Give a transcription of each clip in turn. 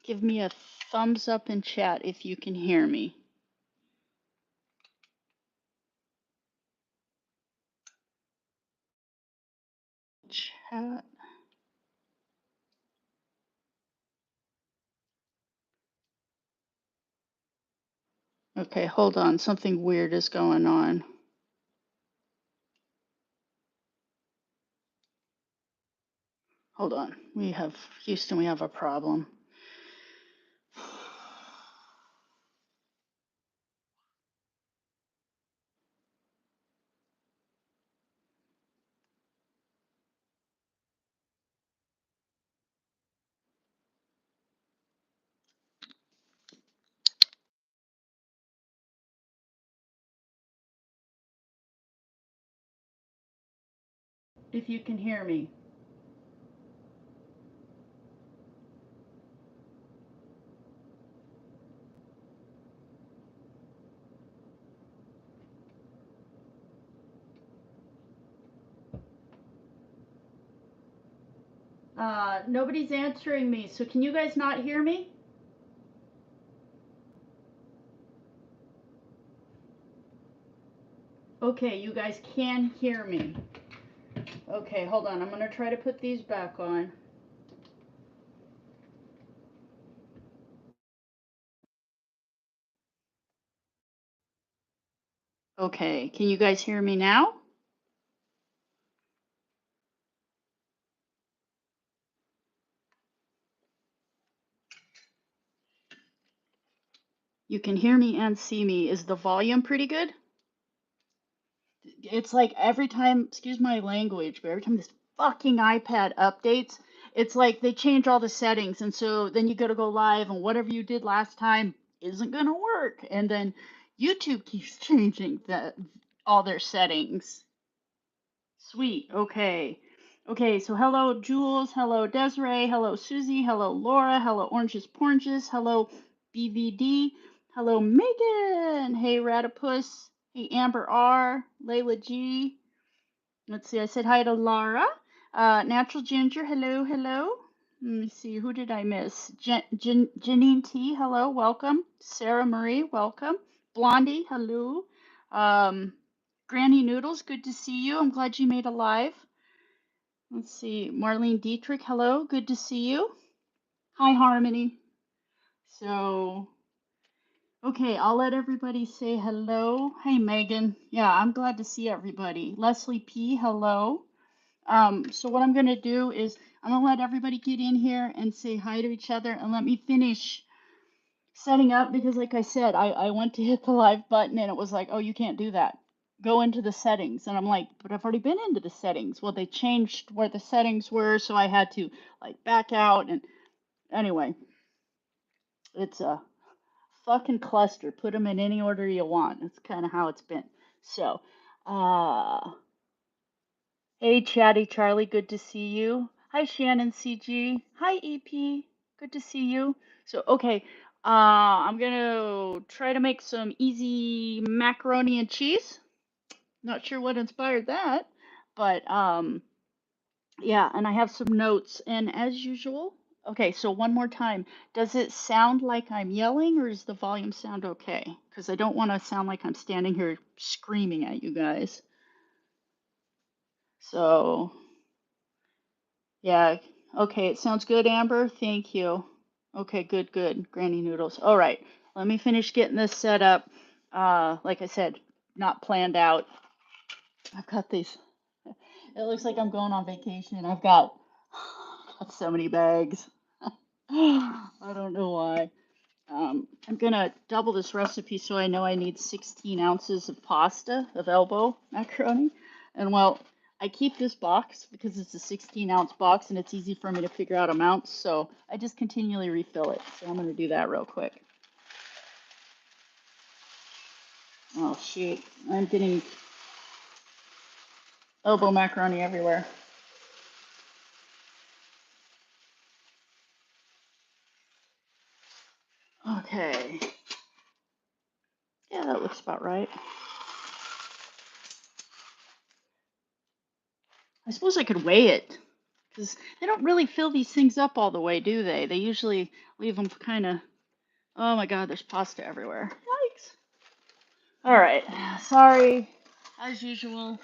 Give me a thumbs up in chat if you can hear me. Chat. Okay, hold on. Something weird is going on. Hold on. Houston, we have a problem. If you can hear me. Nobody's answering me, so can you guys not hear me? Okay, you guys can hear me. Okay, hold on. I'm going to try to put these back on. Okay, can you guys hear me now? You can hear me and see me. Is the volume pretty good? It's like every time, excuse my language, but every time this fucking iPad updates, it's like they change all the settings. And so then you gotta go live, and whatever you did last time isn't gonna work. And then YouTube keeps changing all their settings. Sweet. Okay. Okay, so hello, Jules. Hello, Desiree. Hello, Susie. Hello, Laura. Hello, Oranges Pornges. Hello, BVD. Hello, Megan. Hey, Ratapus. Hey, Amber R. Layla G. Let's see, I said hi to Laura. Natural Ginger. Hello, hello. Let me see, who did I miss? Janine T. Hello, welcome. Sarah Marie, welcome. Blondie, hello. Um, Granny Noodles, good to see you. I'm glad you made a live. Let's see, Marlene Dietrich, hello, good to see you. Hi, Harmony. So, okay, I'll let everybody say hello. Hey, Megan. Yeah, I'm glad to see everybody. Leslie P, hello. So what I'm going to do is I'm going to let everybody get in here and say hi to each other and let me finish setting up because like I said, I went to hit the live button and it was like, oh, you can't do that. Go into the settings. And I'm like, but I've already been into the settings. Well, they changed where the settings were, so I had to like back out. And anyway, it's a fucking cluster. Put them in any order you want. That's kind of how it's been. So, uh, hey, Chatty Charlie, good to see you. Hi, Shannon CG. Hi, EP. Good to see you. So, okay, I'm gonna try to make some easy macaroni and cheese. Not sure what inspired that, but yeah, and I have some notes. And as usual, okay, so one more time. Does it sound like I'm yelling, or does the volume sound okay? Because I don't want to sound like I'm standing here screaming at you guys. So, yeah, okay, it sounds good, Amber. Thank you. Okay, good, good. Granny Noodles. All right, let me finish getting this set up. Like I said, not planned out. I've got these. It looks like I'm going on vacation. Got so many bags. I don't know why. I'm gonna double this recipe so I know I need 16 ounces of pasta, of elbow macaroni. And well, I keep this box because it's a 16-ounce box and it's easy for me to figure out amounts, so I just continually refill it. So I'm gonna do that real quick. Oh shoot, I'm getting elbow macaroni everywhere. Okay. Yeah, that looks about right. I suppose I could weigh it. Because they don't really fill these things up all the way, do they? They usually leave them kind of. Oh my God, there's pasta everywhere. Yikes. All right. Sorry. As usual,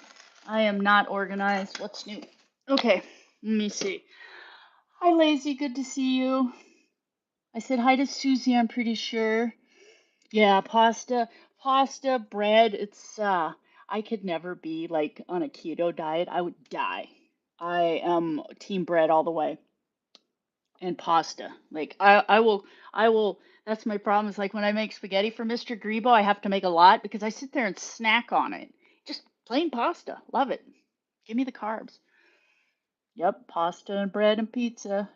I am not organized. What's new? Okay. Let me see. Hi, Lazy. Good to see you. I said hi to Susie, I'm pretty sure. Yeah, pasta, bread. I could never be like on a keto diet. I would die. I am team bread all the way and pasta. Like I will, that's my problem is like when I make spaghetti for Mr. Grebo, I have to make a lot because I sit there and snack on it. Just plain pasta. Love it. Give me the carbs. Yep, pasta and bread and pizza.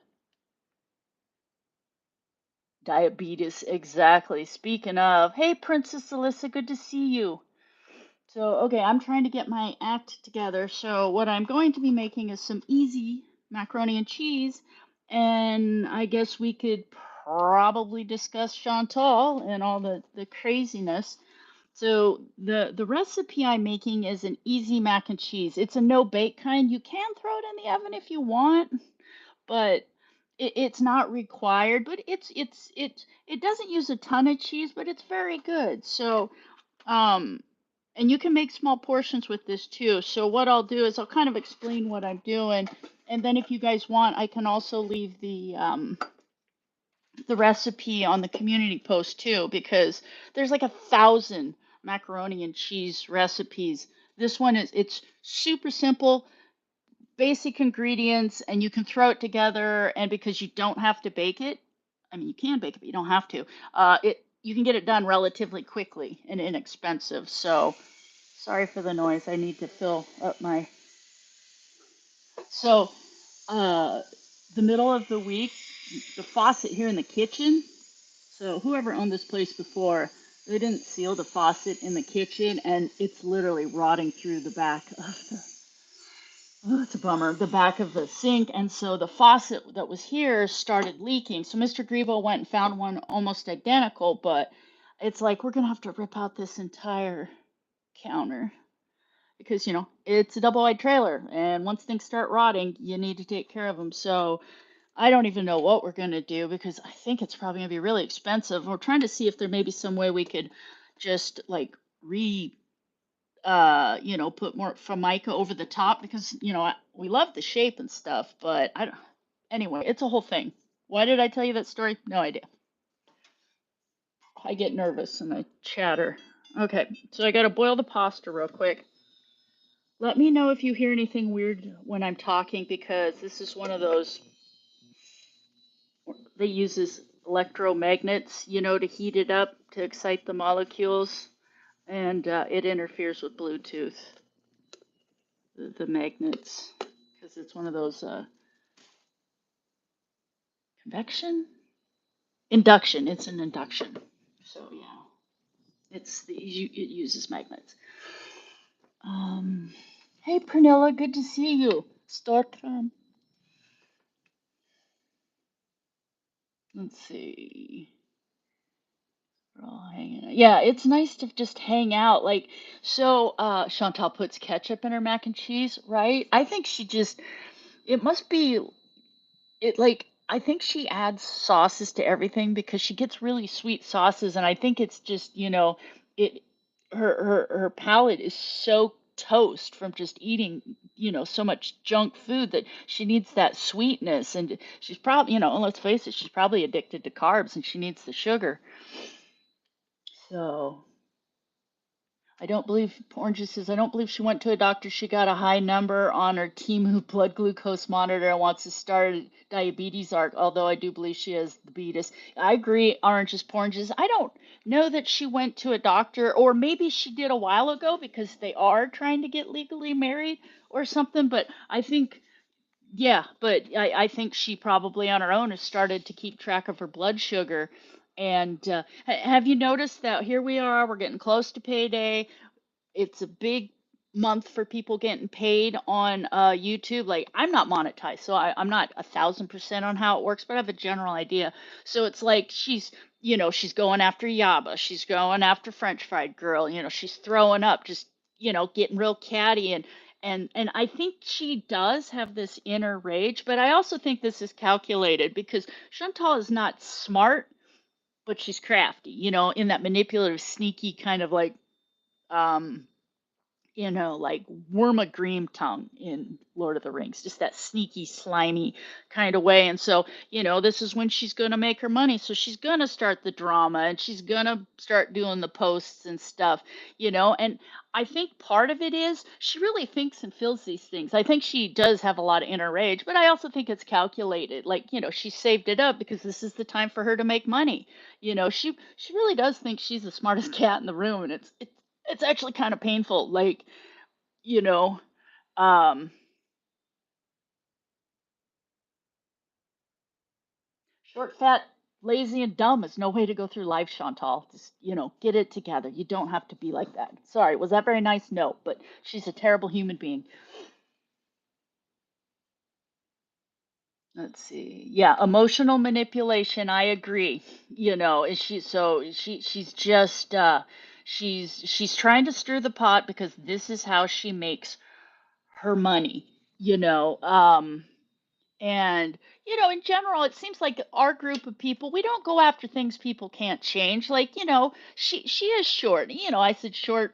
Diabetes, exactly. Speaking of, hey, Princess Alyssa, good to see you. So, okay, I'm trying to get my act together. So, what I'm going to be making is some easy macaroni and cheese. And I guess we could probably discuss Chantal and all the craziness. So, the recipe I'm making is an easy mac and cheese. It's a no bake kind. You can throw it in the oven if you want, but it's not required. But it doesn't use a ton of cheese, but it's very good. So, um, and you can make small portions with this too. So what I'll do is I'll kind of explain what I'm doing, and then if you guys want, I can also leave the recipe on the community post too, because there's like 1,000 macaroni and cheese recipes. This one is it's super simple, basic ingredients, and you can throw it together. And because you don't have to bake it, I mean you can bake it, but you don't have to. It you can get it done relatively quickly and inexpensive. So sorry for the noise. I need to fill up my. So, uh, the middle of the week, the faucet here in the kitchen. So, whoever owned this place before, they didn't seal the faucet in the kitchen, and it's literally rotting through the back of the. Oh, it's a bummer. The back of the sink, and so the faucet that was here started leaking. So Mr. Grebo went and found one almost identical, but it's like we're gonna have to rip out this entire counter because it's a double wide trailer, and once things start rotting you need to take care of them. So I don't even know what we're going to do because I think it's probably going to be really expensive. We're trying to see if there may be some way we could just like put more formica over the top because we love the shape and stuff, but I don't. Anyway, it's a whole thing. Why did I tell you that story? No idea. I get nervous and I chatter. Okay, so I got to boil the pasta real quick. Let me know if you hear anything weird when I'm talking because this is one of those they use as electromagnets, to heat it up to excite the molecules, and it interferes with Bluetooth, the magnets, because it's one of those convection induction. It's an induction, so yeah, it uses magnets. Um, hey Pernilla, good to see you. Stortram. Let's see. We're all hanging out. Yeah, it's nice to just hang out. Like, so Chantal puts ketchup in her mac and cheese, right? I think she just it must be it like I think she adds sauces to everything because she gets really sweet sauces, and I think it's just, it her palate is so toast from just eating, so much junk food that she needs that sweetness, and she's probably, let's face it, she's probably addicted to carbs and she needs the sugar. So I don't believe Orange says I don't believe she went to a doctor. She got a high number on her Timu blood glucose monitor and wants to start a diabetes arc. Although I do believe she has diabetes. I agree. Oranges. I don't know that she went to a doctor, or maybe she did a while ago because they are trying to get legally married or something. But I think yeah, but I think she probably on her own has started to keep track of her blood sugar. And have you noticed that here we are, we're getting close to payday. It's a big month for people getting paid on YouTube. Like I'm not monetized, so I'm not 1,000% on how it works, but I have a general idea. So it's like she's going after Yaba, she's going after French Fried Girl. She's throwing up, just getting real catty, And I think she does have this inner rage, but I also think this is calculated because Chantal is not smart, but she's crafty, in that manipulative, sneaky kind of like um like Worma Green Tongue in Lord of the Rings, just that sneaky, slimy kind of way. And so, this is when she's going to make her money. So she's going to start the drama and she's going to start doing the posts and stuff, And I think part of it is she really thinks and feels these things. I think she does have a lot of inner rage, but I also think it's calculated. Like, she saved it up because this is the time for her to make money. She really does think she's the smartest cat in the room, and it's actually kind of painful. Like, you know, um, short, fat, lazy, and dumb is no way to go through life, Chantal. Just, get it together. You don't have to be like that. Sorry, was that very nice? No, but she's a terrible human being. Let's see. Yeah, emotional manipulation, I agree. Is she's just she's trying to stir the pot because this is how she makes her money, you know. And, in general, it seems like our group of people, we don't go after things people can't change. Like, she is short. I said short,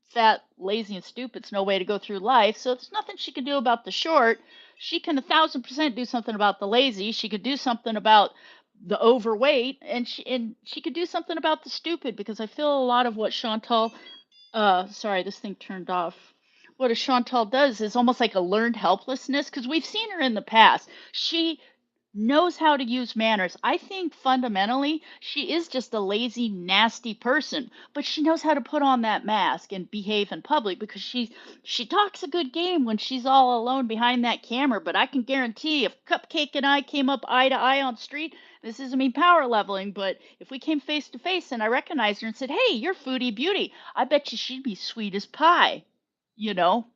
fat, lazy, and stupid's no way to go through life. So there's nothing she can do about the short. She can 1,000% do something about the lazy. She could do something about the overweight, and she could do something about the stupid because I feel a lot of what Chantal sorry, this thing turned off. What a Chantal does is almost like a learned helplessness because we've seen her in the past. She knows how to use manners. I think fundamentally she is just a lazy, nasty person, but she knows how to put on that mask and behave in public because she talks a good game when she's all alone behind that camera. But I can guarantee if Cupcake and I came up eye to eye on the street, this isn't me power leveling, but if we came face to face and I recognized her and said, "Hey, you're Foodie Beauty," I bet you she'd be sweet as pie.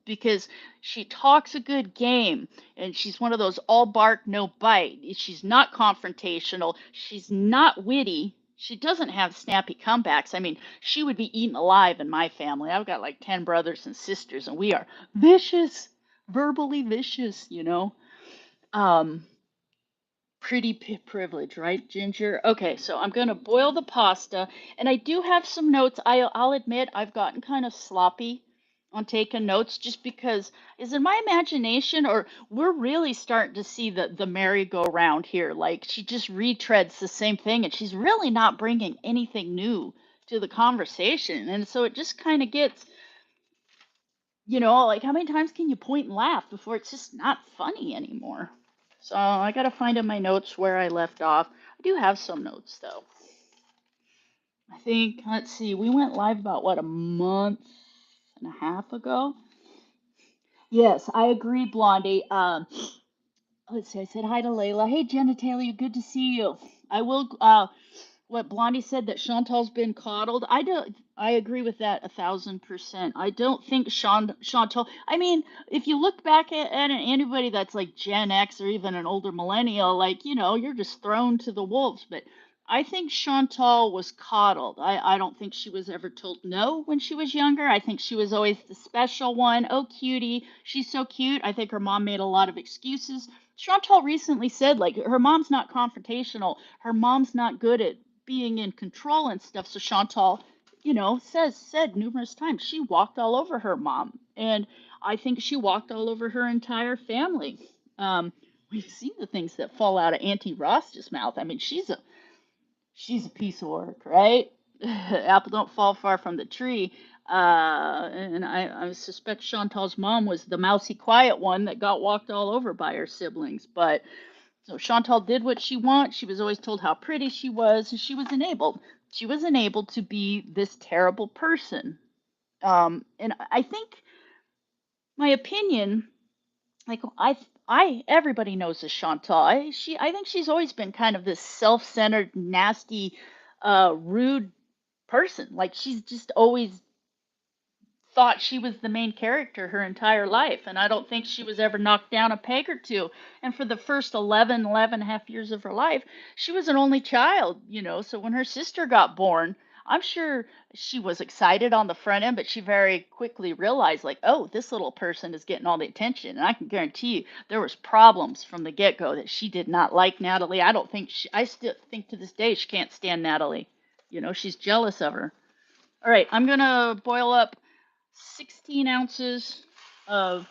Because she talks a good game and she's one of those all bark, no bite. She's not confrontational. She's not witty. She doesn't have snappy comebacks. I mean, she would be eaten alive in my family. I've got like 10 brothers and sisters, and we are vicious, verbally vicious. Um, Pretty privilege, right, Ginger? Okay, so I'm going to boil the pasta, and I do have some notes. I'll admit I've gotten kind of sloppy on taking notes just because is it my imagination or we're really starting to see the merry-go-round here. Like she just retreads the same thing, and she's really not bringing anything new to the conversation. And so it just kind of gets, like how many times can you point and laugh before it's just not funny anymore? So I gotta find in my notes where I left off. I do have some notes though. I think, let's see, we went live about what, a month and a half ago? Yes, I agree, Blondie. Let's see, I said hi to Layla. Hey, genitalia, good to see you. I will, what Blondie said that Chantal's been coddled. I agree with that 1,000%. I don't think Chantal. I mean, if you look back at anybody that's like Gen X or even an older millennial, like you're just thrown to the wolves. But I think Chantal was coddled. I don't think she was ever told no when she was younger. I think she was always the special one. Oh, cutie, she's so cute. I think her mom made a lot of excuses. Chantal recently said like her mom's not confrontational. Her mom's not good at being in control and stuff. So Chantal, said numerous times she walked all over her mom, and I think she walked all over her entire family. We've seen the things that fall out of Auntie Ross's mouth. I mean, she's a piece of work, right? Apple don't fall far from the tree. And I suspect Chantal's mom was the mousy, quiet one that got walked all over by her siblings. But so Chantal did what she wants. She was always told how pretty she was, and she was enabled. She was enabled to be this terrible person. And I think my opinion, like everybody knows this Chantal. I think she's always been kind of this self-centered, nasty, rude person. Like she's just always thought she was the main character her entire life, and I don't think she was ever knocked down a peg or two. And for the first 11 and a half years of her life, she was an only child. So when her sister got born, I'm sure she was excited on the front end, but she very quickly realized, like, oh, this little person is getting all the attention. And I can guarantee you there was problems from the get-go that she did not like Natalie. I don't think I still think to this day she can't stand Natalie. She's jealous of her. All right, I'm gonna boil up 16 ounces of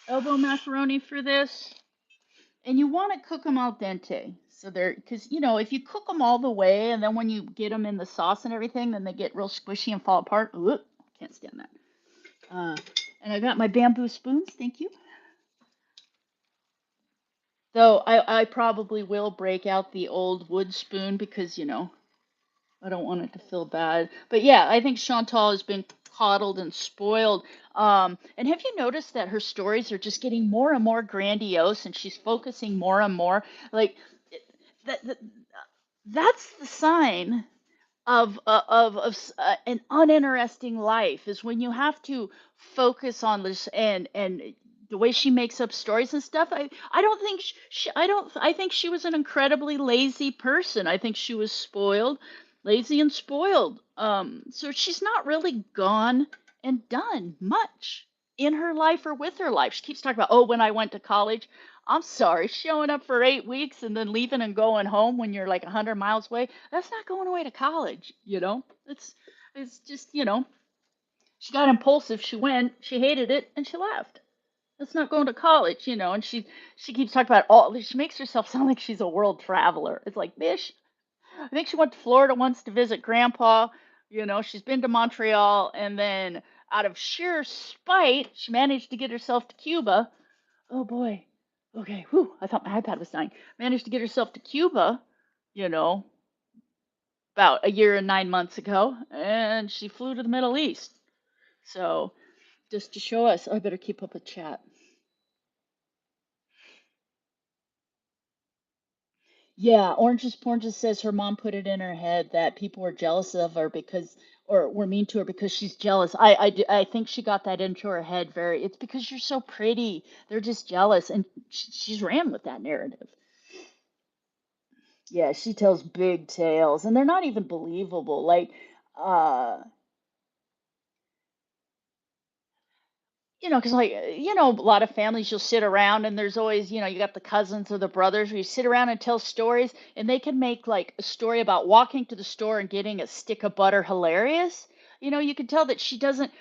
elbow macaroni for this. And you want to cook them al dente. So they're, because, if you cook them all the way and then when you get them in the sauce and everything, then they get real squishy and fall apart. Ooh, can't stand that. Uh, and I got my bamboo spoons. Thank you. Though I probably will break out the old wood spoon because, I don't want it to feel bad. But yeah, I think Chantal has been coddled and spoiled. And have you noticed that her stories are just getting more and more grandiose and she's focusing more and more? Like, that that's the sign of an uninteresting life is when you have to focus on this and the way she makes up stories and stuff. I don't think I think she was an incredibly lazy person. I think she was spoiled, lazy and spoiled. So she's not really gone and done much in her life or with her life. She keeps talking about, oh, when I went to college. I'm sorry, showing up for 8 weeks and then leaving and going home when you're like 100 miles away. That's not going away to college. It's just, she got impulsive. She went, she hated it, and she left. That's not going to college. And she keeps talking about all. She makes herself sound like she's a world traveler. It's like, bitch. I think she went to Florida once to visit Grandpa. She's been to Montreal, and then out of sheer spite, she managed to get herself to Cuba. Oh boy. Okay. Whew. I thought my iPad was dying. Managed to get herself to Cuba, you know, about a year and 9 months ago, and she flew to the Middle East. So just to show us, I better keep up with chat. Yeah, Oranges says her mom put it in her head that people were jealous of her because, or were mean to her because she's jealous. I think she got that into her head very. It's because you're so pretty. They're just jealous, and she's ran with that narrative. Yeah, she tells big tales, and they're not even believable. Like, uh, because like a lot of families you'll sit around and there's always you got the cousins or the brothers where you sit around and tell stories and they can make like a story about walking to the store and getting a stick of butter hilarious. You can tell that she doesn't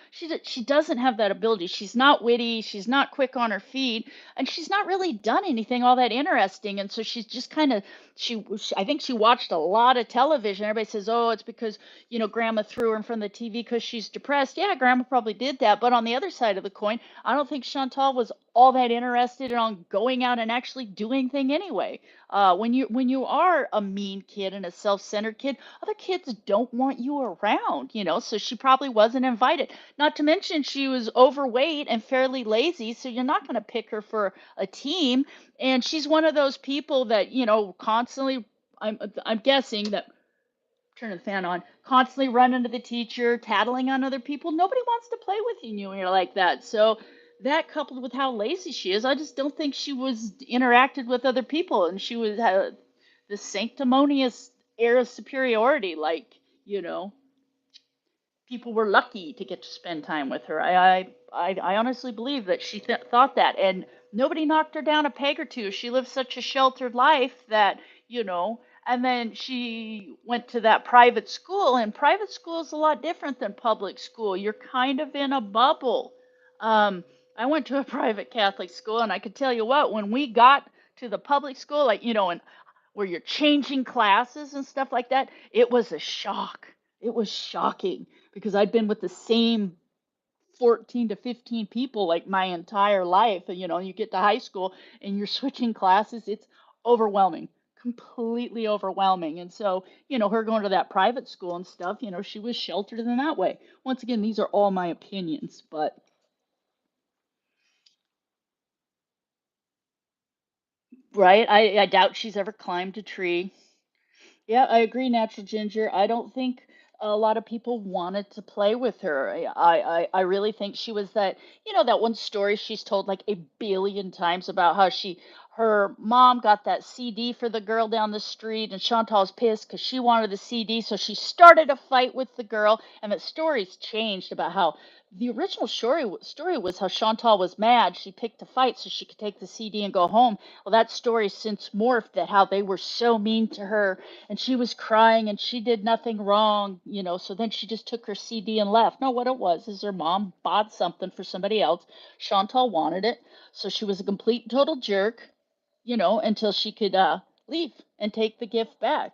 have that ability. She's not witty, she's not quick on her feet, and she's not really done anything all that interesting. And so she's just kind of I think she watched a lot of television. Everybody says, oh, it's because grandma threw her in front of the TV because she's depressed. Yeah, grandma probably did that. But on the other side of the coin, I don't think Chantal was all that interested in going out and actually doing thing anyway. When you are a mean kid and a self-centered kid, other kids don't want you around. So she probably wasn't invited. Not to mention she was overweight and fairly lazy, so you're not going to pick her for a team. And she's one of those people that constantly. I'm guessing that turning the fan on, constantly running to the teacher, tattling on other people. Nobody wants to play with you when you're like that. So that coupled with how lazy she is, I just don't think she was interacted with other people, and she was the sanctimonious air of superiority, like you know people were lucky to get to spend time with her. I honestly believe that she thought that, and nobody knocked her down a peg or two. She lived such a sheltered life that you know. And then she went to that private school, and private school is a lot different than public school. You're kind of in a bubble. Um, I went to a private Catholic school, and I could tell you what, when we got to the public school, like and where you're changing classes and stuff like that, it was a shock. It was shocking because I'd been with the same 14 to 15 people like my entire life. And, you get to high school and you're switching classes. It's overwhelming, completely overwhelming. And so, her going to that private school and stuff, she was sheltered in that way. Once again, these are all my opinions, but right. I doubt she's ever climbed a tree. Yeah, I agree, Natural Ginger. I don't think a lot of people wanted to play with her. I really think she was that one story she's told like a billion times about how her mom got that CD for the girl down the street, and Chantal's pissed because she wanted the CD, so she started a fight with the girl. And the story's changed about how the original story was how Chantal was mad. She picked a fight so she could take the CD and go home. Well, that story since morphed that how they were so mean to her, and she was crying, and she did nothing wrong, you know. So then she just took her CD and left. No, what it was is her mom bought something for somebody else. Chantal wanted it, so she was a complete and total jerk, you know, until she could leave and take the gift back.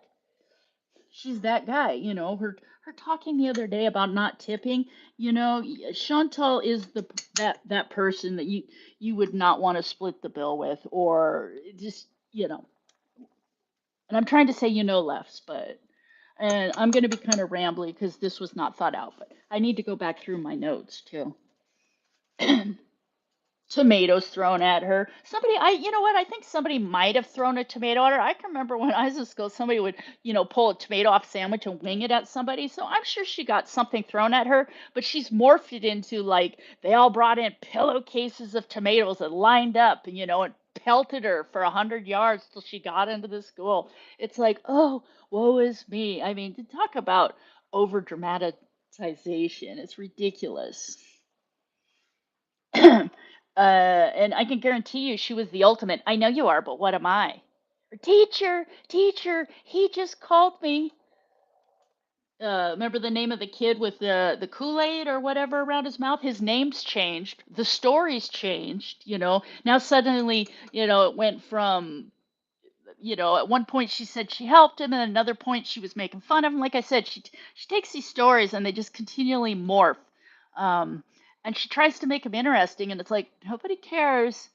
She's that guy, you know. Her talking the other day about not tipping, you know, Chantal is that person that you would not want to split the bill with, or just, you know. And I'm trying to say, you know, lefts, but and I'm going to be kind of rambly because this was not thought out, but I need to go back through my notes too. Tomatoes thrown at her. Somebody, you know what? I think somebody might have thrown a tomato at her. I can remember when I was in school, somebody would, you know, pull a tomato off a sandwich and wing it at somebody. So I'm sure she got something thrown at her, but she's morphed it into like they all brought in pillowcases of tomatoes that lined up, you know, and pelted her for 100 yards till she got into the school. It's like, oh, woe is me. I mean, to talk about over dramatization, it's ridiculous. And I can guarantee you she was the ultimate. I know you are, but what am I? Or, teacher, teacher, he just called me. Remember the name of the kid with the Kool-Aid or whatever around his mouth? His name's changed. The story's changed, you know. Now suddenly, you know, it went from, you know, at one point she said she helped him, and at another point she was making fun of him. Like I said, she takes these stories and they just continually morph. Um, and she tries to make them interesting, and it's like nobody cares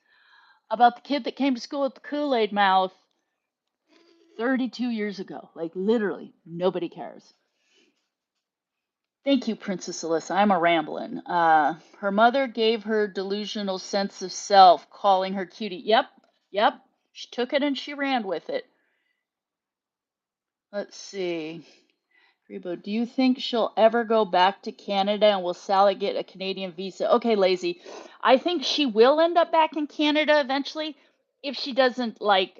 about the kid that came to school with the Kool-Aid mouth 32 years ago. Like literally, nobody cares. Thank you, Princess Alyssa. I'm a ramblin'. Her mother gave her delusional sense of self, calling her cutie. Yep, yep. She took it and she ran with it. Let's see. Rebo, do you think she'll ever go back to Canada, and will Sally get a Canadian visa? Okay, lazy. I think she will end up back in Canada eventually if she doesn't like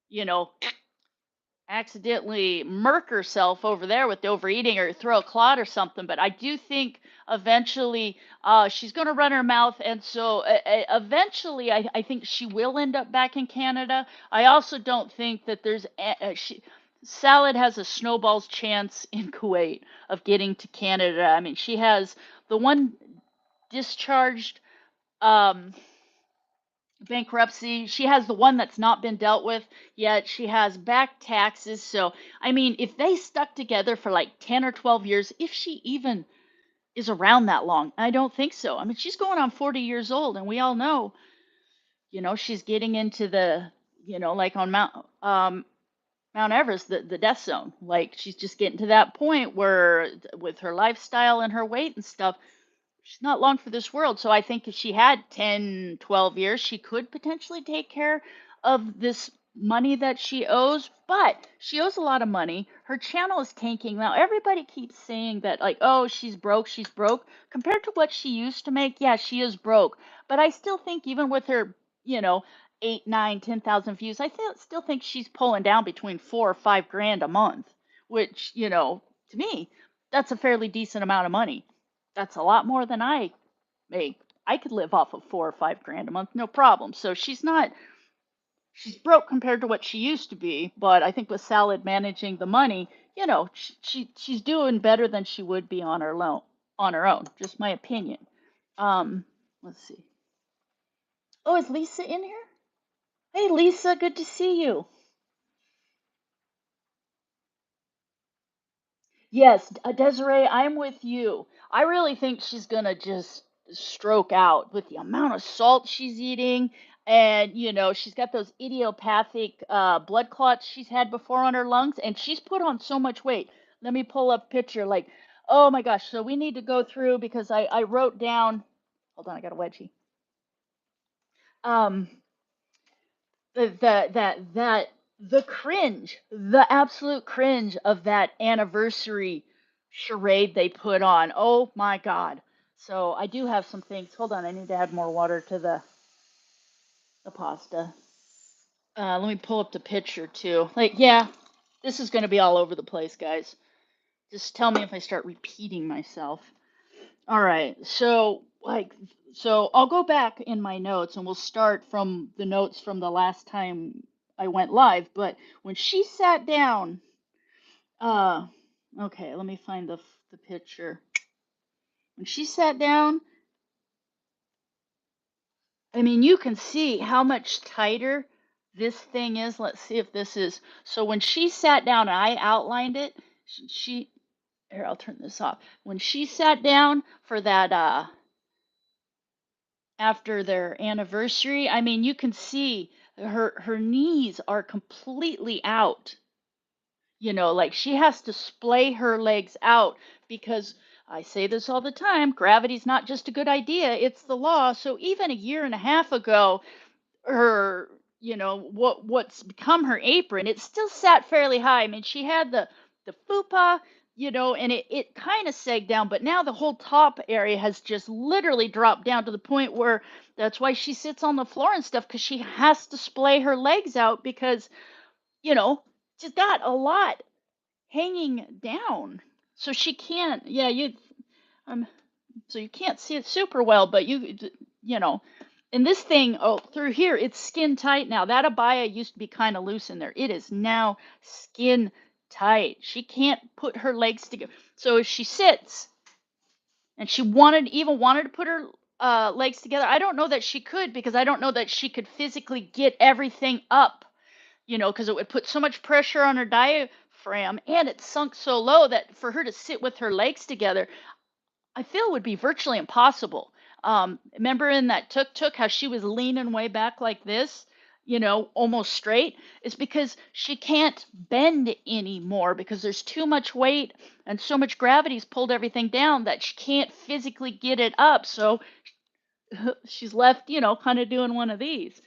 you know, accidentally murk herself over there with overeating or throw a clot or something. But I do think eventually she's going to run her mouth. And so eventually I think she will end up back in Canada. I also don't think that Salad has a snowball's chance in Kuwait of getting to Canada. I mean, she has the one discharged um, bankruptcy. She has the one that's not been dealt with yet. She has back taxes. So, I mean, if they stuck together for like 10 or 12 years, if she even is around that long, I don't think so. I mean, she's going on 40 years old, and we all know, you know, she's getting into the, you know, like on Mount Everest, the death zone. Like she's just getting to that point where, with her lifestyle and her weight and stuff, she's not long for this world. So I think if she had 10, 12 years, she could potentially take care of this money that she owes. But she owes a lot of money. Her channel is tanking. Now, everybody keeps saying that, like, oh, she's broke, she's broke. Compared to what she used to make, yeah, she is broke. But I still think even with her, you know, 8, 9, 10,000 views, still think she's pulling down between 4 or 5 grand a month, which, you know, to me, that's a fairly decent amount of money. That's a lot more than I make. I could live off of 4 or 5 grand a month, no problem. So she's broke compared to what she used to be, but I think with Salad managing the money, you know, she's doing better than she would be on her own. Just my opinion. Um, let's see. Oh, is Lisa in here? Hey, Lisa, good to see you. Yes, Desiree, I'm with you. I really think she's gonna just stroke out with the amount of salt she's eating, and you know she's got those idiopathic blood clots she's had before on her lungs, and she's put on so much weight. Let me pull up a picture. Like, oh my gosh! So we need to go through because I wrote down. Hold on, I got a wedgie. Um, the cringe, the absolute cringe of that anniversary charade they put on. Oh my god. So I do have some things. Hold on, I need to add more water to the the pasta. Let me pull up the picture too. Like, yeah, this is going to be all over the place, guys. Just tell me if I start repeating myself. All right. So I'll go back in my notes and we'll start from the notes from the last time I went live. But when she sat down, uh, okay, let me find the picture. When she sat down, I mean, you can see how much tighter this thing is. Let's see if this is. So when she sat down and I outlined it, she here, I'll turn this off. When she sat down for that after their anniversary, I mean, you can see her knees are completely out. Like she has to splay her legs out because I say this all the time, gravity's not just a good idea, it's the law. So even a year and a half ago, her what's become her apron, it still sat fairly high. I mean, she had the fupa, and it kind of sagged down, but now the whole top area has just literally dropped down to the point where that's why she sits on the floor and stuff, because she has to splay her legs out because you know she's got a lot hanging down, so she can't. Yeah, um so you can't see it super well, but you know and this thing, oh, through here, it's skin tight now. That abaya used to be kind of loose in there. It is now skin tight. She can't put her legs together. So if she sits and she wanted to put her legs together, I don't know that she could, because I don't know that she could physically get everything up, because it would put so much pressure on her diaphragm, and it's sunk so low that for her to sit with her legs together, I feel would be virtually impossible. Remember in that tuk-tuk how she was leaning way back like this, almost straight? It's because she can't bend anymore because there's too much weight and so much gravity's pulled everything down that she can't physically get it up. So she's left, kind of doing one of these.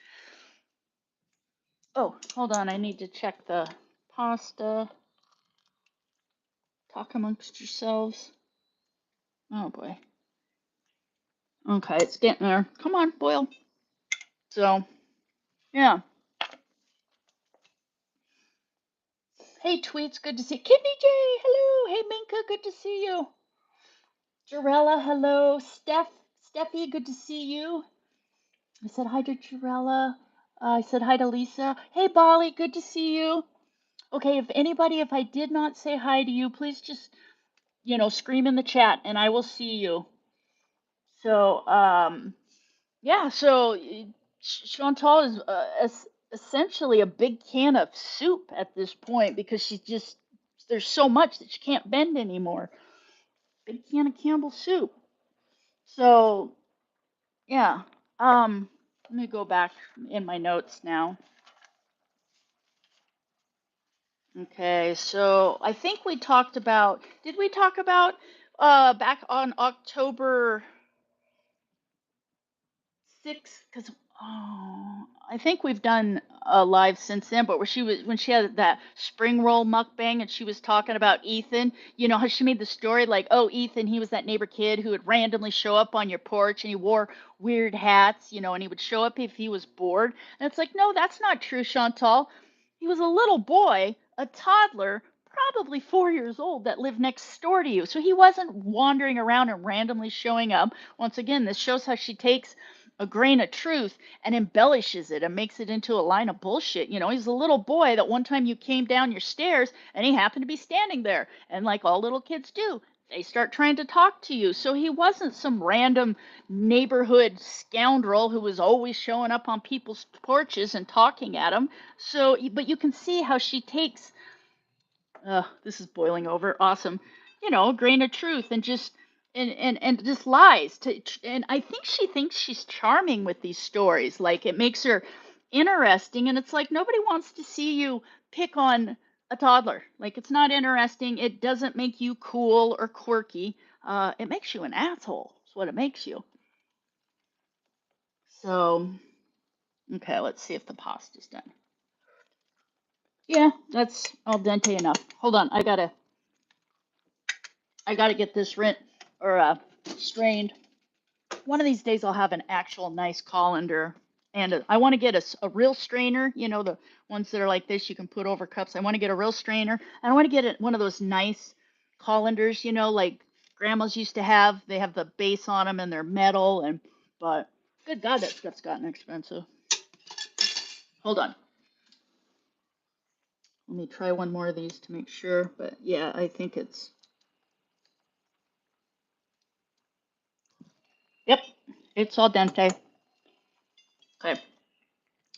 Oh, hold on. I need to check the pasta. Talk amongst yourselves. Oh boy. Okay, it's getting there. Come on, boil. So, yeah. Hey, Tweets, good to see you. Kidney J, hello. Hey, Minka, good to see you. Jarella, hello. Steffi, good to see you. I said hi to Jarella. I said hi to Lisa. Hey, Bali, good to see you. Okay, if I did not say hi to you, please just, scream in the chat and I will see you. So, yeah, so Chantal is essentially a big can of soup at this point because there's so much that she can't bend anymore. Big can of Campbell soup. So, yeah. Let me go back in my notes now. Okay, so I think did we talk about back on October 6? Because I think we've done a live since then, but when she had that spring roll mukbang and she was talking about Ethan, how she made the story like, oh, Ethan, he was that neighbor kid who would randomly show up on your porch and he wore weird hats, and he would show up if he was bored. And it's like, no, that's not true, Chantal. He was a little boy, a toddler, probably 4 years old, that lived next door to you. So he wasn't wandering around and randomly showing up. Once again, this shows how she takes a grain of truth and embellishes it and makes it into a line of bullshit. He's a little boy that one time you came down your stairs and he happened to be standing there. And like all little kids do, they start trying to talk to you. So he wasn't some random neighborhood scoundrel who was always showing up on people's porches and talking at them. So, but you can see how she takes this is boiling over. Awesome. A grain of truth and just lies and I think she thinks she's charming with these stories. Like it makes her interesting, and it's like nobody wants to see you pick on a toddler. Like it's not interesting. It doesn't make you cool or quirky. It makes you an asshole. That's what it makes you. So, okay, let's see if the pasta's done. Yeah, that's al dente enough. Hold on, I gotta get this strained. One of these days I'll have an actual nice colander And I want to get a real strainer, the ones that are like this, you can put over cups. I want to get a real strainer. And I want to get one of those nice colanders, like grandmas used to have. They have the base on them and they're metal. But good God, that stuff's gotten expensive. Hold on. Let me try one more of these to make sure. But yeah, I think it's. Yep, it's al dente. Okay,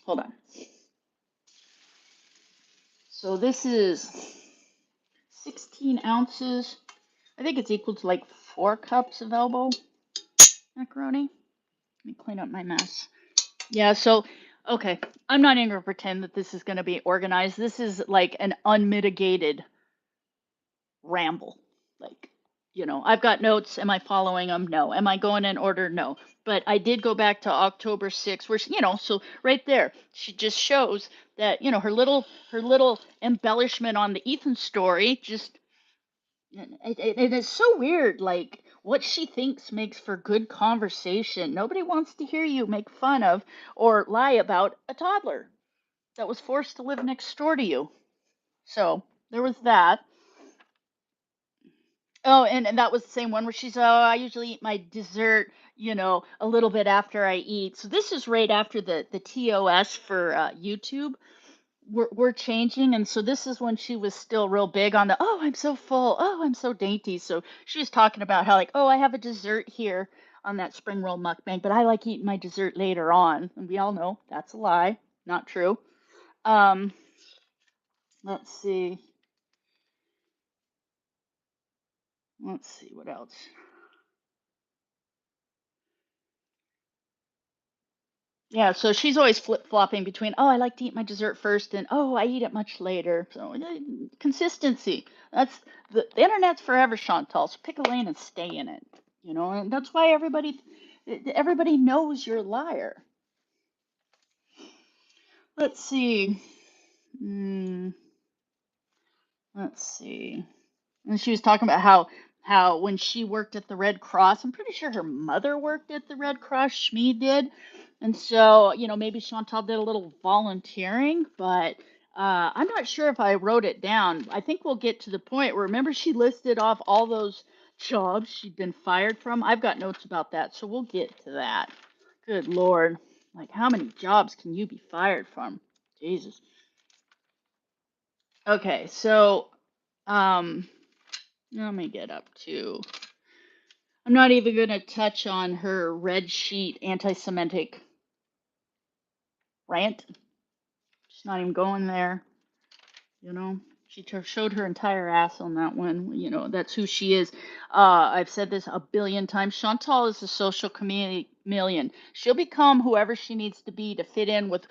hold on. So this is 16 ounces. I think it's equal to like 4 cups of elbow macaroni. Let me clean up my mess. Yeah, so, okay. I'm not even going to pretend that this is going to be organized. This is like an unmitigated ramble. Like, I've got notes. Am I following them? No. Am I going in order? No. But I did go back to October 6th, where so right there, she just shows that, her little embellishment on the Ethan story just it is so weird, like what she thinks makes for good conversation. Nobody wants to hear you make fun of or lie about a toddler that was forced to live next door to you. So there was that. Oh, and that was the same one where she's, oh, I usually eat my dessert, a little bit after I eat. So this is right after the TOS for YouTube. We're changing, and so this is when she was still real big on the, oh, I'm so full, oh, I'm so dainty. So she was talking about how, like, oh, I have a dessert here on that spring roll mukbang, but I like eating my dessert later on, and we all know that's a lie, not true. um let's see what else. Yeah, so she's always flip-flopping between, oh, I like to eat my dessert first, and oh, I eat it much later. So consistency. That's the internet's forever, Chantal. So pick a lane and stay in it. And that's why everybody knows you're a liar. Let's see. Mm, let's see. And she was talking about how when she worked at the Red Cross, I'm pretty sure her mother worked at the Red Cross. Shmi did, and so maybe Chantal did a little volunteering, but I'm not sure if I wrote it down. I think we'll get to the point where remember she listed off all those jobs she'd been fired from. I've got notes about that, so we'll get to that. Good Lord, like how many jobs can you be fired from? Jesus. Okay, so um. let me get up to. I'm not even going to touch on her red sheet anti Semitic rant. She's not even going there. You know, she showed her entire ass on that one. That's who she is. I've said this a billion times. Chantal is a social chameleon. She'll become whoever she needs to be to fit in with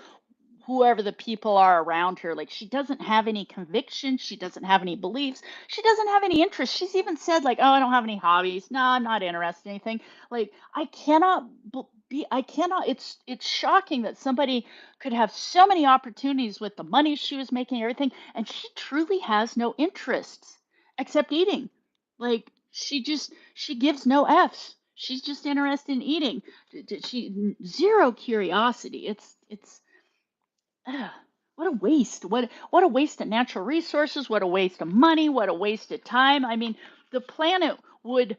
whoever the people are around her. Like, she doesn't have any convictions, she doesn't have any beliefs, she doesn't have any interests. She's even said, like, oh, I don't have any hobbies. No, I'm not interested in anything. Like, I cannot. It's shocking that somebody could have so many opportunities with the money she was making, and everything, and she truly has no interests except eating. Like, she gives no f's. She's just interested in eating. She zero curiosity. It's Ugh, what a waste. What a waste of natural resources, what a waste of money, what a waste of time. I mean, the planet would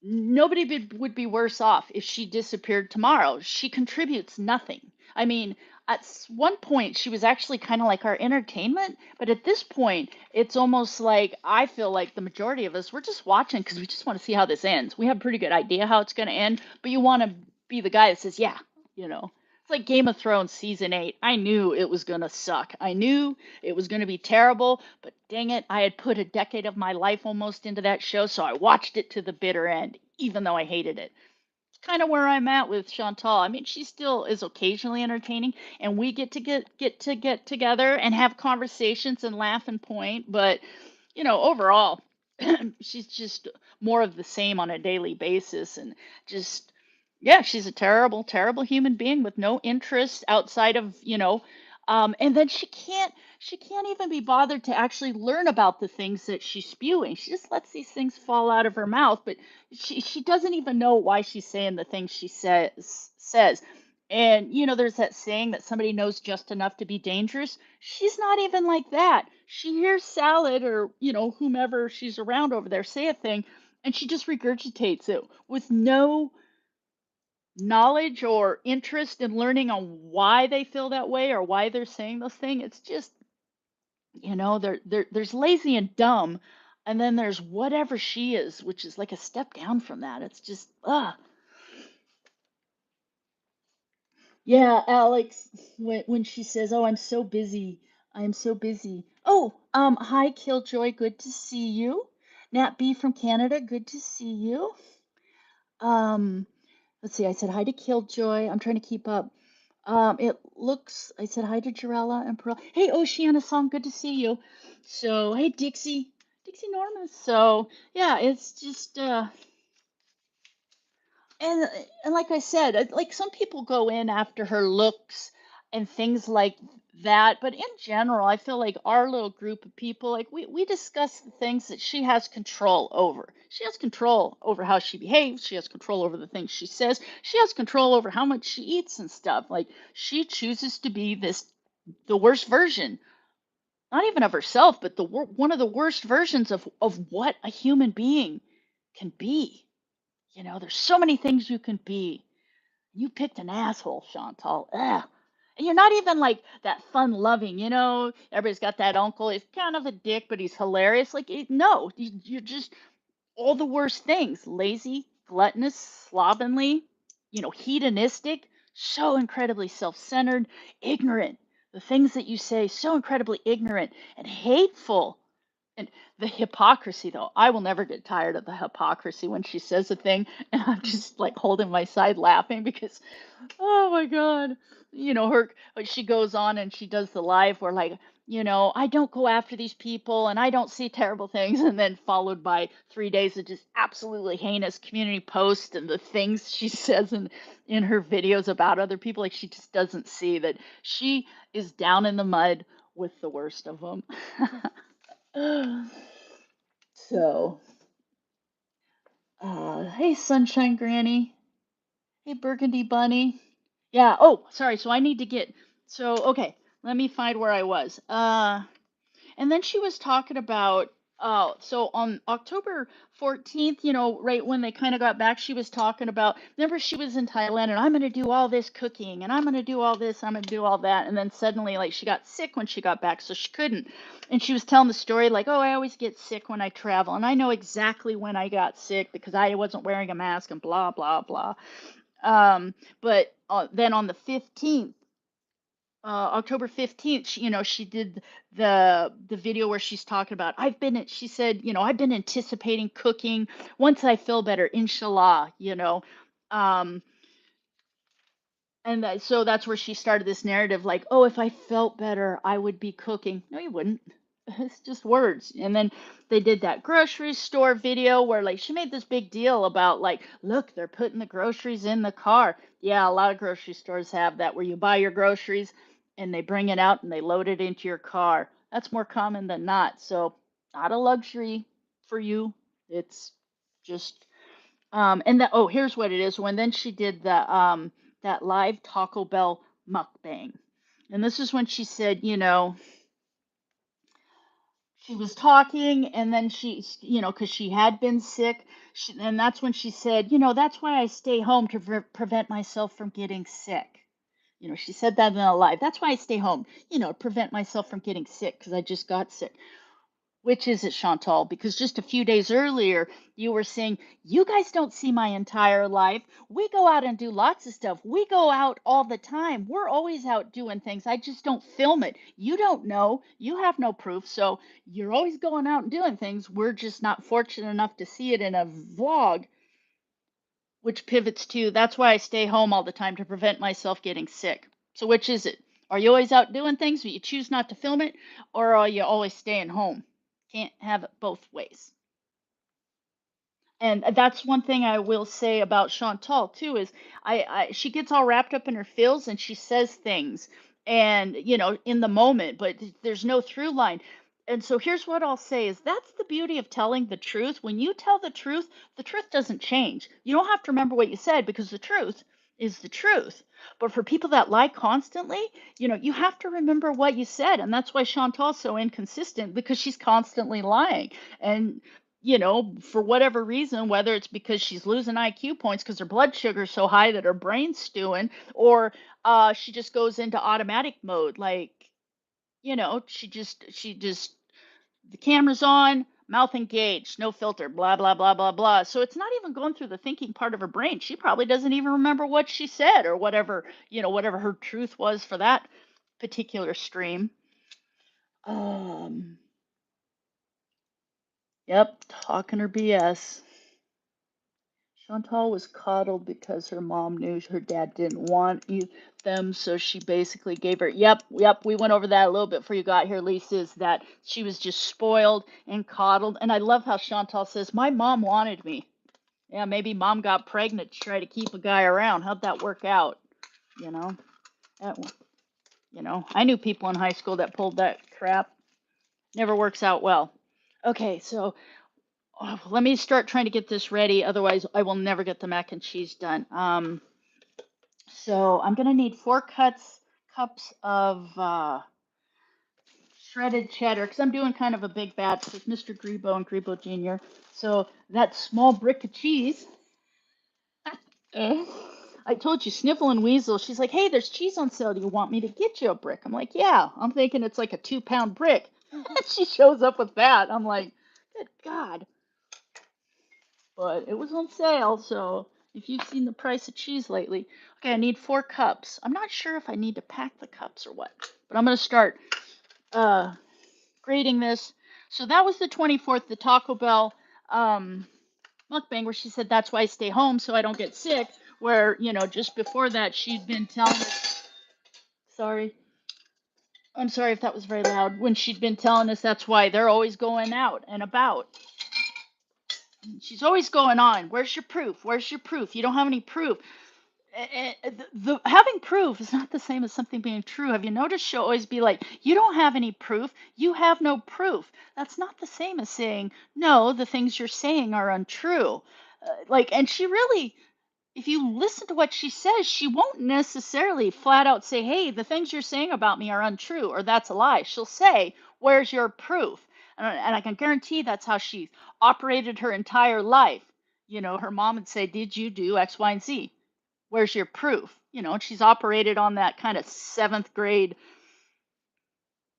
nobody would be worse off if she disappeared tomorrow. She contributes nothing. I mean, at one point she was actually kind of like our entertainment, but at this point it's almost like I feel like the majority of us we're just watching because we just want to see how this ends. We have a pretty good idea how it's going to end, but you want to be the guy that says, "Yeah, you know." It's like Game of Thrones season 8. I knew it was going to suck. I knew it was going to be terrible, but dang it, I had put a decade of my life almost into that show, so I watched it to the bitter end, even though I hated it. It's kind of where I'm at with Chantal. I mean, she still is occasionally entertaining, and we get together and have conversations and laugh and point, but overall, she's just more of the same on a daily basis, and just yeah, she's a terrible, terrible human being with no interest outside of and then she can't even be bothered to actually learn about the things that she's spewing. She just lets these things fall out of her mouth, but she doesn't even know why she's saying the things she says. And there's that saying that somebody knows just enough to be dangerous. She's not even like that. She hears Salad or whomever she's around over there say a thing, and she just regurgitates it with no knowledge or interest in learning on why they feel that way or why they're saying those things. It's just, there's lazy and dumb, and then there's whatever she is, which is like a step down from that. It's just, yeah, Alex, when she says, "Oh, I'm so busy. I'm so busy." Oh, hi, Killjoy. Good to see you. Nat B from Canada. Good to see you. Um, let's see. I said hi to Killjoy. I'm trying to keep up. It looks. I said hi to Jarella and Pearl. Hey, Oceana Song. Good to see you. So, hey, Dixie Norma. So, yeah, it's just and and like I said, like some people go in after her looks and things like that, but in general, I feel like our little group of people, like we discuss the things that she has control over. She has control over how she behaves. She has control over the things she says. She has control over how much she eats and stuff. Like she chooses to be the worst version, not even of herself, but one of the worst versions of what a human being can be. There's so many things you can be. You picked an asshole, Chantal. Ugh. And you're not even like that fun loving, Everybody's got that uncle. He's kind of a dick, but he's hilarious. Like, no, you're just all the worst things: lazy, gluttonous, slovenly, hedonistic, so incredibly self centered, ignorant. The things that you say, so incredibly ignorant and hateful. And the hypocrisy, though, I will never get tired of the hypocrisy when she says a thing, and I'm just like holding my side laughing because, oh my God, her, she goes on and she does the live where, like, I don't go after these people and I don't see terrible things, and then followed by 3 days of just absolutely heinous community posts and the things she says in her videos about other people. Like, she just doesn't see that she is down in the mud with the worst of them. So, hey, Sunshine Granny. Hey, Burgundy Bunny. Yeah. Oh, sorry. So I need to get. So okay, let me find where I was. And then she was talking about, so on October 14th, right when they kind of got back, she was talking about, remember she was in Thailand and I'm going to do all this cooking and I'm going to do all this, I'm going to do all that. And then suddenly, like, she got sick when she got back, so she couldn't. And she was telling the story, like, oh, I always get sick when I travel. And I know exactly when I got sick because I wasn't wearing a mask and blah, blah, blah. But then on the 15th, October 15th, she did the video where she's talking about, she said, I've been anticipating cooking once I feel better, inshallah, Um, and so that's where she started this narrative, like, oh, if I felt better, I would be cooking. No, you wouldn't. It's just words. And then they did that grocery store video where, like, she made this big deal about, like, look, they're putting the groceries in the car. Yeah, a lot of grocery stores have that where you buy your groceries and they bring it out and they load it into your car. That's more common than not. So, not a luxury for you. It's just and here's what it is. When then she did that live Taco Bell mukbang. And this is when she said, she was talking and then because she had been sick, and that's when she said, that's why I stay home to prevent myself from getting sick. She said that in a live. That's why I stay home, to prevent myself from getting sick because I just got sick. Which is it, Chantal? Because just a few days earlier, you were saying, you guys don't see my entire life. We go out and do lots of stuff. We go out all the time. We're always out doing things. I just don't film it. You don't know. You have no proof. So you're always going out and doing things. We're just not fortunate enough to see it in a vlog, which pivots to, that's why I stay home all the time to prevent myself getting sick. So which is it? Are you always out doing things, but you choose not to film it? Or are you always staying home? Can't have it both ways. And that's one thing I will say about Chantal too is she gets all wrapped up in her feels and she says things and in the moment, but there's no through line. And so here's what I'll say is that's the beauty of telling the truth. When you tell the truth doesn't change. You don't have to remember what you said because the truth is the truth. But for people that lie constantly, you have to remember what you said. And that's why Chantal's so inconsistent because she's constantly lying. And, for whatever reason, whether it's because she's losing IQ points because her blood sugar's so high that her brain's stewing, or she just goes into automatic mode. Like, she just the camera's on, mouth engaged, no filter, blah, blah, blah, blah, blah. So it's not even going through the thinking part of her brain. She probably doesn't even remember what she said or whatever her truth was for that particular stream. Um, yep, talking her BS. Chantal was coddled because her mom knew her dad didn't want them, so she basically gave her. Yep. We went over that a little bit before you got here, Lisa. Is that she was just spoiled and coddled, and I love how Chantal says, "My mom wanted me." Yeah, maybe mom got pregnant to try to keep a guy around. How'd that work out? You know, that, I knew people in high school that pulled that crap. Never works out well. Okay, so let me start trying to get this ready. Otherwise, I will never get the mac and cheese done. So I'm gonna need 4 cups of shredded cheddar because I'm doing kind of a big batch with Mr. Grebo and Grebo Jr. So that small brick of cheese. I told you, Sniffle and Weasel. She's like, "Hey, there's cheese on sale. Do you want me to get you a brick?" I'm like, "Yeah." I'm thinking it's like a 2-pound brick. She shows up with that. I'm like, "Good God!" But it was on sale, so if you've seen the price of cheese lately, okay, I need 4 cups. I'm not sure if I need to pack the cups or what, but I'm gonna start uh, grading this. So that was the 24th, the Taco Bell mukbang, where she said that's why I stay home so I don't get sick. Where just before that she'd been telling us. Sorry, I'm sorry if that was very loud. When she'd been telling us that's why they're always going out and about. She's always going on. Where's your proof? Where's your proof? You don't have any proof. The having proof is not the same as something being true. Have you noticed she'll always be like, "You don't have any proof. You have no proof." That's not the same as saying, "No, the things you're saying are untrue." And she really, if you listen to what she says, she won't necessarily flat out say, "Hey, the things you're saying about me are untrue," or "That's a lie." She'll say, "Where's your proof?" And I can guarantee that's how she operated her entire life. Her mom would say, "Did you do X, Y, and Z? Where's your proof?" And she's operated on that kind of seventh grade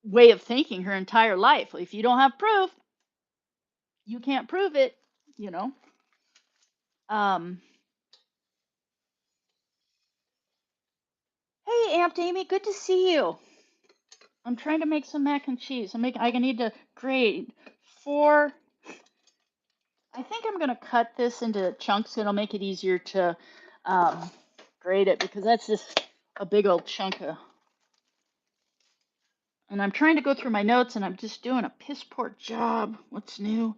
way of thinking her entire life. If you don't have proof, you can't prove it, you know. Um, hey, Aunt Amy, good to see you. I'm trying to make some mac and cheese. I need to grate 4. I think I'm gonna cut this into chunks. It'll make it easier to grate it because that's just a big old chunk of. And I'm trying to go through my notes, and I'm just doing a piss poor job. What's new?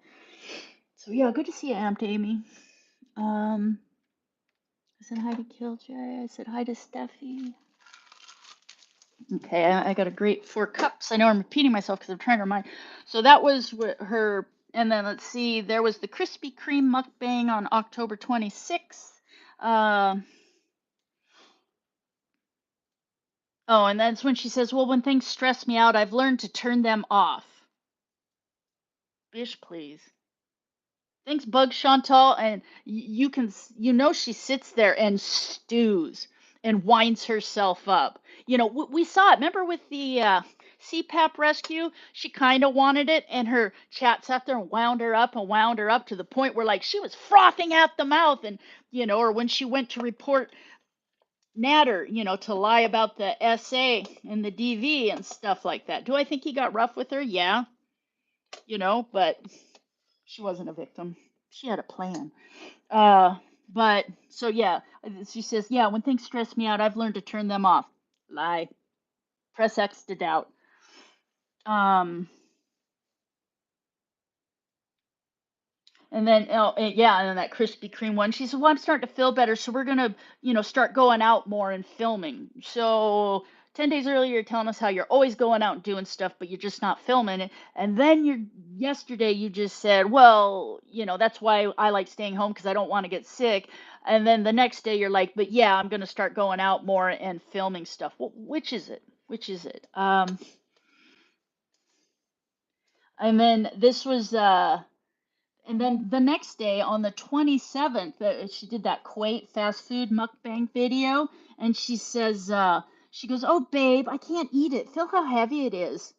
So yeah, good to see you, Aunt Amy. I said hi to Killjoy. I said hi to Steffi. Okay, I got a great 4 cups. I know I'm repeating myself because I'm trying to remind. So that was her. And then let's see, there was the Krispy Kreme mukbang on October 26th. Oh, and that's when she says, "Well, when things stress me out, I've learned to turn them off." Bish, please. Thanks, Bug Chantal. And you can, she sits there and stews and winds herself up. We saw it. Remember with the CPAP rescue? She kind of wanted it, and her chat sat there and wound her up to the point where, like, she was frothing at the mouth. And, or when she went to report Natter, to lie about the SA and the DV and stuff like that. Do I think he got rough with her? Yeah. But she wasn't a victim. She had a plan. But so yeah, she says, "Yeah, when things stress me out, I've learned to turn them off." Lie. Press X to doubt. Um, and then yeah, and then that Krispy Kreme one. She said, "Well, I'm starting to feel better, so we're gonna, start going out more and filming." So 10 days earlier, you're telling us how you're always going out and doing stuff, but you're just not filming it. And then yesterday you just said, well, that's why I like staying home because I don't want to get sick. And then the next day you're like, but yeah, I'm going to start going out more and filming stuff. Well, which is it? Which is it? And then this was, and then the next day on the 27th, she did that Kuwait fast food mukbang video. And she says, she goes, oh, babe, I can't eat it. Feel how heavy it is,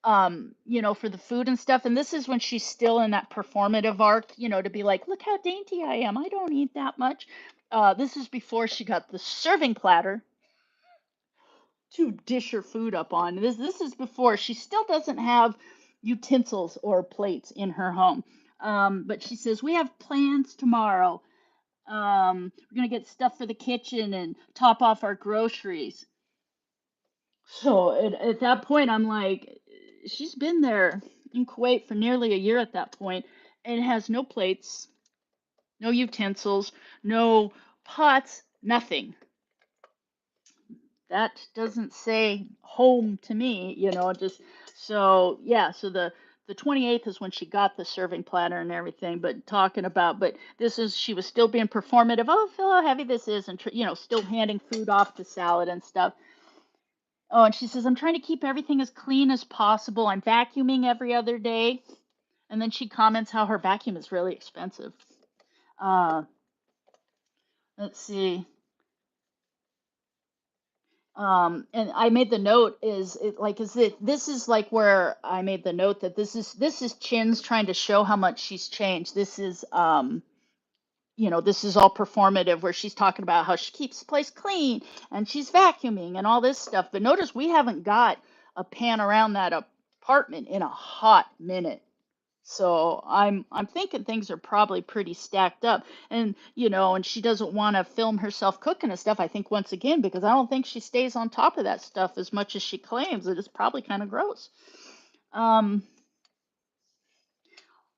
for the food and stuff. And this is when she's still in that performative arc, to be like, look how dainty I am. I don't eat that much. This is before she got the serving platter to dish her food up on. This is before she still doesn't have utensils or plates in her home. But she says, we have plans tomorrow. We're gonna get stuff for the kitchen and top off our groceries. So at that point, I'm like, she's been there in Kuwait for nearly a year at that point, and has no plates, no utensils, no pots, nothing. That doesn't say home to me, just so yeah, so the 28th is when she got the serving platter and everything, but this is, she was still being performative. Oh, feel how heavy this is, and still handing food off the salad and stuff. Oh, and she says, I'm trying to keep everything as clean as possible. I'm vacuuming every other day. And then she comments how her vacuum is really expensive. Uh, let's see. And I made the note this is like where I made the note that this is Chin's trying to show how much she's changed. This is all performative where she's talking about how she keeps the place clean and she's vacuuming and all this stuff. But notice we haven't got a pan around that apartment in a hot minute. So I'm thinking things are probably pretty stacked up. And she doesn't want to film herself cooking and stuff, I think, once again, because I don't think she stays on top of that stuff as much as she claims. It is probably kind of gross. Um,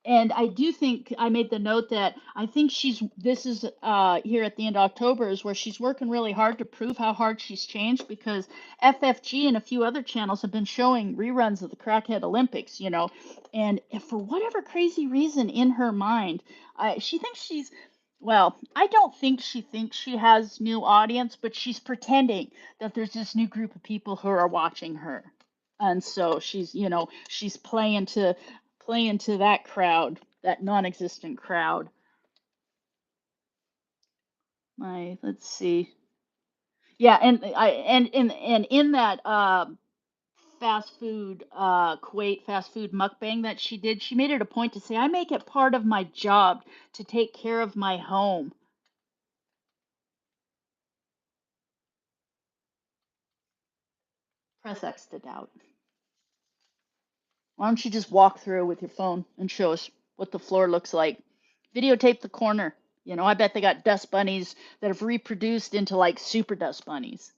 and I do think I made the note that I think this is here at the end of October is where she's working really hard to prove how hard she's changed, because FFG and a few other channels have been showing reruns of the Crackhead Olympics, and if for whatever crazy reason in her mind, she thinks well, I don't think she thinks she has new audience, but she's pretending that there's this new group of people who are watching her. And so she's playing to that crowd, that non-existent crowd. Let's see. Yeah, and in that Kuwait fast food mukbang that she did, she made it a point to say, I make it part of my job to take care of my home. Press X to doubt. Why don't you just walk through with your phone and show us what the floor looks like? Videotape the corner. I bet they got dust bunnies that have reproduced into like super dust bunnies.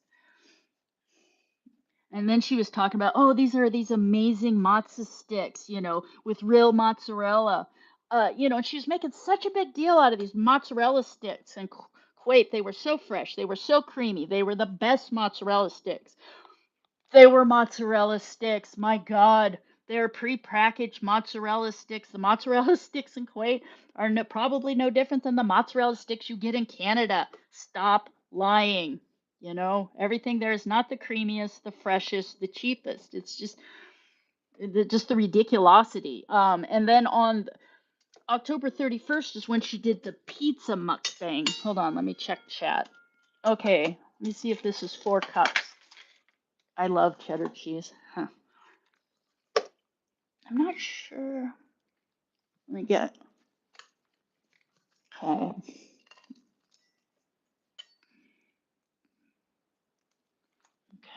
And then she was talking about, oh, these are these amazing matzo sticks, with real mozzarella. And she was making such a big deal out of these mozzarella sticks. And Kuwait, they were so fresh, they were so creamy, they were the best mozzarella sticks. They were mozzarella sticks. My God, they're pre-packaged mozzarella sticks. The mozzarella sticks in Kuwait are probably no different than the mozzarella sticks you get in Canada. Stop lying. Everything there is not the creamiest, the freshest, the cheapest. It's just the ridiculosity. And then on October 31st is when she did the pizza mukbang. Hold on, let me check chat. Okay, let me see if this is 4 cups. I love cheddar cheese. Huh. I'm not sure. Let me get. Okay.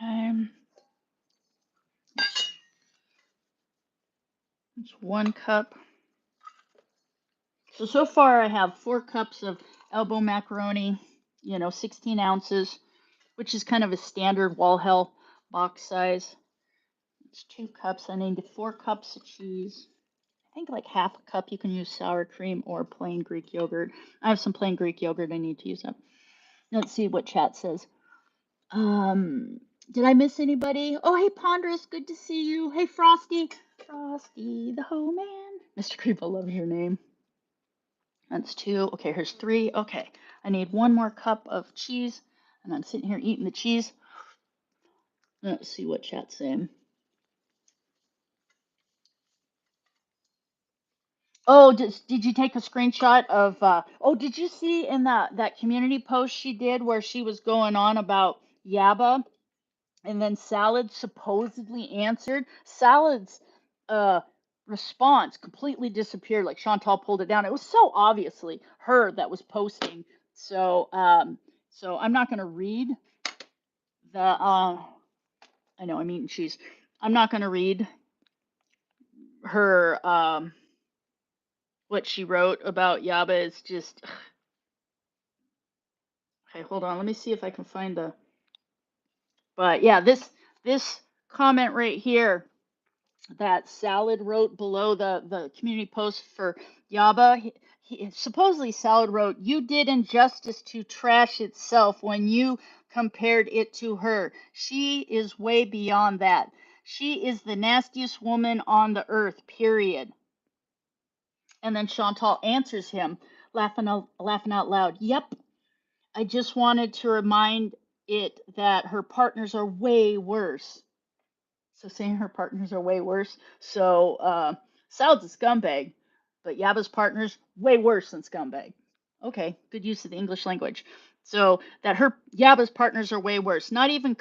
Okay. It's 1 cup. So far I have 4 cups of elbow macaroni, 16 ounces, which is kind of a standard Wall-Hell box size. It's 2 cups. I need 4 cups of cheese. I think like half a cup you can use sour cream or plain Greek yogurt. I have some plain Greek yogurt I need to use up. Let's see what chat says. Did I miss anybody? Oh, hey, Ponderous, good to see you. Hey, Frosty. Frosty, the hoe man. Mr. Creep, I love your name. That's 2. Okay, here's 3. Okay, I need 1 more cup of cheese, and I'm sitting here eating the cheese. Let's see what chat's saying. Oh, did you take a screenshot of? Oh, did you see in that community post she did where she was going on about Yaba, and then Salad supposedly answered? Salad's uh response completely disappeared. Like Chantal pulled it down. It was so obviously her that was posting. So so I'm not gonna read the. I know I'm eating cheese. I'm not gonna read her what she wrote about Yaba. Is just okay. Hold on, let me see if I can find the. But yeah, this comment right here that Salad wrote below the community post for Yaba. Supposedly Salad wrote, "You did injustice to trash itself when you compared it to her. She is way beyond that. She is the nastiest woman on the earth. Period." And then Chantal answers him, laughing out loud. "Yep, I just wanted to remind it that her partners are way worse." So saying her partners are way worse. So Salad's a scumbag, but Yaba's partners way worse than scumbag. Okay, good use of the English language. So that her Yaba's partners are way worse, not even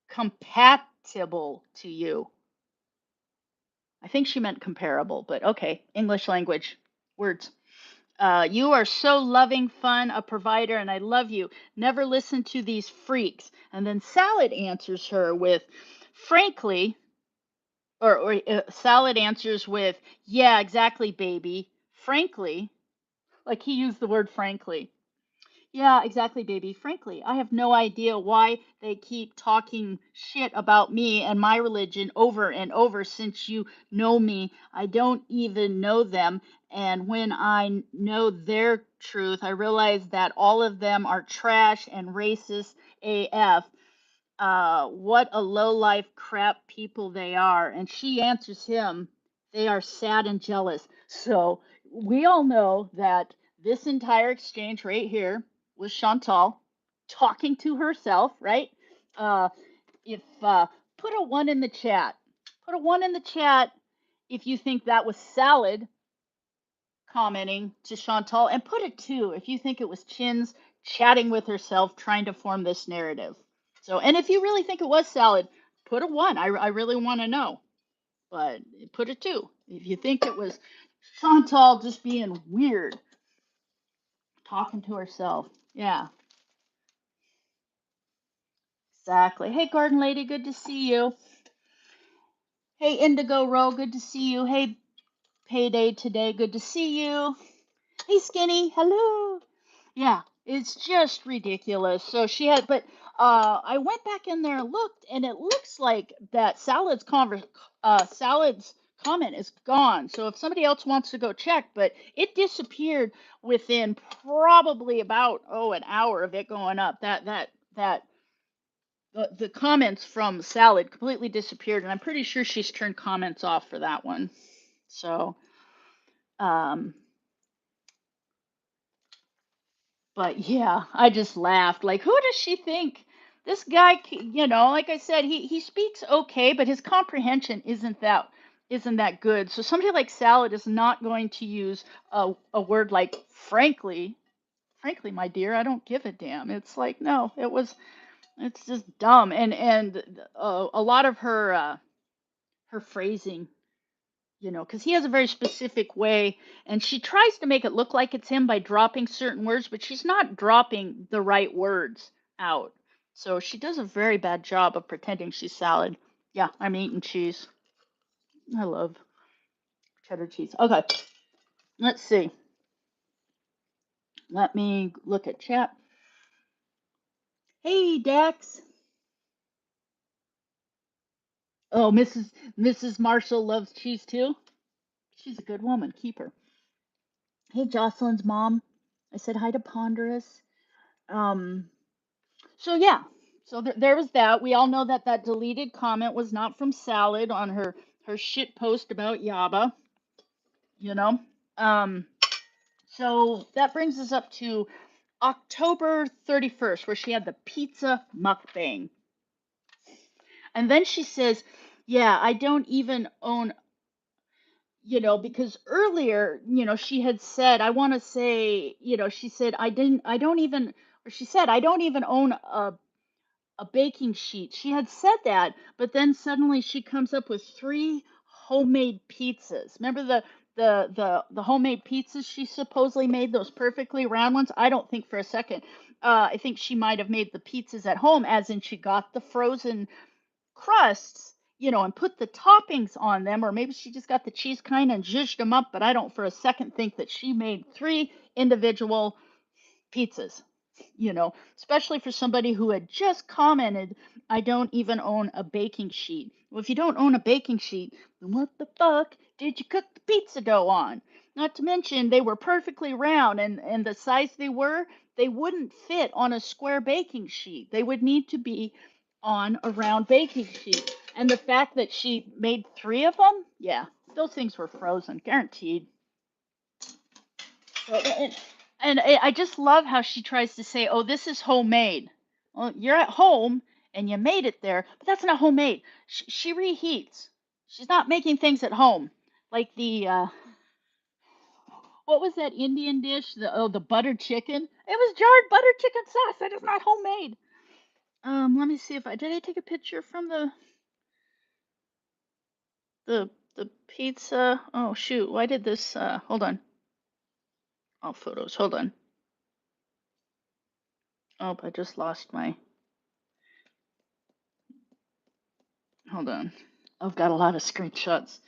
compatible to you. I think she meant comparable, but okay, English language words. You are so loving, fun, a provider, and I love you. Never listen to these freaks. And then Salad answers her with, frankly, or Salad answers with, yeah, exactly, baby. Frankly, like he used the word frankly. Yeah, exactly, baby. Frankly, I have no idea why they keep talking shit about me and my religion over and over since you know me. I don't even know them. And when I know their truth, I realize that all of them are trash and racist AF. What a low life crap people they are. And she answers him, they are sad and jealous. So we all know that this entire exchange right here was Chantal talking to herself, right? If Put a 1 in the chat. Put a 1 in the chat if you think that was Salad commenting to Chantal, and put a 2 if you think it was Chin's chatting with herself trying to form this narrative. So, and if you really think it was Salad, put a 1. I really want to know. But put a 2 if you think it was Chantal just being weird, talking to herself. Yeah, exactly. Hey, Garden Lady, good to see you. Hey, Indigo Row, good to see you. Hey, Payday today, good to see you. Hey, Skinny, hello. Yeah, it's just ridiculous. So she had, but I went back in there and looked, and it looks like that Salad's comment is gone. So if somebody else wants to go check, but it disappeared within probably about an hour of it going up. That the comments from Salad completely disappeared, and I'm pretty sure she's turned comments off for that one. So um but yeah, I just laughed. Like, who does she think? This guy, like I said, he speaks okay, but his comprehension isn't that good. So somebody like Salad is not going to use a word like frankly. Frankly, my dear, I don't give a damn. It's like no, it's just dumb. And a lot of her phrasing, because he has a very specific way, and she tries to make it look like it's him by dropping certain words, but she's not dropping the right words out. So she does a very bad job of pretending she's Salad. Yeah, I'm eating cheese. I love cheddar cheese. Okay, let's see. Let me look at chat. Hey, Dax. Oh, Mrs. Marshall loves cheese too. She's a good woman. Keep her. Hey, Jocelyn's mom. I said hi to Ponderous. Um, So yeah, So there was that. We all know that that deleted comment was not from Salad on her shit post about Yaba, you know. Um, so that brings us up to October 31st, where she had the pizza mukbang. And then she says, "Yeah, I don't even own, because earlier, she had said, I want to say, she said, I don't even, or she said, I don't even own a baking sheet." She had said that, but then suddenly she comes up with three homemade pizzas. Remember the homemade pizzas she supposedly made, those perfectly round ones? I don't think for a second. I think she might have made the pizzas at home, as in she got the frozen crusts, and put the toppings on them, or maybe she just got the cheese kind and zhuzhed them up. But I don't for a second think that she made three individual pizzas, especially for somebody who had just commented, I don't even own a baking sheet. Well, if you don't own a baking sheet, then what the fuck did you cook the pizza dough on? Not to mention, they were perfectly round, and the size they wouldn't fit on a square baking sheet. They would need to be on a round baking sheet. And the fact that she made three of them, yeah, those things were frozen, guaranteed. So, and I just love how she tries to say, "Oh, this is homemade." Well, you're at home and you made it there, but that's not homemade. She reheats. She's not making things at home, like the what was that Indian dish? The buttered chicken. It was jarred buttered chicken sauce. That is not homemade. Let me see if I did. I take a picture from the pizza. Oh shoot, why did this? Hold on. Oh, photos. Hold on. Oh, I just lost my. Hold on. I've got a lot of screenshots.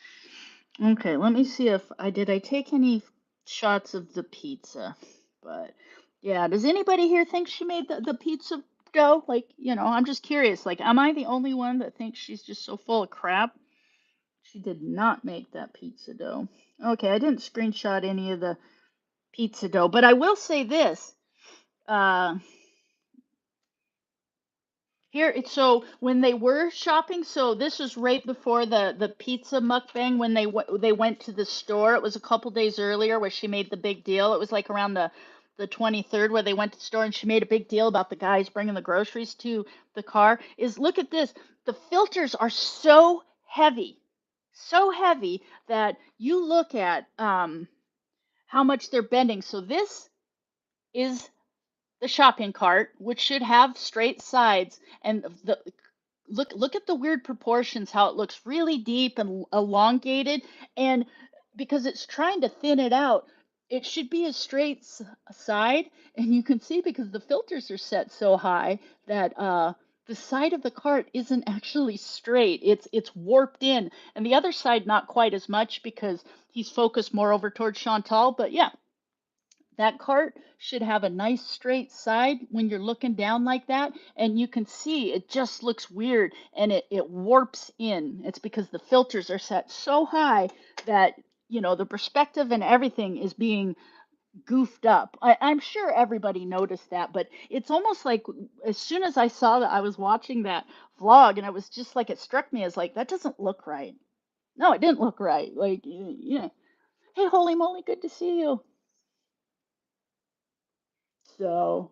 Okay, let me see if I take any shots of the pizza. But yeah, does anybody here think she made the pizza dough? Like, I'm just curious. Like, am I the only one that thinks she's just so full of crap? She did not make that pizza dough. Okay, I didn't screenshot any of the pizza dough, but I will say this. Uh, Here, so when they were shopping, so this was right before the pizza mukbang when they went to the store. It was a couple days earlier where she made the big deal. It was like around the 23rd where they went to the store and she made a big deal about the guys bringing the groceries to the car. Is look at this. The filters are so heavy that you look at how much they're bending. So this is the shopping cart, which should have straight sides, and look at the weird proportions, how it looks really deep and elongated, and because it's trying to thin it out, it should be a straight side, and you can see because the filters are set so high that the side of the cart isn't actually straight. It's warped in, and the other side not quite as much because he's focused more over towards Chantal. But yeah, that cart should have a nice straight side when you're looking down like that, and you can see it just looks weird and it warps in. It's because the filters are set so high that the perspective and everything is being goofed up. I'm sure everybody noticed that, but it's almost like as soon as I saw that, I was watching that vlog and it was just like it struck me as like that doesn't look right. No, it didn't look right. Like, hey, holy moly, good to see you. So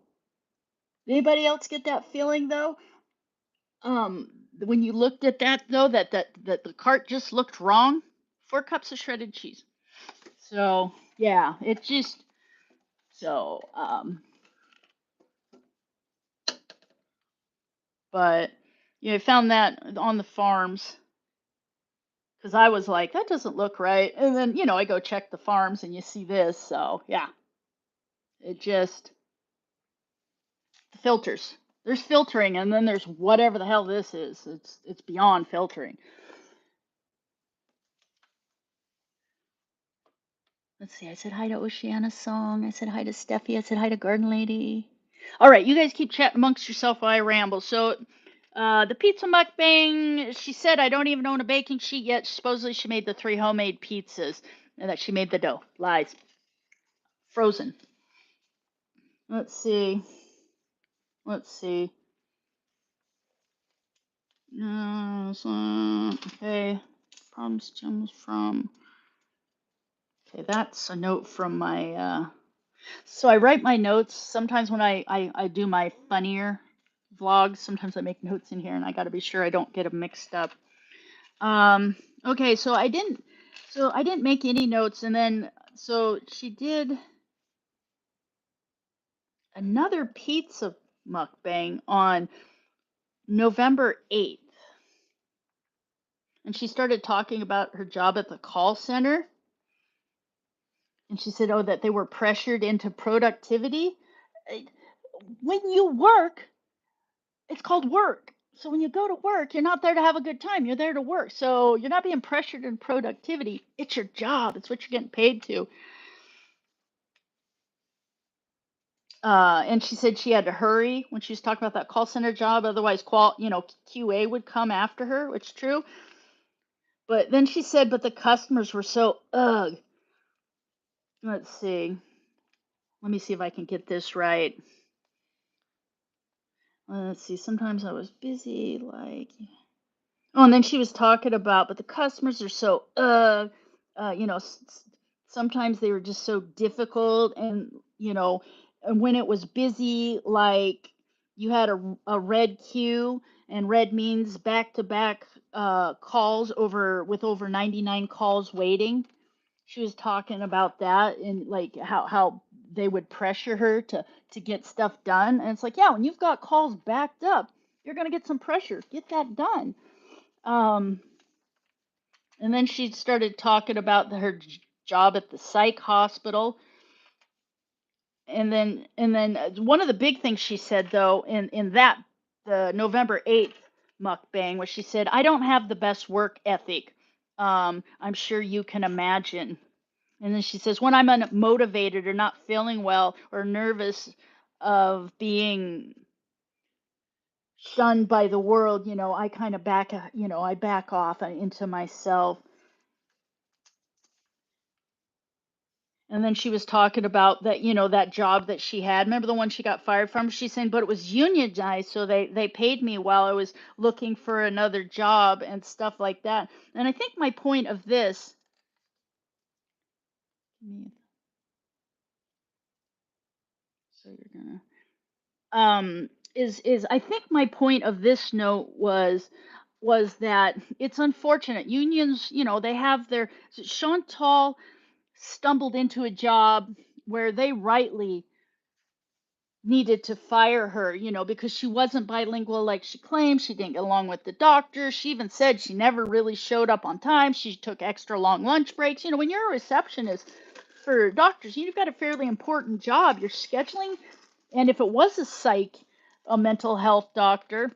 anybody else get that feeling though? When you looked at that though, that the cart just looked wrong. 4 cups of shredded cheese. So yeah, it just so but I found that on the farms because I was like, that doesn't look right, and then I go check the farms and you see this. So yeah, it just the filters. There's filtering, and then there's whatever the hell this is. It's beyond filtering. Let's see. I said hi to Oceana Song. I said hi to Steffi. I said hi to Garden Lady. All right, you guys keep chatting amongst yourself while I ramble. So, the pizza mukbang. She said I don't even own a baking sheet yet. Supposedly she made the 3 homemade pizzas and that she made the dough. Lies. Frozen. Let's see. Let's see. Okay. Problem stems from. Okay, that's a note from my. So I write my notes sometimes when I do my funnier vlogs. Sometimes I make notes in here, and I got to be sure I don't get them mixed up. Um, okay, so I didn't make any notes, and then so she did another pizza mukbang on November 8th, and she started talking about her job at the call center, and she said, "Oh, that they were pressured into productivity." Uh, When you work, it's called work. So when you go to work, you're not there to have a good time. You're there to work. So you're not being pressured in productivity. It's your job. It's what you're getting paid to. And she said she had to hurry when she was talking about that call center job. Otherwise, QA would come after her, which is true. But then she said, but the customers were so ugh. Let's see. Let me see if I can get this right. Let's see. Sometimes I was busy, like. Oh, and then she was talking about, but the customers are so, sometimes they were just so difficult, and when it was busy, like you had a red queue, and red means back to back calls with over 99 calls waiting. She was talking about that and like how they would pressure her to get stuff done, and it's like, yeah, when you've got calls backed up, you're gonna get some pressure. Get that done. Um, and then she started talking about her job at the psych hospital. And then one of the big things she said though in that the November 8th mukbang was she said, "I don't have the best work ethic. I'm sure you can imagine." And then she says, "When I'm unmotivated or not feeling well or nervous of being shunned by the world, I kind of I back off into myself." And then she was talking about that, that job that she had. Remember the one she got fired from? She's saying, but it was unionized, so they paid me while I was looking for another job and stuff like that. And I think my point of this, so you're gonna, is I think my point of this note was that it's unfortunate unions, they have their. Chantal stumbled into a job where they rightly needed to fire her, because she wasn't bilingual like she claimed. She didn't get along with the doctor. She even said she never really showed up on time. She took extra long lunch breaks. When you're a receptionist for doctors, you've got a fairly important job. You're scheduling, and if it was a mental health doctor,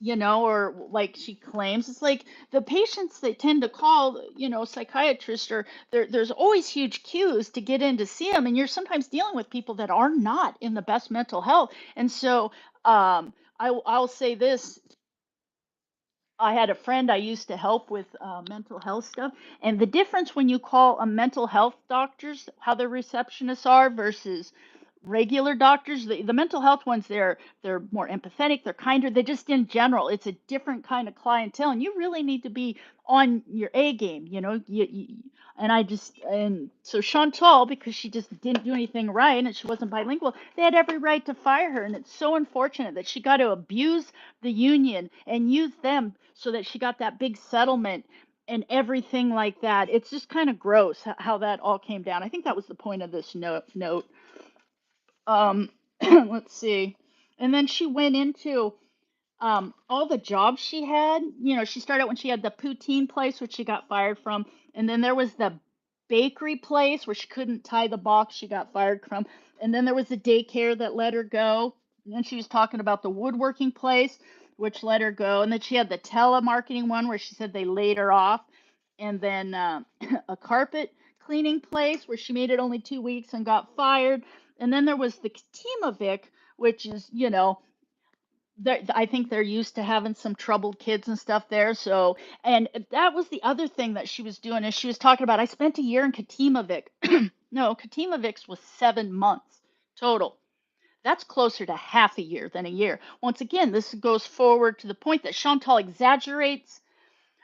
or like she claims, it's like the patients that tend to call, psychiatrists are there's always huge queues to get in to see them, and you're sometimes dealing with people that are not in the best mental health. And so, I'll say this. I had a friend I used to help with mental health stuff, and the difference when you call a mental health doctors, how their receptionists are versus regular doctors, the mental health ones, they're more empathetic, they're kinder. They just in general, it's a different kind of clientele, and you really need to be on your A game, and so Chantal, because she just didn't do anything right and she wasn't bilingual, they had every right to fire her, and it's so unfortunate that she got to abuse the union and use them so that she got that big settlement and everything like that. It's just kind of gross how that all came down. I think that was the point of this note. Let's see. And then she went into all the jobs she had. She started when she had the poutine place, which she got fired from, and then there was the bakery place where she couldn't tie the box, she got fired from, and then there was the daycare that let her go. And then she was talking about the woodworking place, which let her go, and then she had the telemarketing one where she said they laid her off, and then a carpet cleaning place where she made it only 2 weeks and got fired, and then there was the Timavic, which is, I think they're used to having some troubled kids and stuff there. So, and that was the other thing that she was doing is she was talking about, I spent a year in Katimavik. No, Katimavik was 7 months total. That's closer to half a year than a year. Once again, this goes forward to the point that Chantal exaggerates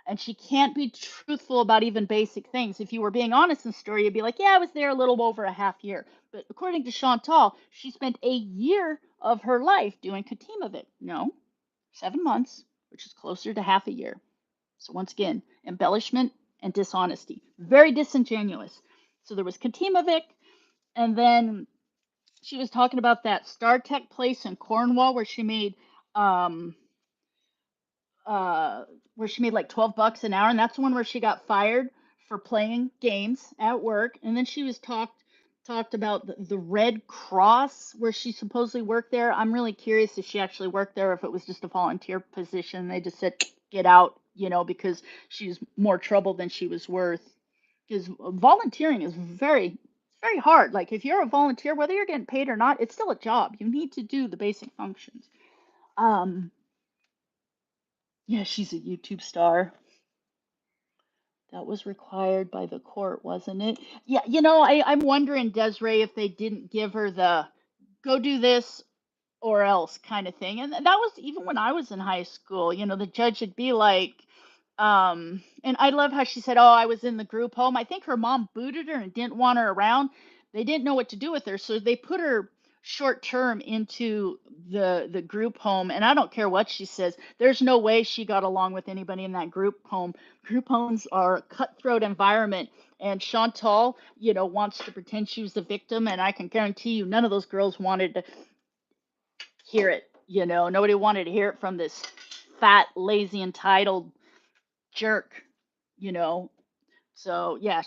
and she can't be truthful about even basic things. If you were being honest in the story, you'd be like, yeah, I was there a little over a half year. But according to Chantal, she spent a year of her life doing Katimovit. No, 7 months, which is closer to half a year. So once again, embellishment and dishonesty. Very disingenuous. So there was Katimovit, and then she was talking about that Star Tech place in Cornwall um uh where she made like $12 an hour, and that's the one where she got fired for playing games at work. And then she was talked about the Red Cross where she supposedly worked there. I'm really curious if she actually worked there or if it was just a volunteer position. They just said get out, because she was more trouble than she was worth. Because volunteering is very very hard. Like if you're a volunteer, whether you're getting paid or not, it's still a job. You need to do the basic functions. Um, yeah, she's a YouTube star. That was required by the court, wasn't it? Yeah, I'm wondering, Desiree, if they didn't give her the go do this or else kind of thing. And that was even when I was in high school. The judge would be like, and I love how she said, "Oh, I was in the group home." I think her mom booted her and didn't want her around. They didn't know what to do with her, so they put her short term into the group home. And I don't care what she says. There's no way she got along with anybody in that group home. Group homes are a cutthroat environment. And Chantal, wants to pretend she was the victim, and I can guarantee you, none of those girls wanted to hear it. Nobody wanted to hear it from this fat, lazy, entitled jerk. You know, so yeah,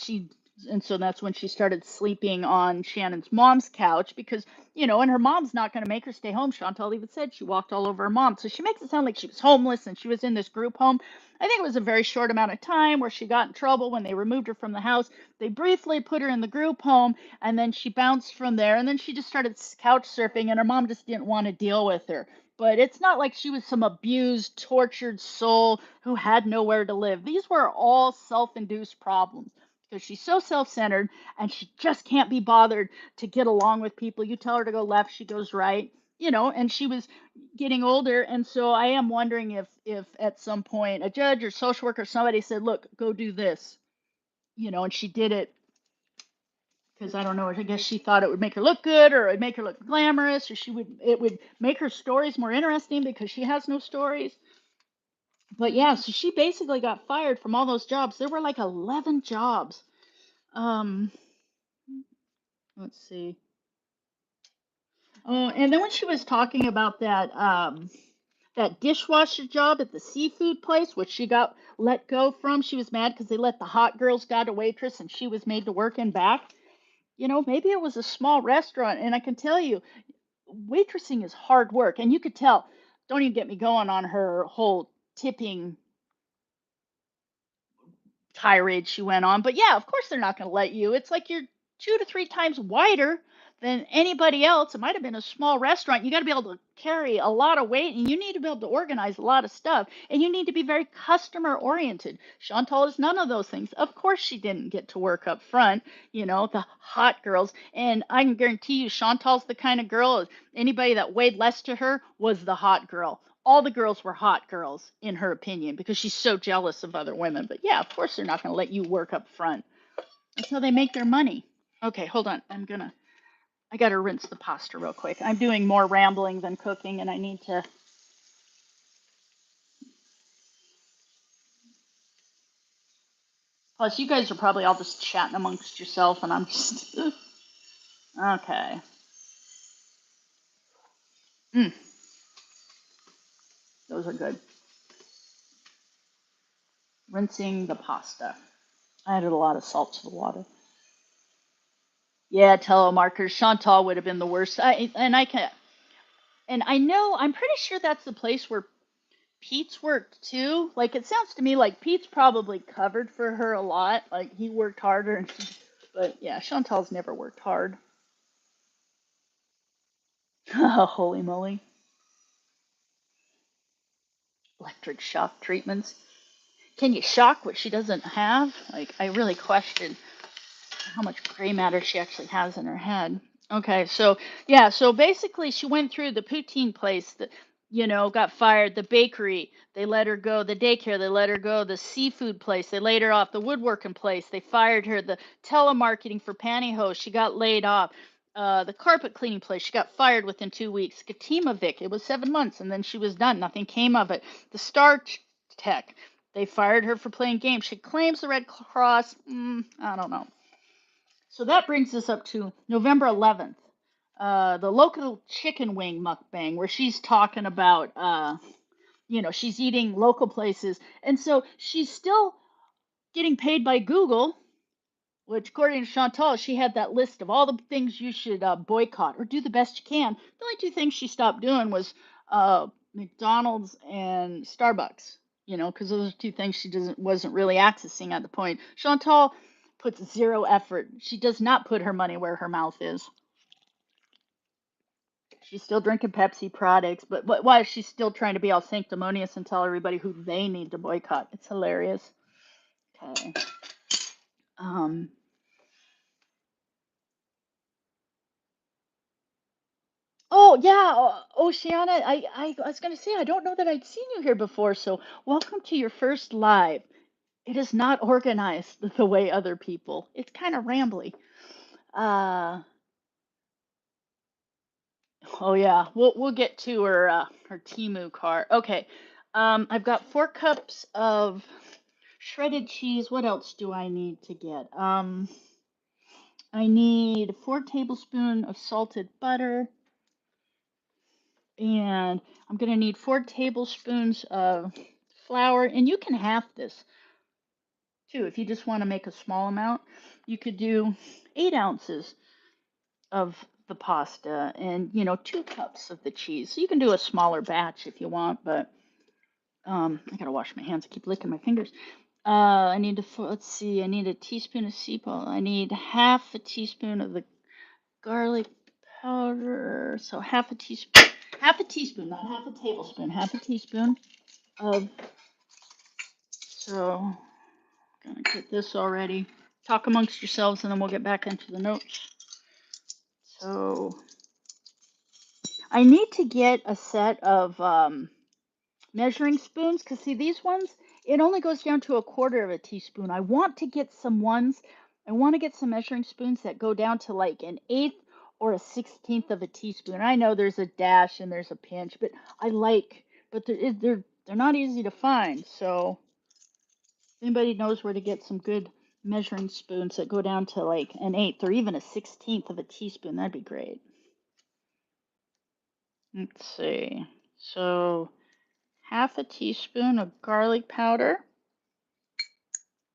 and so that's when she started sleeping on Shannon's mom's couch because, and her mom's not going to make her stay home. Chantal even said she walked all over her mom. So she makes it sound like she was homeless and she was in this group home. I think it was a very short amount of time where she got in trouble when they removed her from the house. They briefly put her in the group home and then she bounced from there. And then she just started couch surfing and her mom just didn't want to deal with her. But it's not like she was some abused, tortured soul who had nowhere to live. These were all self induced problems because she's so self centered and she just can't be bothered to get along with people. You tell her to go left, she goes right. And she was getting older, and so I am wondering if at some point a judge or social worker or somebody said, "Look, go do this," and she did it because I don't know. I guess she thought it would make her look good, or it would make her look glamorous, or it would make her stories more interesting because she has no stories. But yeah, so she basically got fired from all those jobs. There were like 11 jobs. Um, let's see. Oh, and then when she was talking about that dishwasher job at the seafood place, which she got let go from, she was mad because they let the hot girls down to waitress and she was made to work in back. Maybe it was a small restaurant, and I can tell you, waitressing is hard work, and you could tell. Don't even get me going on her whole tipping tirade she went on. But yeah, of course they're not going to let you. It's like you're 2 to 3 times wider than anybody else. It might have been a small restaurant. You got to be able to carry a lot of weight and you need to be able to organize a lot of stuff and you need to be very customer oriented. Chantal is none of those things. Of course she didn't get to work up front, the hot girls. And I can guarantee you Chantal's the kind of girl, anybody that weighed less to her was the hot girl. All the girls were hot girls in her opinion because she's so jealous of other women. But yeah, of course they're not going to let you work up front. That's how they make their money. Okay, hold on. I got to rinse the pasta real quick. I'm doing more rambling than cooking and I need to. Plus, you guys are probably all just chatting amongst yourself and I'm just. Okay. Mm, those are good. Rinsing the pasta. I added a lot of salt to the water. Yeah, telemarketers. Chantal would have been the worst. And I know, I'm pretty sure that's the place where Pete's worked too. Like it sounds to me like Pete's probably covered for her a lot. Like he worked harder, but yeah, Chantal's never worked hard. Holy moly! Electric shock treatments. Can you shock what she doesn't have? Like I really question how much gray matter she actually has in her head. Okay, so yeah, so basically she went through the poutine place that, got fired, the bakery, they let her go, the daycare, they let her go, the seafood place, they laid her off, the woodworking place, they fired her, the telemarketing for pantyhose, she got laid off. The carpet cleaning place, she got fired within 2 weeks. Vic, it was 7 months and then she was done. Nothing came of it. The Tech, they fired her for playing games. She claims the Red Cross. I don't know. So that brings us up to November 11th, the local chicken wing mukbang, where she's talking about, she's eating local places. And so she's still getting paid by Google, which, according to Chantal, she had that list of all the things you should boycott or do the best you can. The only two things she stopped doing was McDonald's and Starbucks, because those are two things she wasn't really accessing at the point. Chantal puts zero effort. She does not put her money where her mouth is. She's still drinking Pepsi products, but why is she still trying to be all sanctimonious and tell everybody who they need to boycott? It's hilarious. Okay. Um, Oh yeah, Oceana. I was gonna say I don't know that I'd seen you here before, so welcome to your first live. It is not organized the way other people. It's kind of rambly. Uh, oh yeah, we'll get to her Timu car. Okay, I've got 4 cups of shredded cheese. What else do I need to get? I need 4 tablespoons of salted butter. And I'm going to need 4 tablespoons of flour. And you can half this too. If you just want to make a small amount, you could do 8 ounces of the pasta and, 2 cups of the cheese. So you can do a smaller batch if you want, but I got to wash my hands. I keep licking my fingers. I need let's see, I need a teaspoon of sea salt. I need half a teaspoon of the garlic powder. So half a teaspoon, not half a tablespoon, half a teaspoon of, so I'm gonna get this already. Talk amongst yourselves and then we'll get back into the notes. So I need to get a set of measuring spoons because see these ones, it only goes down to 1/4 of a teaspoon. I want to get some ones, I want to get some measuring spoons that go down to like an eighth or a 16th of a teaspoon. I know there's a dash and there's a pinch, but but they're not easy to find. So if anybody knows where to get some good measuring spoons that go down to like an eighth or even a 16th of a teaspoon, that'd be great. Let's see. So half a teaspoon of garlic powder.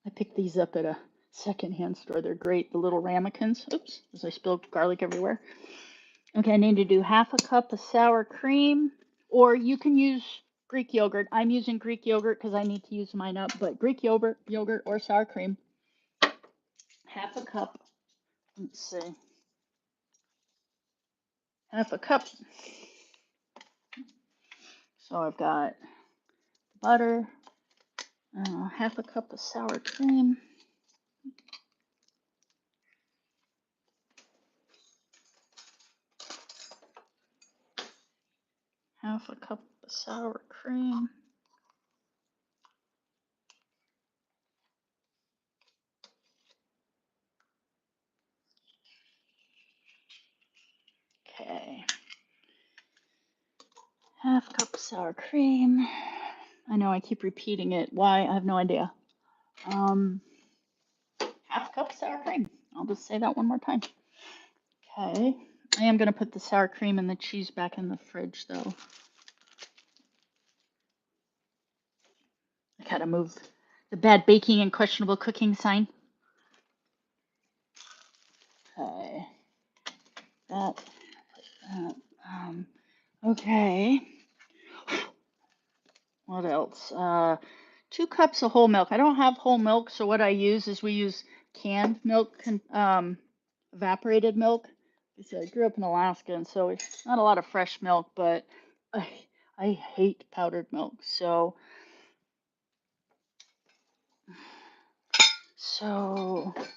I picked these up at a secondhand store. They're great, the little ramekins. Oops, as I spilled garlic everywhere. Okay, I need to do half a cup of sour cream, or you can use Greek yogurt. I'm using Greek yogurt because I need to use mine up, but Greek yogurt or sour cream. Half a cup. Let's see. Half a cup. So I've got butter, half a cup of sour cream, half a cup of sour cream. Okay. Half a cup of sour cream. I know I keep repeating it. Why? I have no idea. Half a cup of sour cream. I'll just say that one more time. Okay. I am going to put the sour cream and the cheese back in the fridge, though. I gotta move the bad baking and questionable cooking sign. Okay. That. Okay. What else? 2 cups of whole milk. I don't have whole milk, so what I use is we use canned milk, evaporated milk. So I grew up in Alaska, and so it's not a lot of fresh milk, but I, I hate powdered milk. So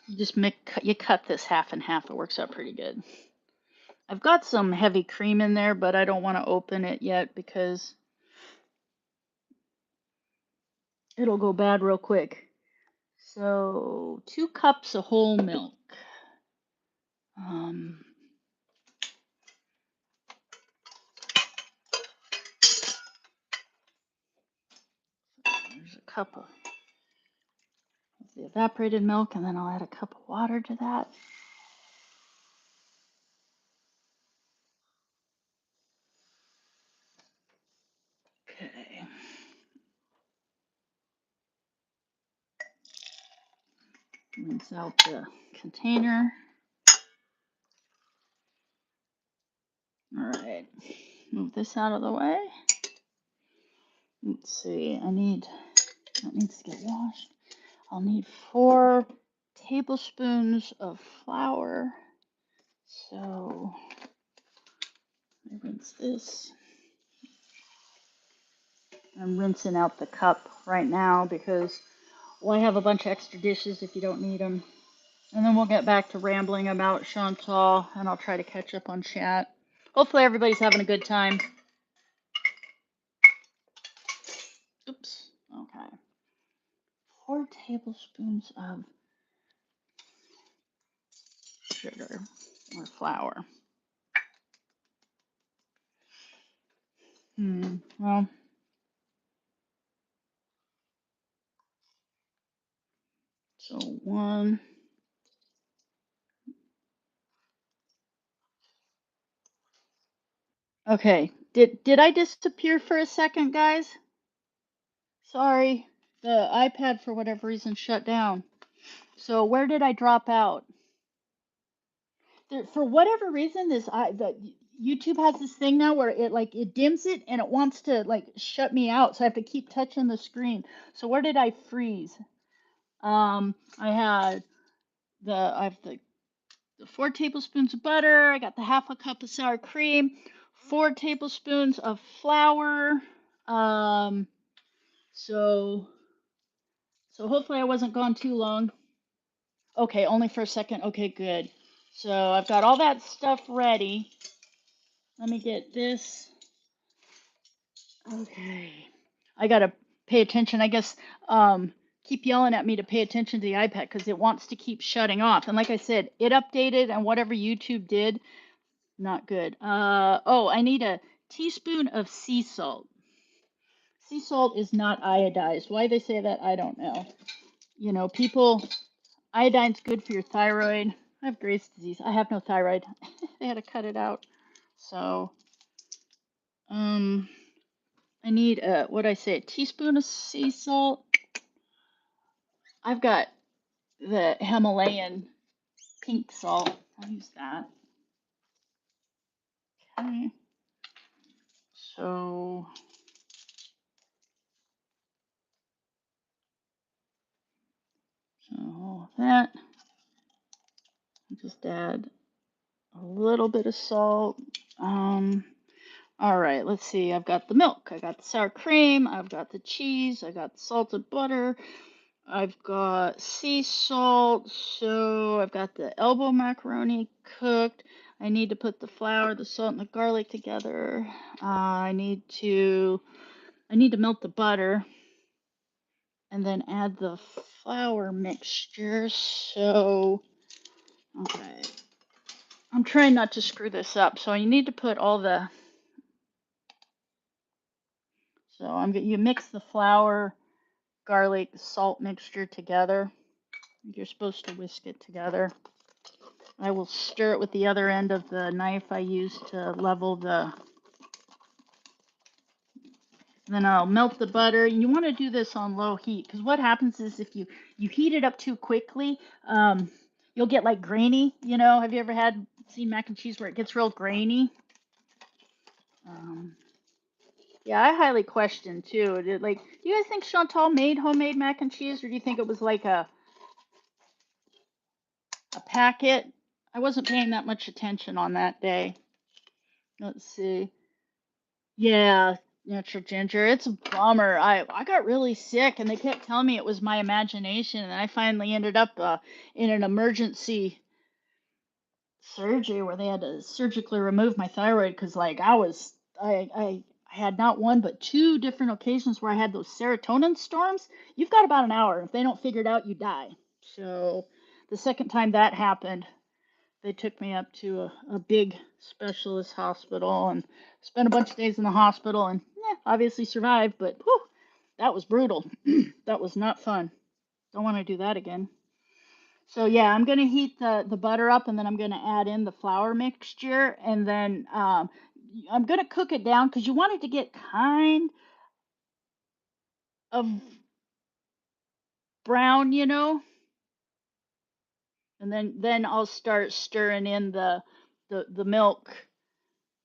you just you cut this half and half. It works out pretty good. I've got some heavy cream in there, but I don't want to open it yet because it'll go bad real quick. So 2 cups of whole milk. Um, there's a cup of the evaporated milk, and then I'll add a cup of water to that. Okay. Rinse out the container. All right. Move this out of the way. Let's see. That needs to get washed. I'll need 4 tablespoons of flour. So I rinse this. I'm rinsing out the cup right now because why have a bunch of extra dishes if you don't need them? And then we'll get back to rambling about Chantal, and I'll try to catch up on chat. Hopefully everybody's having a good time. Oops. Okay. 4 tablespoons of sugar or flour. Well, so 1. Okay. Did I disappear for a second, guys? Sorry. The iPad for whatever reason shut down. So where did I drop out? For whatever reason, the YouTube has this thing now where it dims it and it wants to like shut me out, so I have to keep touching the screen. So where did I freeze? I have the 4 tablespoons of butter. I got the half a cup of sour cream, 4 tablespoons of flour. Um, so hopefully I wasn't gone too long. Okay, only for a second. Okay, good. So I've got all that stuff ready. Let me get this. Okay. I gotta pay attention. I guess keep yelling at me to pay attention to the iPad because it wants to keep shutting off. And like I said, it updated and whatever YouTube did, not good. Oh, I need a teaspoon of sea salt. Sea salt is not iodized. Why they say that, I don't know. You know, iodine's good for your thyroid. I have Graves' disease. I have no thyroid. They had to cut it out. So, I need a teaspoon of sea salt. I've got the Himalayan pink salt. I'll use that. Okay. So that. I'll just add a little bit of salt. All right, let's see. I've got the milk, I got the sour cream, I've got the cheese, I got the salted butter, I've got sea salt, so I've got the elbow macaroni cooked. I need to put the flour, the salt, and the garlic together. I need to melt the butter and then add the flour mixture. So, okay. I'm trying not to screw this up. So you need to put all the, you mix the flour, garlic, salt mixture together. You're supposed to whisk it together. I will stir it with the other end of the knife I use to level the. Then I'll melt the butter. You want to do this on low heat because what happens is if you heat it up too quickly, you'll get like grainy. You know, have you ever seen mac and cheese where it gets real grainy? Yeah, I highly question too. Do you guys think Chantal made homemade mac and cheese, or do you think it was like a packet? I wasn't paying that much attention on that day. Let's see. Yeah, natural ginger. It's a bummer. I got really sick, and they kept telling me it was my imagination, and I finally ended up in an emergency surgery where they had to surgically remove my thyroid because like I had not one but two different occasions where I had those serotonin storms. You've got about an hour. If they don't figure it out, you die. So the second time that happened, they took me up to a big specialist hospital and spent a bunch of days in the hospital and obviously survived, but whew, that was brutal. That was not fun. Don't want to do that again. So yeah, I'm gonna heat the butter up and then I'm gonna add in the flour mixture and then I'm gonna cook it down because you want it to get kind of brown, and then I'll start stirring in the milk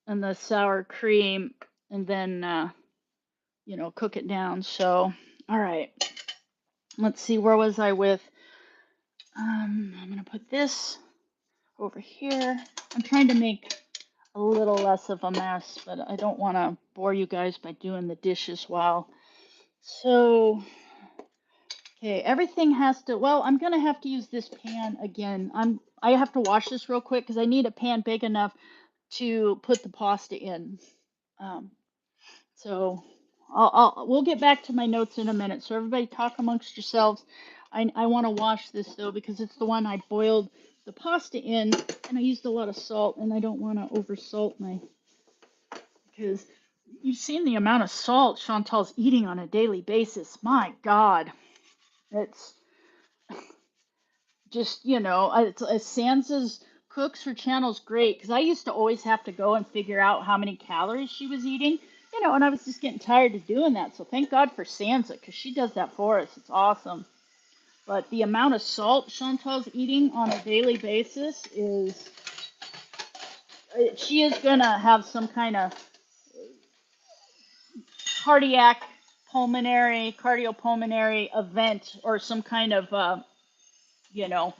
and the sour cream and then cook it down. So all right, let's see, where was I with I'm gonna put this over here. I'm trying to make a little less of a mess, but I don't want to bore you guys by doing the dishes while. So, okay, everything has to, well, I'm going to have to use this pan again. I have to wash this real quick because I need a pan big enough to put the pasta in. Um, so we'll get back to my notes in a minute. So everybody talk amongst yourselves. I want to wash this though because it's the one I boiled the pasta in and I used a lot of salt and I don't want to over salt because you've seen the amount of salt Chantal's eating on a daily basis. My God, it's just, Sansa's cooks her channel's great because I used to always have to go and figure out how many calories she was eating, and I was just getting tired of doing that. So thank God for Sansa because she does that for us. It's awesome. But the amount of salt Chantal's eating on a daily basis she is gonna have some kind of cardiac cardiopulmonary event or some kind of you know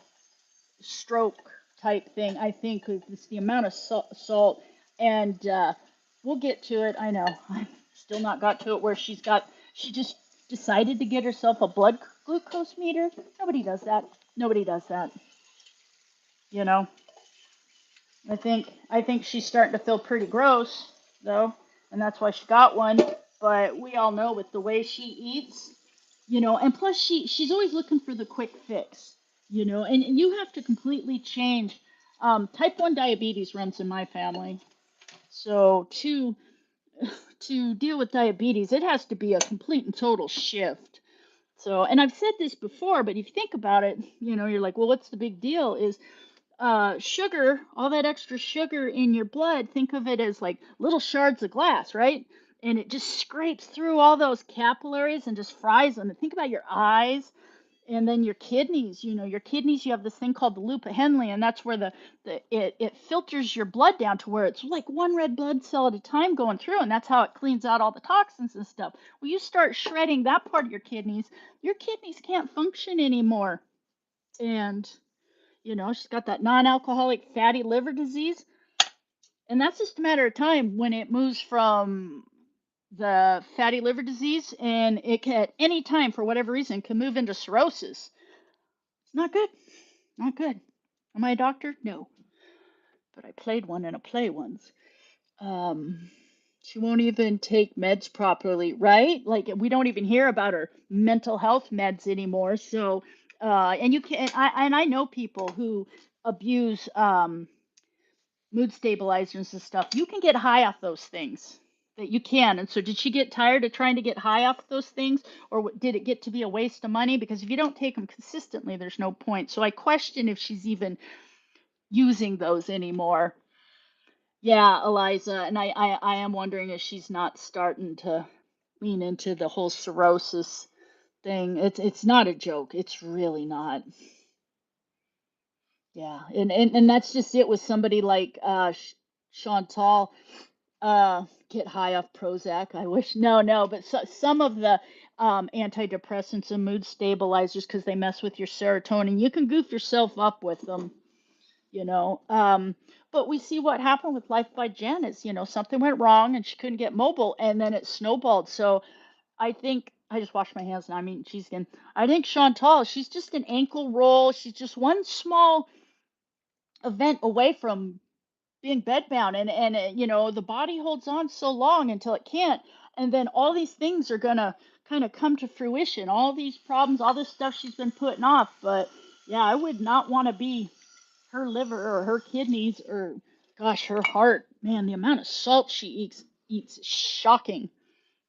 stroke type thing. I think it's the amount of salt and we'll get to it. I know I've still not got to it where she just decided to get herself a blood glucose meter. Nobody does that. you know I think she's starting to feel pretty gross though, and that's why she got one. But we all know with the way she eats, and plus she's always looking for the quick fix, and you have to completely change. Type 1 diabetes runs in my family. So to deal with diabetes, it has to be a complete and total shift. So, and I've said this before, but if you think about it, you're like, well, what's the big deal? Is sugar, all that extra sugar in your blood, think of it as like little shards of glass, right? And it just scrapes through all those capillaries and just fries them. And think about your eyes and then your kidneys. You have this thing called the loop of Henle, and that's where it filters your blood down to where it's like one red blood cell at a time going through, and that's how it cleans out all the toxins and stuff. Well, you start shredding that part of your kidneys can't function anymore. And she's got that non-alcoholic fatty liver disease, and that's just a matter of time when it moves from the fatty liver disease, and it can at any time for whatever reason can move into cirrhosis. It's not good. Not good. Am I a doctor? No, but I played one in a play once. Um, she won't even take meds properly, right? Like we don't even hear about her mental health meds anymore. So, and you can, I know people who abuse mood stabilizers and stuff. You can get high off those things. That you can. And so, did she get tired of trying to get high off those things, or did it get to be a waste of money? Because if you don't take them consistently, there's no point. So, I question if she's even using those anymore. Yeah, Eliza, and I am wondering if she's not starting to lean into the whole cirrhosis thing. It's not a joke. It's really not. Yeah, and that's just it with somebody like Chantal. Get high off Prozac. I wish no, but some of the antidepressants and mood stabilizers because they mess with your serotonin. You can goof yourself up with them. you know. But we see what happened with Life by Jen is, something went wrong and she couldn't get mobile and then it snowballed. So I think I just washed my hands now. I'm eating cheese again. I think Chantal, she's just an ankle roll. She's just one small event away from being bedbound, and the body holds on so long until it can't, and then all these things are gonna kind of come to fruition, all these problems, all this stuff she's been putting off. But yeah, I would not want to be her liver or her kidneys or, gosh, her heart. Man, the amount of salt she eats is shocking,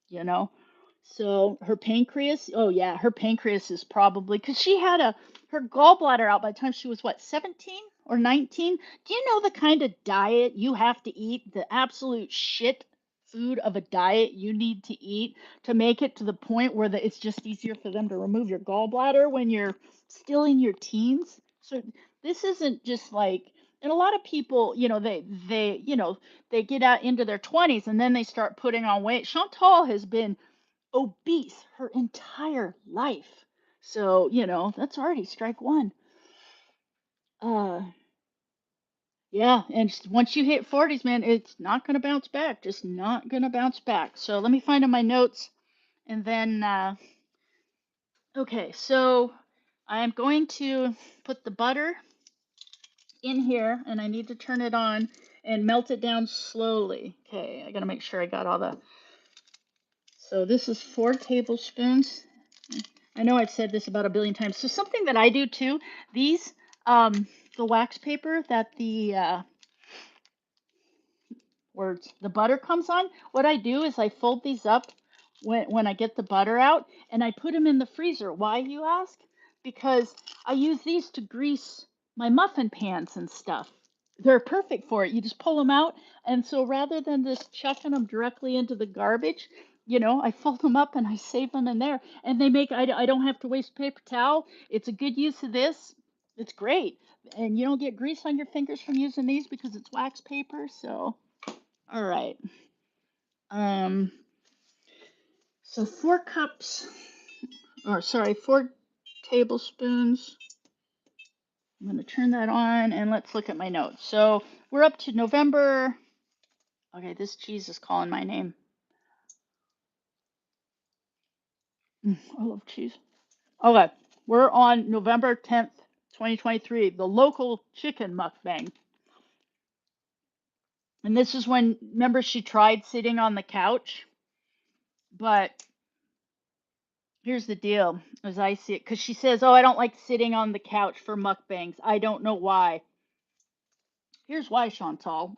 you know. So her pancreas, oh yeah, her pancreas is probably because she had her gallbladder out by the time she was what, 17 or 19. Do you know the kind of diet you have to eat, the absolute shit food of a diet you need to eat to make it to the point where it's just easier for them to remove your gallbladder when you're still in your teens? So this isn't just like, and a lot of people, they get out into their 20s and then they start putting on weight. Chantal has been obese her entire life. So, that's already strike one. Uh, yeah, and once you hit 40s, man, it's not going to bounce back. Just not going to bounce back. So let me find in my notes and then, okay, so I am going to put the butter in here and I need to turn it on and melt it down slowly. Okay, I got to make sure I got all the, so this is 4 tablespoons. I know I've said this about a billion times. So something that I do too, these, the wax paper that the butter comes on, what I do is I fold these up when I get the butter out and I put them in the freezer. Why, you ask? Because I use these to grease my muffin pans and stuff. They're perfect for it. You just pull them out. And so rather than just chucking them directly into the garbage, I fold them up and I save them in there. And I don't have to waste paper towel. It's a good use of this. It's great. And you don't get grease on your fingers from using these because it's wax paper. So, all right. Um, so 4 tablespoons. I'm going to turn that on and let's look at my notes. So we're up to November. Okay, this cheese is calling my name. I love cheese. Okay, we're on November 10th, 2023, the local chicken mukbang. And this is when, remember, she tried sitting on the couch, but here's the deal, as I see it, because she says, oh, I don't like sitting on the couch for mukbangs. I don't know why. Here's why, Chantal.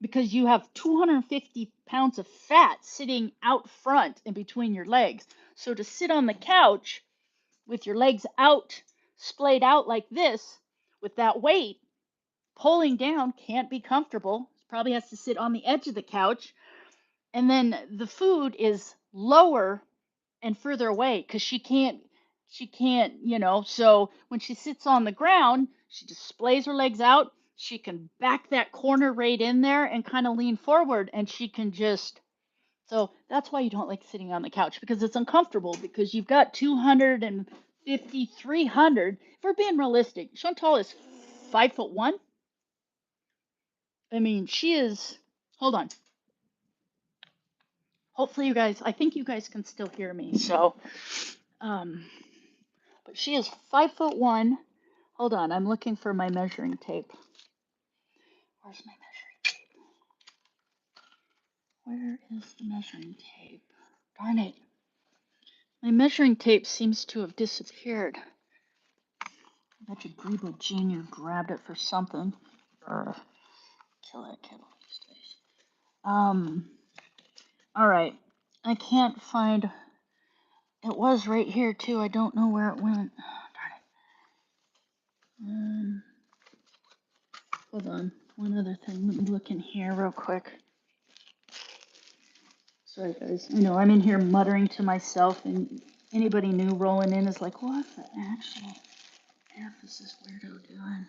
Because you have 250 pounds of fat sitting out front and between your legs. So to sit on the couch with your legs out, splayed out like this, with that weight pulling down, can't be comfortable. Probably has to sit on the edge of the couch. And then the food is lower and further away because she can't, so when she sits on the ground, she just splays her legs out. She can back that corner right in there and kind of lean forward and she can just, so that's why you don't like sitting on the couch because it's uncomfortable because you've got 250, 300. If we're being realistic, Chantal is 5'1". I mean, she is, hold on. Hopefully I think you guys can still hear me. So, but she is 5'1". Hold on, I'm looking for my measuring tape. Where's my measuring tape? Where is the measuring tape? Darn it. My measuring tape seems to have disappeared. I bet you Grebo Jr. grabbed it for something. Kill that kid these days. Alright. I can't find, it was right here too. I don't know where it went. Darn it. Hold on. One other thing. Let me look in here real quick. Sorry, guys. I know I'm in here muttering to myself, and anybody new rolling in is like, what the actual F is this weirdo doing?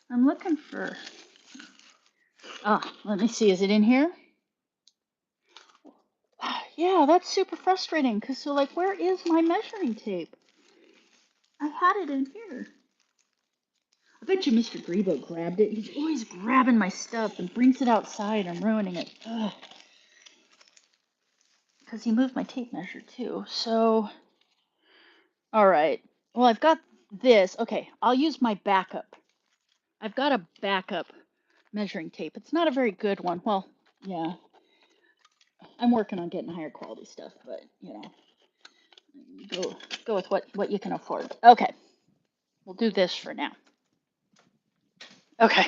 I'm looking for. Let me see. Is it in here? Yeah, that's super frustrating. Because, so, like, where is my measuring tape? I had it in here. I bet you Mr. Grebo grabbed it. He's always grabbing my stuff and brings it outside and ruining it. Ugh. Because he moved my tape measure, too. So. All right. Well, I've got this. Okay, I'll use my backup. I've got a backup measuring tape. It's not a very good one. Well, yeah, I'm working on getting higher quality stuff, but go go with what you can afford. Okay, we'll do this for now. Okay,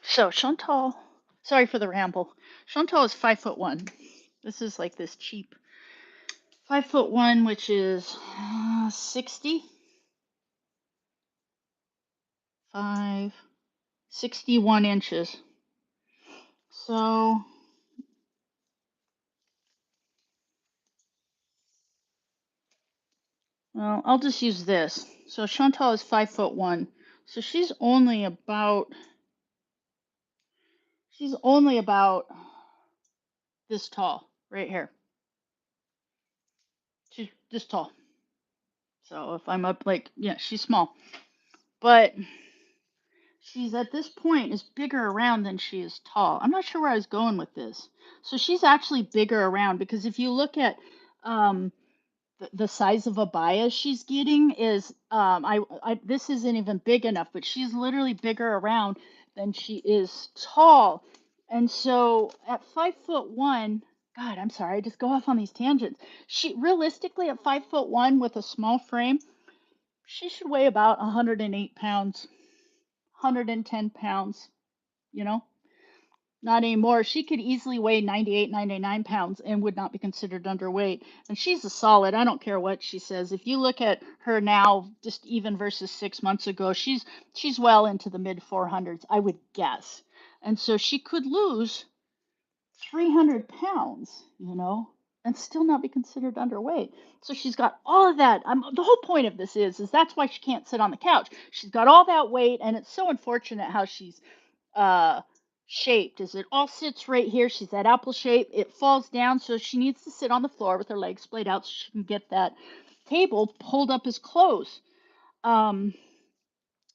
so Chantal, sorry for the ramble. Chantal is 5'1". This is like this cheap 5'1", which is 61 inches. So, well, I'll just use this. So Chantal is 5'1". So she's only about this tall right here. She's this tall. So if I'm up like, yeah, she's small. But she's at this point is bigger around than she is tall. I'm not sure where I was going with this. So she's actually bigger around because if you look at um, the size of a bias she's getting is I this isn't even big enough, but she's literally bigger around than she is tall. And so at 5'1", God, I'm sorry, I just go off on these tangents. She realistically at 5'1" with a small frame, she should weigh about 108 pounds, 110 pounds, you know? Not anymore. She could easily weigh 98, 99 pounds and would not be considered underweight. And she's a solid. I don't care what she says. If you look at her now, just even versus 6 months ago, she's well into the mid 400s, I would guess. And so she could lose 300 pounds, and still not be considered underweight. So she's got all of that. The whole point of this is that's why she can't sit on the couch. She's got all that weight, and it's so unfortunate how she's uh shaped is it all sits right here. She's that apple shape. It falls down, so she needs to sit on the floor with her legs splayed out so she can get that table pulled up as close. um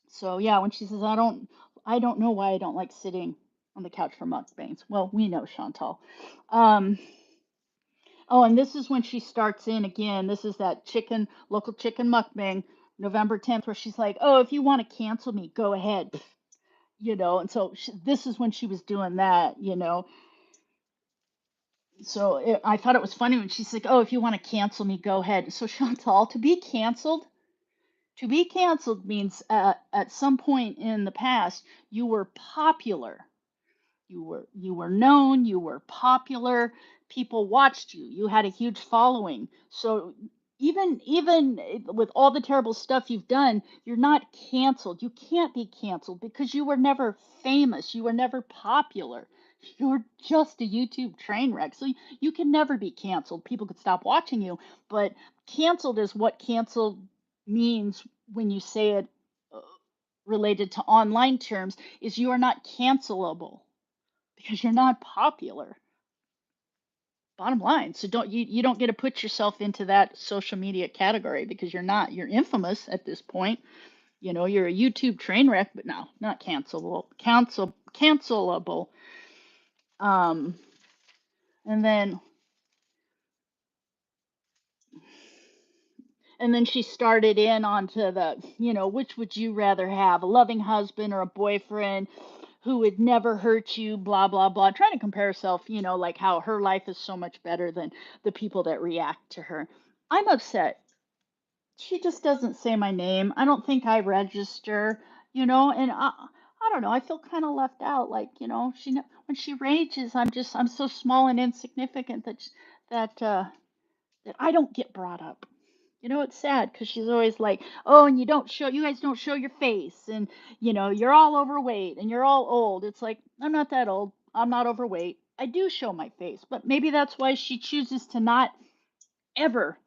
so yeah, when she says I don't know why I don't like sitting on the couch for mukbangs, well, we know, Chantal. um oh, and this is when she starts in again. This is that local chicken mukbang, November 10th, where she's like, oh, if you want to cancel me, go ahead. And so this is when she was doing that. So I thought it was funny when she's like, "Oh, if you want to cancel me, go ahead." So Chantal, to be canceled means at some point in the past you were popular. You were known, you were popular, people watched you, you had a huge following. So even with all the terrible stuff you've done, you're not canceled. You can't be canceled because you were never famous, you were never popular. You were just a YouTube train wreck. So you can never be canceled. People could stop watching you, but canceled is what canceled means when you say it uh, related to online terms, is you are not cancelable because you're not popular. Bottom line. So you don't get to put yourself into that social media category because you're not. You're infamous at this point. You're a YouTube train wreck, but no, not cancelable. Cancelable. Um, and then she started in onto which would you rather have, a loving husband or a boyfriend who would never hurt you, blah, blah, blah, trying to compare herself, like how her life is so much better than the people that react to her. I'm upset. She just doesn't say my name. I don't think I register, and I don't know. I feel kind of left out. Like, when she rages, I'm so small and insignificant that that I don't get brought up. It's sad because she's always like, oh, and you guys don't show your face, and you're all overweight and you're all old. It's like, I'm not that old. I'm not overweight. I do show my face, but maybe that's why she chooses to not ever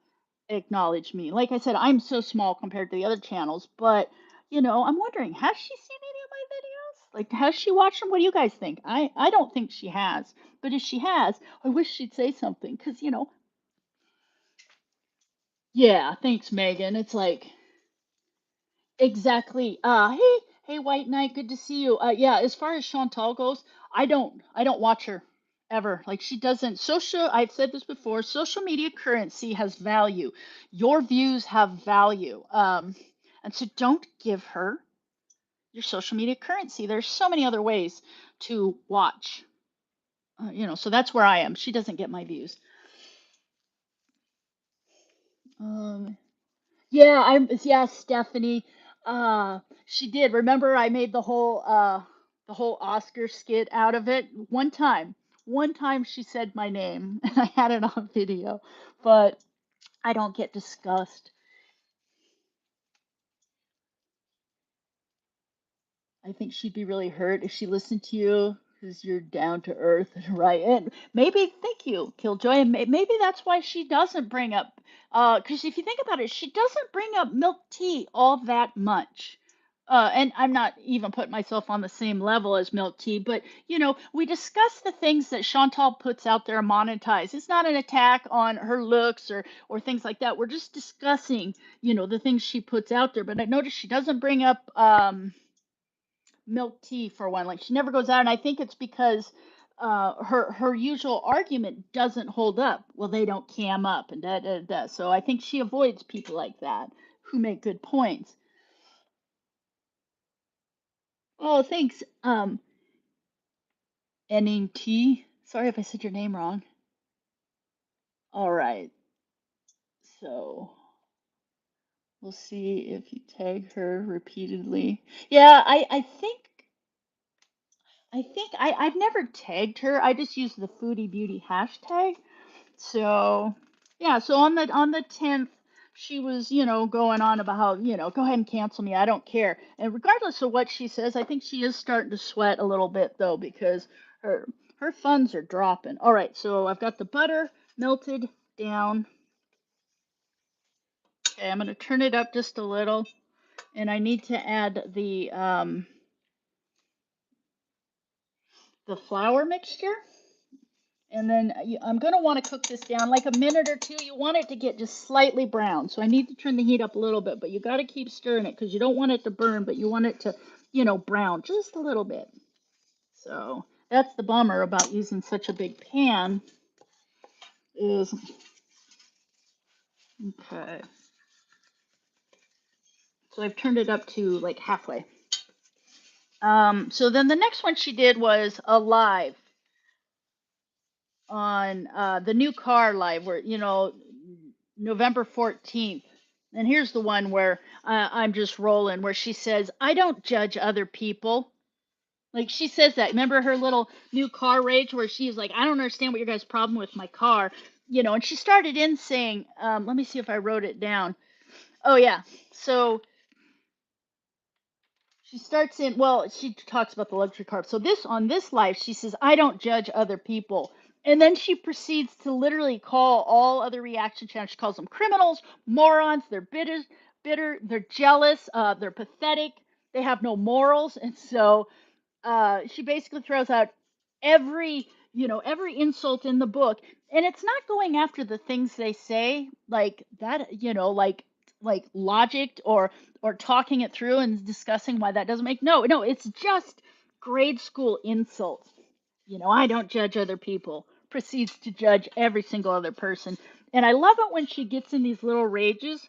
acknowledge me. Like I said, I'm so small compared to the other channels, but I'm wondering, has she seen any of my videos? Like, has she watched them? What do you guys think? I don't think she has, but if she has, I wish she'd say something because yeah, thanks, Megan. It's like, exactly. Hey, White Knight, good to see you. Yeah, as far as Chantal goes, I don't watch her ever. Like, she doesn't I've said this before, social media currency has value. Your views have value. And so don't give her your social media currency. There's so many other ways to watch. So that's where I am. She doesn't get my views. Um, yeah, Stephanie. She did. Remember I made the whole Oscar skit out of it one time. One time she said my name and I had it on video, but I don't get discussed. I think she'd be really hurt if she listened to you because you're down to earth, right? And maybe, thank you, Killjoy. And maybe that's why she doesn't bring up, because if you think about it, she doesn't bring up milk tea all that much. And I'm not even putting myself on the same level as milk tea, but we discuss the things that Chantal puts out there and monetize. It's not an attack on her looks or things like that. We're just discussing, the things she puts out there. But I noticed she doesn't bring up milk tea for one. Like she never goes out, and I think it's because her usual argument doesn't hold up. Well, they don't cam up and da da da. So I think she avoids people like that who make good points. Oh, thanks. NNT. Sorry if I said your name wrong. All right. So we'll see if you tag her repeatedly. Yeah, I've never tagged her. I just use the foodie beauty hashtag. So yeah, so on the 10th, she was, going on about how, go ahead and cancel me. I don't care. And regardless of what she says, I think she is starting to sweat a little bit though because her funds are dropping. All right, so I've got the butter melted down. Okay, I'm gonna turn it up just a little, and I need to add the flour mixture. And then I'm going to want to cook this down like a minute or two. You want it to get just slightly brown. So I need to turn the heat up a little bit, but you got to keep stirring it because you don't want it to burn, but you want it to, brown just a little bit. So that's the bummer about using such a big pan is, okay. So I've turned it up to like halfway. So then the next one she did was a live on the new car live where, November 14th. And here's the one where I'm just rolling, where she says, I don't judge other people. Like she says that. Remember her little new car rage where she's like, I don't understand what your guys' problem with my car. And she started in saying, let me see if I wrote it down. Oh, yeah. So she starts in, well, she talks about the luxury car. So on this live, she says, I don't judge other people. And then she proceeds to literally call all other reaction channels. She calls them criminals, morons, they're bitter, they're jealous, they're pathetic, they have no morals. And so she basically throws out every insult in the book, and it's not going after the things they say like that, like logic or talking it through and discussing why that doesn't make no, it's just grade school insults. I don't judge other people. Proceeds to judge every single other person. And I love it when she gets in these little rages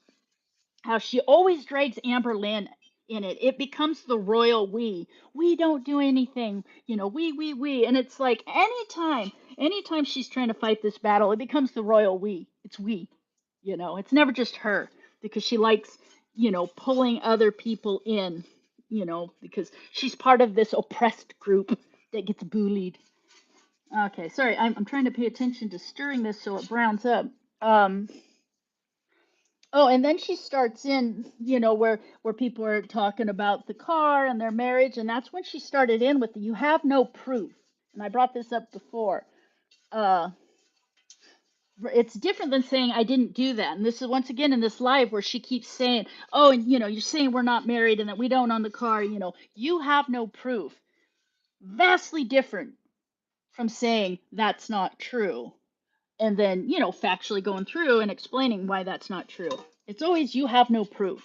how she always drags Amber Lynn in it. It becomes the royal we. We don't do anything, we. And it's like anytime she's trying to fight this battle, it becomes the royal we. It's we. It's never just her because she likes, pulling other people in, because she's part of this oppressed group that gets bullied. Okay, sorry, I'm trying to pay attention to stirring this so it browns up. Um, Oh, and then she starts in, where people are talking about the car and their marriage, and that's when she started in with the "you have no proof." And I brought this up before. Uh, it's different than saying I didn't do that. And this is once again in this live where she keeps saying, "Oh, and you're saying we're not married and that we don't own the car. You have no proof." Vastly different from saying that's not true, and then factually going through and explaining why that's not true. It's always you have no proof.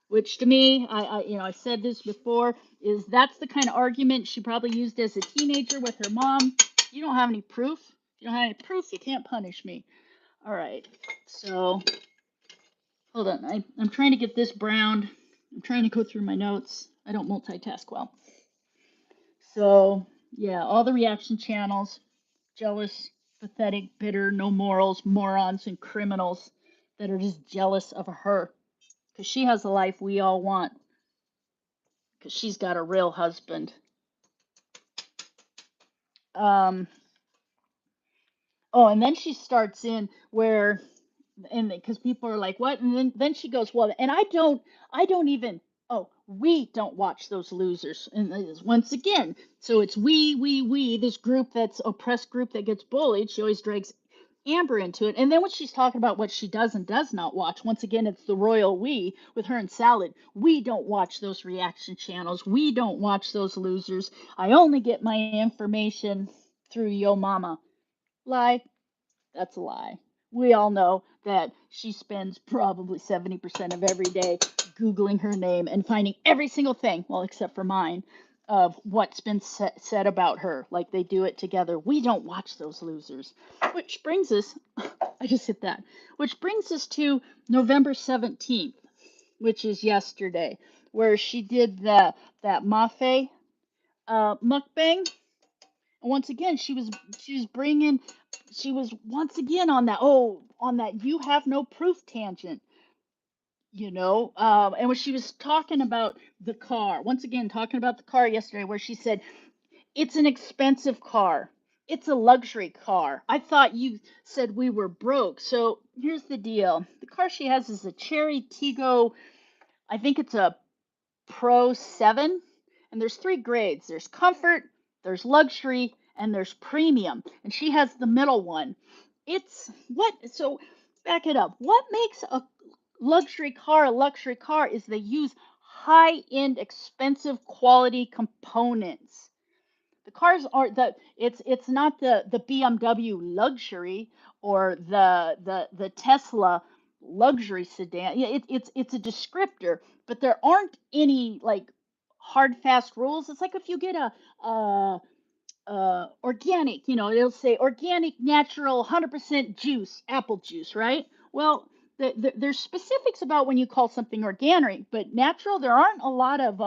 Which to me, I said this before, is that's the kind of argument she probably used as a teenager with her mom. You don't have any proof. If you don't have any proof, you can't punish me. All right. So hold on. I'm trying to get this browned. I'm trying to go through my notes. I don't multitask well. So, yeah, all the reaction channels, jealous, pathetic, bitter, no morals, morons, and criminals that are just jealous of her because she has the life we all want because she's got a real husband. Um, oh, and then she starts in where and because people are like what and then she goes well and I don't even we don't watch those losers and once again so it's we this group that's oppressed group that gets bullied she always drags Amber into it and then when she's talking about what she does and does not watch once again it's the royal we with her and Salad we don't watch those reaction channels we don't watch those losers I only get my information through Yo Mama lie that's a lie. We all know that she spends probably 70% of every day Googling her name and finding every single thing, well, except for mine, of what's been said about her. Like they do it together. We don't watch those losers. Which brings us, I just hit that, which brings us to November 17th, which is yesterday, where she did that Mafe mukbang once again she was bringing she was once again on that on that you have no proof tangent and when she was talking about the car once again talking about the car yesterday where she said it's an expensive car it's a luxury car I thought you said we were broke so here's the deal the car she has is a cherry Tiggo I think it's a Pro 7, and there's three grades. There's comfort, there's luxury, and there's premium. And she has the middle one. It's what so back it up. What makes a luxury car is they use high-end expensive quality components. The cars aren't it's not the BMW luxury or the Tesla luxury sedan. Yeah, it's a descriptor, but there aren't any like hard fast rules. It's like if you get a organic, it'll say organic, natural, 100% juice, apple juice, right? Well, there's specifics about when you call something organic, but natural, there aren't a lot of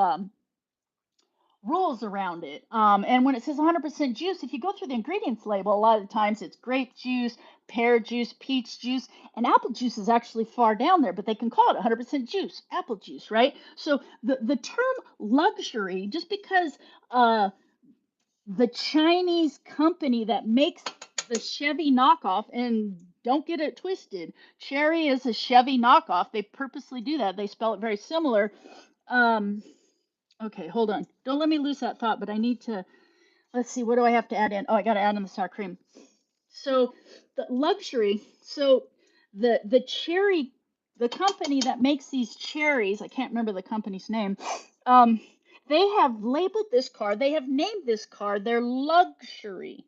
rules around it. And when it says 100% juice, if you go through the ingredients label, a lot of the times it's grape juice, pear juice, peach juice, and apple juice is actually far down there, but they can call it 100% juice, apple juice, right? So the term luxury, just because the Chinese company that makes the Chevy knockoff, and don't get it twisted, Cherry is a Chevy knockoff. They purposely do that. They spell it very similar. Um, Okay, hold on. Don't let me lose that thought, but I need to, let's see, what do I have to add in? Oh, I got to add in the sour cream. So the luxury, so the cherry, the company that makes these cherries, I can't remember the company's name, um, they have labeled this car, they have named this car their luxury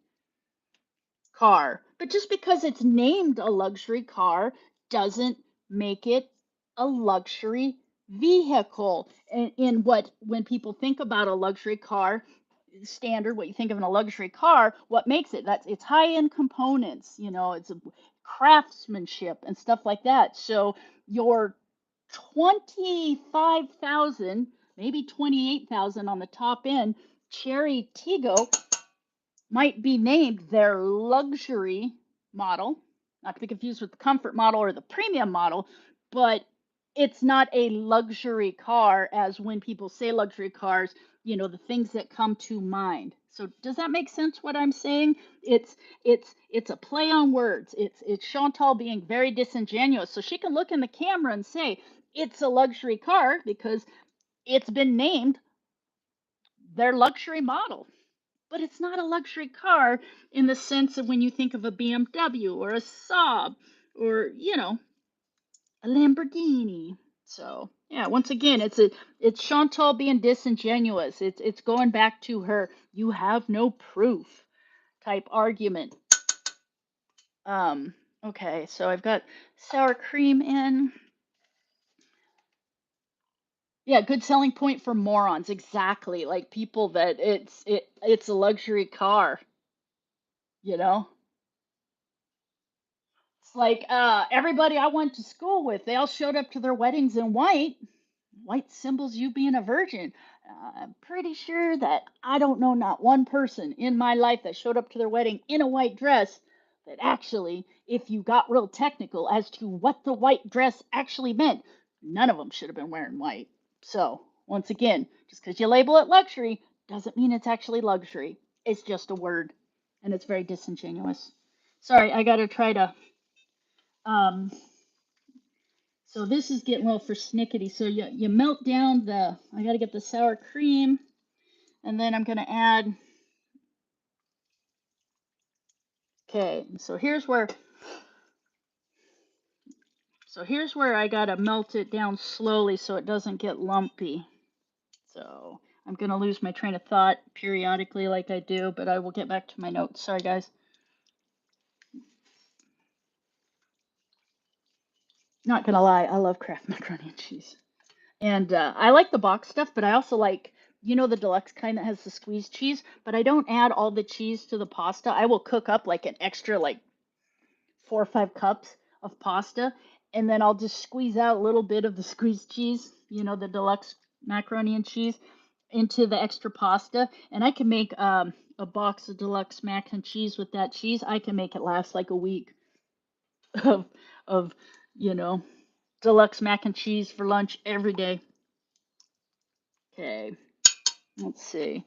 car. But just because it's named a luxury car doesn't make it a luxury vehicle. And in what when people think about a luxury car, standard what you think of in a luxury car, what makes it that's it's high-end components, it's a craftsmanship and stuff like that. So your 25,000, maybe 28,000 on the top end Cherry Tiggo might be named their luxury model, not to be confused with the comfort model or the premium model, but it's not a luxury car as when people say luxury cars, the things that come to mind. So does that make sense what I'm saying? It's a play on words. It's Chantal being very disingenuous. So she can look in the camera and say it's a luxury car because it's been named their luxury model. But it's not a luxury car in the sense of when you think of a BMW or a Saab or, a Lamborghini. So, yeah, once again, it's Chantal being disingenuous. It's going back to her you have no proof type argument. Okay, so I've got sour cream in. Yeah, good selling point for morons. Exactly. Like people that it's a luxury car, you know? It's like everybody I went to school with, they all showed up to their weddings in white. White symbols you being a virgin. I'm pretty sure that I don't know not one person in my life that showed up to their wedding in a white dress that actually, if you got real technical as to what the white dress actually meant, none of them should have been wearing white. So, once again, just because you label it luxury doesn't mean it's actually luxury. It's just a word, and it's very disingenuous. Sorry, I gotta try to. Um, so this is getting a little persnickety. So you melt down the. I gotta get the sour cream. And then I'm going to add, okay, so here's where I got to melt it down slowly so it doesn't get lumpy. So I'm going to lose my train of thought periodically like I do, but I will get back to my notes. Sorry, guys. Not going to lie, I love Kraft macaroni and cheese. And I like the box stuff, but I also like, the deluxe kind that has the squeezed cheese, but I don't add all the cheese to the pasta. I will cook up like an extra, like 4 or 5 cups of pasta, and then I'll just squeeze out a little bit of the squeezed cheese, the deluxe macaroni and cheese, into the extra pasta. And I can make a box of deluxe mac and cheese with that cheese. I can make it last like a week of of you know deluxe mac and cheese for lunch every day. Okay, let's see.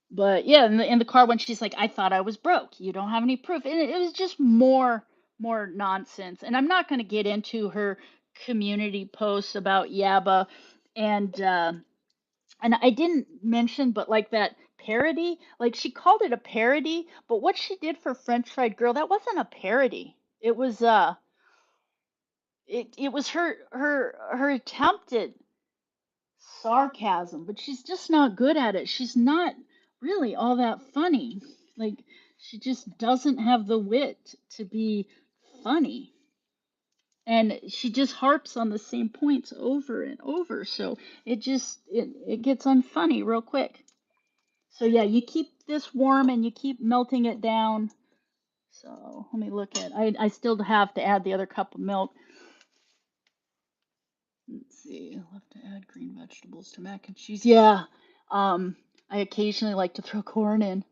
But yeah, in the car when she's like, "I thought I was broke. You don't have any proof," and it was just more nonsense. And I'm not going to get into her community posts about Yaba, and and I didn't mention, but like that parody, like she called it a parody, but what she did for French Fried Girl, that wasn't a parody. It was her attempt at sarcasm, but she's just not good at it. She's not really all that funny. Like, she just doesn't have the wit to be funny. And she just harps on the same points over and over. So it gets unfunny real quick. So yeah, you keep this warm and you keep melting it down. So let me look at I still have to add the other cup of milk. Let's see, I'll have to add green vegetables to mac and cheese. Yeah. I occasionally like to throw corn in.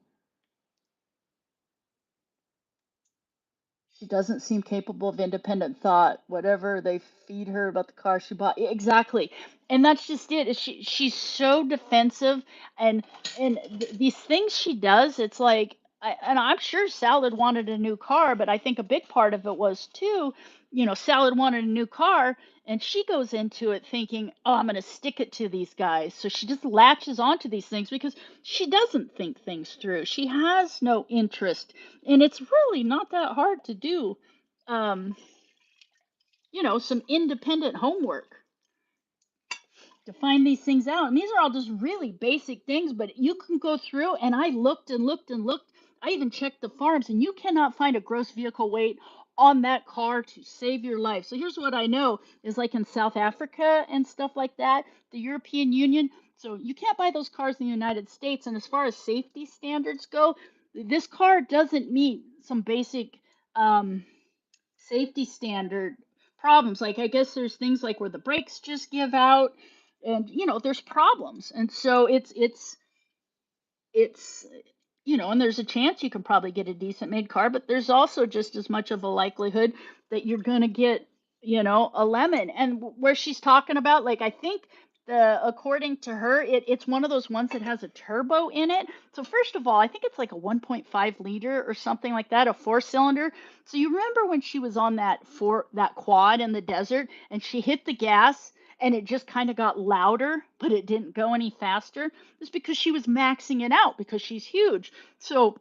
She doesn't seem capable of independent thought. Whatever they feed her about the car she bought. Exactly. And that's just it. She's so defensive, and these things she does, it's like and I'm sure Salad wanted a new car, but I think a big part of it was too, Salad wanted a new car, and she goes into it thinking, "Oh, I'm going to stick it to these guys." So she just latches onto these things because she doesn't think things through. She has no interest, and it's really not that hard to do, um, some independent homework to find these things out. And these are all just really basic things, but you can go through, and I looked and looked and looked. I even checked the farms, and you cannot find a gross vehicle weight on that car to save your life. So here's what I know is like in South Africa and stuff like that, the European Union. So you can't buy those cars in the United States. And as far as safety standards go, this car doesn't meet some basic um, safety standard problems. Like I guess there's things like where the brakes just give out, and there's problems. And so it's and there's a chance you can probably get a decent made car, but there's also just as much of a likelihood that you're going to get, a lemon. And where she's talking about, like, I think according to her, it's one of those ones that has a turbo in it. So first of all, I think it's like a 1.5 liter or something like that, a 4-cylinder. So you remember when she was on that quad in the desert and she hit the gas and it just kind of got louder, but it didn't go any faster? It's because she was maxing it out because she's huge. So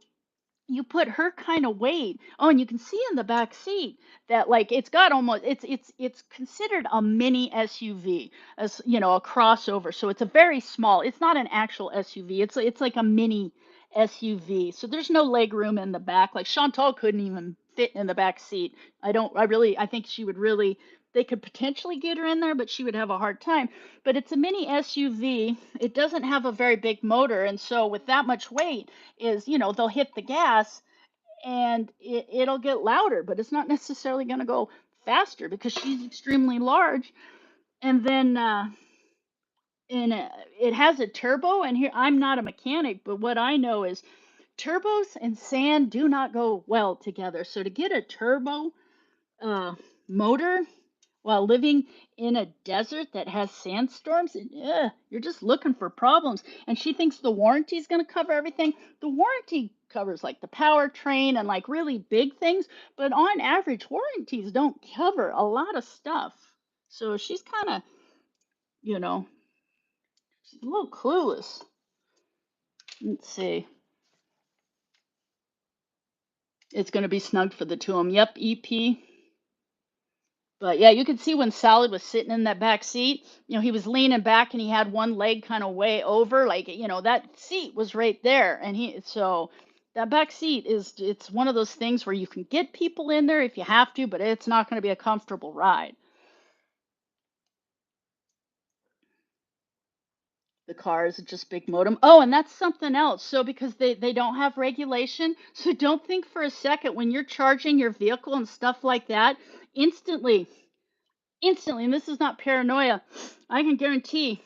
you put her kind of weight. Oh, and you can see in the back seat that like it's got almost it's considered a mini SUV, as a crossover. So it's a very small. It's not an actual SUV. It's like a mini SUV. So there's no leg room in the back. Like Chantal couldn't even fit in the back seat. I think she would really they could potentially get her in there, but she would have a hard time. But it's a mini SUV. It doesn't have a very big motor, and so with that much weight, they'll hit the gas and it'll get louder, but it's not necessarily going to go faster because she's extremely large. And then and it has a turbo. And here, I'm not a mechanic, but what I know is turbos and sand do not go well together. So to get a turbo uh, motor while living in a desert that has sandstorms, you're just looking for problems. And she thinks the warranty is going to cover everything. The warranty covers like the powertrain and like really big things, but on average, warranties don't cover a lot of stuff. So she's kind of, you know, she's a little clueless. Let's see. It's going to be snug for the two of them. Yep, EP. But yeah, you could see when Salad was sitting in that back seat, he was leaning back and he had one leg kind of way over, like, that seat was right there. And so that back seat it's one of those things where you can get people in there if you have to, but it's not going to be a comfortable ride. The car is just big modem. Oh, and that's something else. So because they don't have regulation, so don't think for a second when you're charging your vehicle and stuff like that, instantly instantly, and this is not paranoia, I can guarantee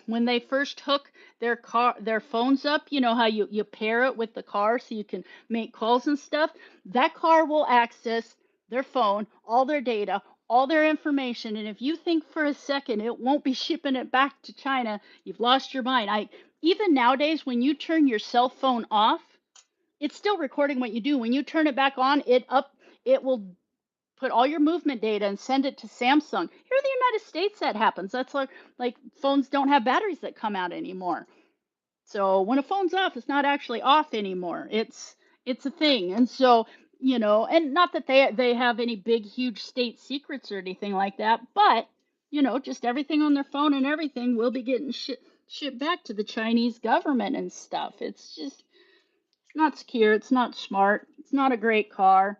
when they first hook their phones up, you know how you pair it with the car so you can make calls and stuff. That car will access their phone, all their data, all their information. And if you think for a second it won't be shipping it back to China, you've lost your mind. I Even nowadays when you turn your cell phone off, it's still recording what you do. When you turn it back on, it will put all your movement data and send it to Samsung. Here in the United States, that happens. That's like phones don't have batteries that come out anymore. So when a phone's off, it's not actually off anymore. It's a thing. And so, and not that they have any big huge state secrets or anything like that, but just everything on their phone and everything will be getting shipped back to the Chinese government and stuff. It's not secure, it's not smart, it's not a great car.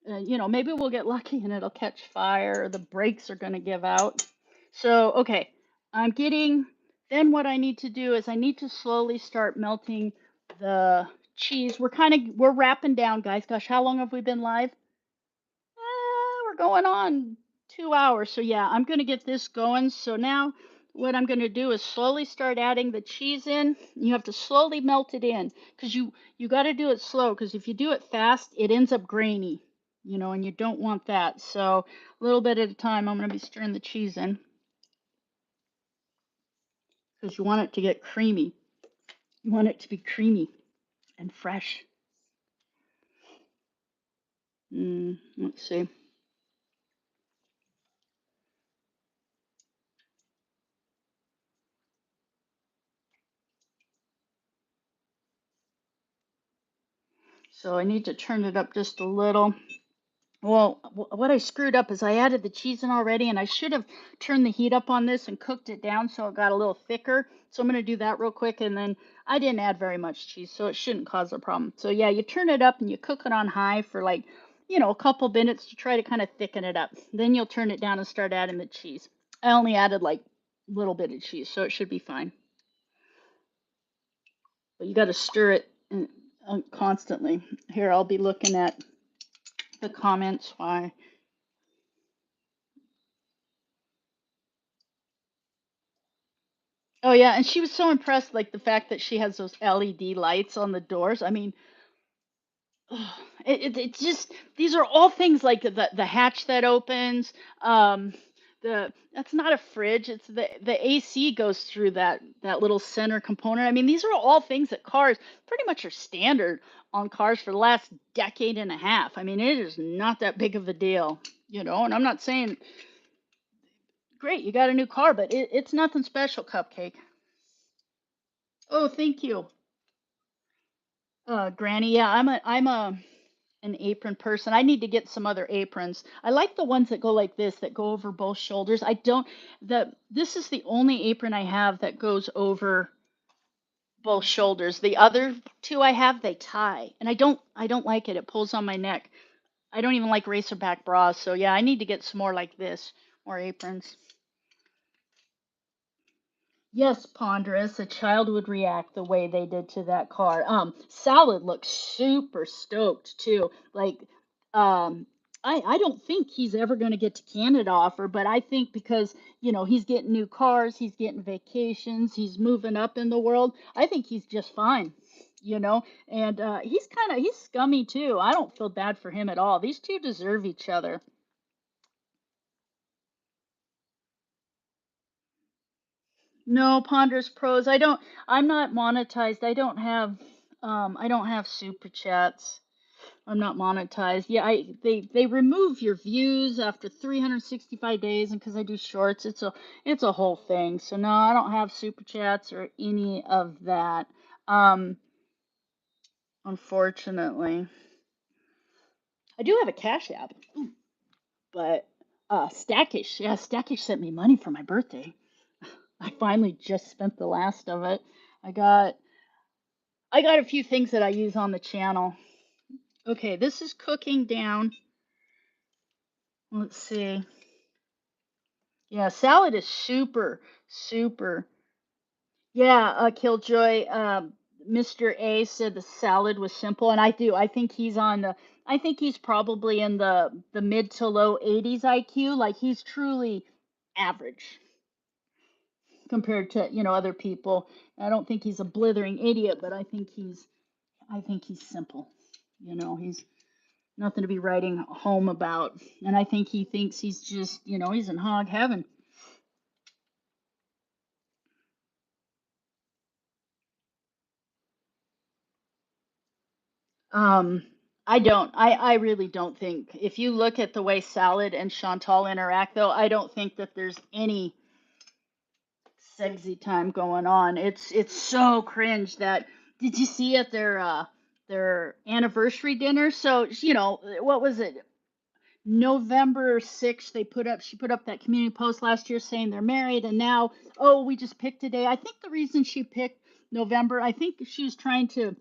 Maybe we'll get lucky and it'll catch fire, or the brakes are going to give out. So, okay, then what I need to do is I need to slowly start melting the cheese. We're wrapping down, guys. Gosh, how long have we been live? We're going on 2 hours. So yeah, I'm going to get this going. So now what I'm going to do is slowly start adding the cheese in. You have to slowly melt it in because you got to do it slow because if you do it fast, it ends up grainy, and you don't want that. So a little bit at a time, I'm going to be stirring the cheese in because you want it to get creamy. You want it to be creamy and fresh. Let's see. So I need to turn it up just a little. Well, what I screwed up is I added the cheese in already, and I should have turned the heat up on this and cooked it down so it got a little thicker. So I'm going to do that real quick, and then I didn't add very much cheese, so it shouldn't cause a problem. So yeah, you turn it up and you cook it on high for like, a couple minutes to try to kind of thicken it up. Then you'll turn it down and start adding the cheese. I only added like a little bit of cheese, so it should be fine. But you got to stir it constantly. Here, I'll be looking at the comments. Why? Oh yeah, and she was so impressed, like the fact that she has those LED lights on the doors. I mean, it's just these are all things like the hatch that opens. The That's not a fridge. It's the AC goes through that little center component. I mean, these are all things that cars pretty much are standard on cars for the last decade and a half. I mean, it is not that big of a deal, And I'm not saying great, you got a new car, but it's nothing special, Cupcake. Oh, thank you. Granny, yeah, I'm an apron person. I need to get some other aprons. I like the ones that go like this, that go over both shoulders. I don't This is the only apron I have that goes over both shoulders. The other two I have, they tie, and I don't like it. It pulls on my neck. I don't even like racerback bras. So yeah, I need to get some more like this, more aprons. Yes, Ponderous, a child would react the way they did to that car. Salad looks super stoked too. Like, um, I don't think he's ever going to get to Canada offer, but I think because, he's getting new cars, he's getting vacations, he's moving up in the world. I think he's just fine, and he's scummy too. I don't feel bad for him at all. These two deserve each other. No, Ponder's Pros. I'm not monetized. I don't have super chats. I'm not monetized. Yeah, they remove your views after 365 days, and because I do shorts, it's a whole thing. So no, I don't have super chats or any of that. Um, Unfortunately, I do have a Cash App, but Stackish, yeah, Stackish sent me money for my birthday. I finally just spent the last of it. I got I got a few things that I use on the channel. Okay, this is cooking down. Let's see. Yeah, salad is super, super. Yeah, Killjoy, Mr. A said the salad was simple, and I do. I think he's probably in the mid to low 80s IQ. Like he's truly average compared to, other people. I don't think he's a blithering idiot, but I think he's simple. He's nothing to be writing home about. And I think he thinks he's just, he's in hog heaven. Um, I don't. I really don't think. If you look at the way Salad and Chantal interact, though, I don't think that there's any sexy time going on. It's so cringe that did you see at their anniversary dinner? So, what was it? November 6th, she put up that community post last year saying they're married, and now, oh, we just picked a day. I think the reason she picked November, I think she was trying to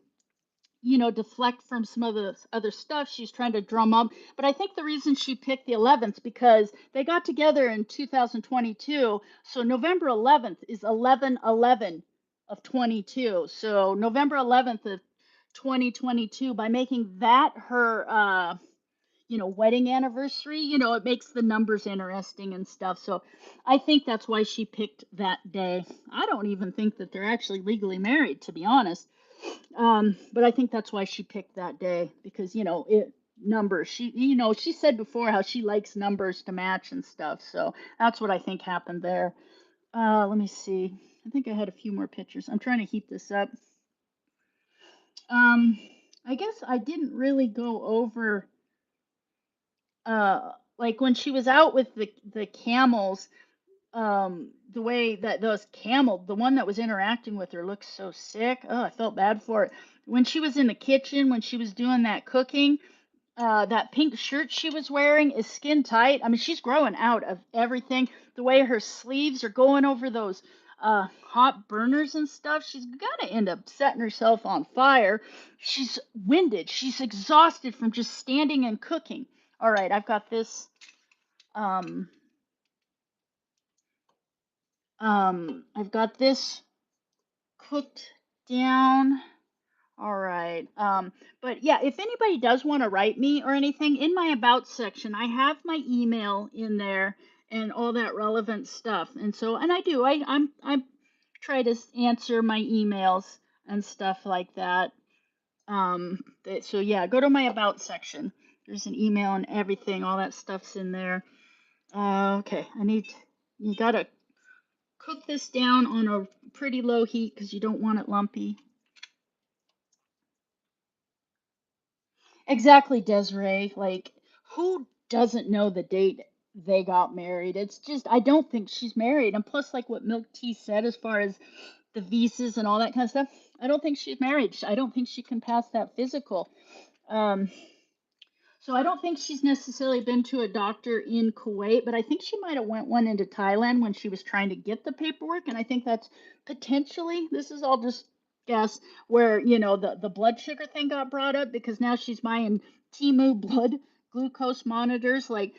deflect from some of the other stuff she's trying to drum up. But I think the reason she picked the 11th because they got together in 2022. So November 11th is 11/11 of 22. So November 11th of 2022, by making that her wedding anniversary, it makes the numbers interesting and stuff. So I think that's why she picked that day. I don't even think that they're actually legally married, to be honest. But I think that's why she picked that day because numbers. She said before how she likes numbers to match and stuff. So that's what I think happened there. Let me see. I think I had a few more pictures. I'm trying to heat this up. Um, I guess I didn't really go over like when she was out with the camels. The way that the one that was interacting with her looked so sick. Oh, I felt bad for it. When she was in the kitchen, when she was doing that cooking, that pink shirt she was wearing is skin tight. I mean, she's growing out of everything. The way her sleeves are going over those hot burners and stuff, she's gonna end up setting herself on fire. She's winded. She's exhausted from just standing and cooking. All right, I've got this. Um, I've got this cooked down. All right. But yeah, if anybody does want to write me or anything, in my about section, I have my email in there and all that relevant stuff. And so, and I do, I try to answer my emails and stuff like that. So yeah, go to my about section. There's an email and everything. All that stuff's in there. Okay, you gotta cook this down on a pretty low heat because you don't want it lumpy. Exactly, Desiree. Like, who doesn't know the date they got married? It's just, I don't think she's married. And plus, like what Milk Tea said, as far as the visas and all that kind of stuff, I don't think she's married. I don't think she can pass that physical. Um, so I don't think she's necessarily been to a doctor in Kuwait, but I think she might have went one into Thailand when she was trying to get the paperwork, and I think that's potentially, this is all just guess, where the blood sugar thing got brought up because now she's buying Timu blood glucose monitors. Like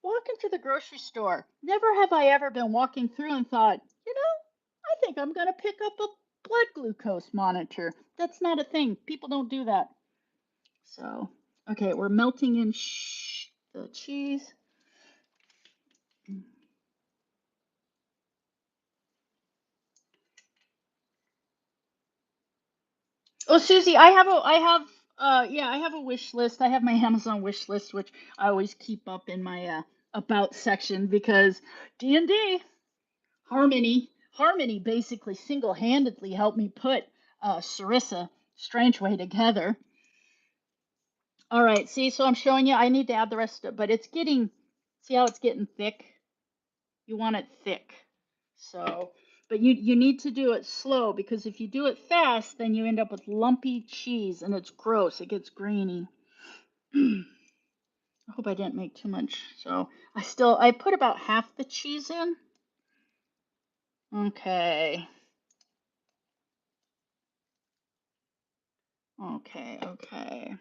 walking to the grocery store. Never have I ever been walking through and thought, I think I'm gonna pick up a blood glucose monitor. That's not a thing. People don't do that. So, okay, we're melting in. Shh. the cheese. Oh, Susie, I have a wish list. I have my Amazon wish list, which I always keep up in my about section because D&D Harmony basically single-handedly helped me put Sarissa Strangeway together. All right, see, so I'm showing you. I need to add the rest of it, but it's getting. See how it's getting thick? You want it thick. So, but you need to do it slow because if you do it fast, then you end up with lumpy cheese and it's gross. It gets grainy. I hope I didn't make too much. So I put about half the cheese in. Okay. Okay.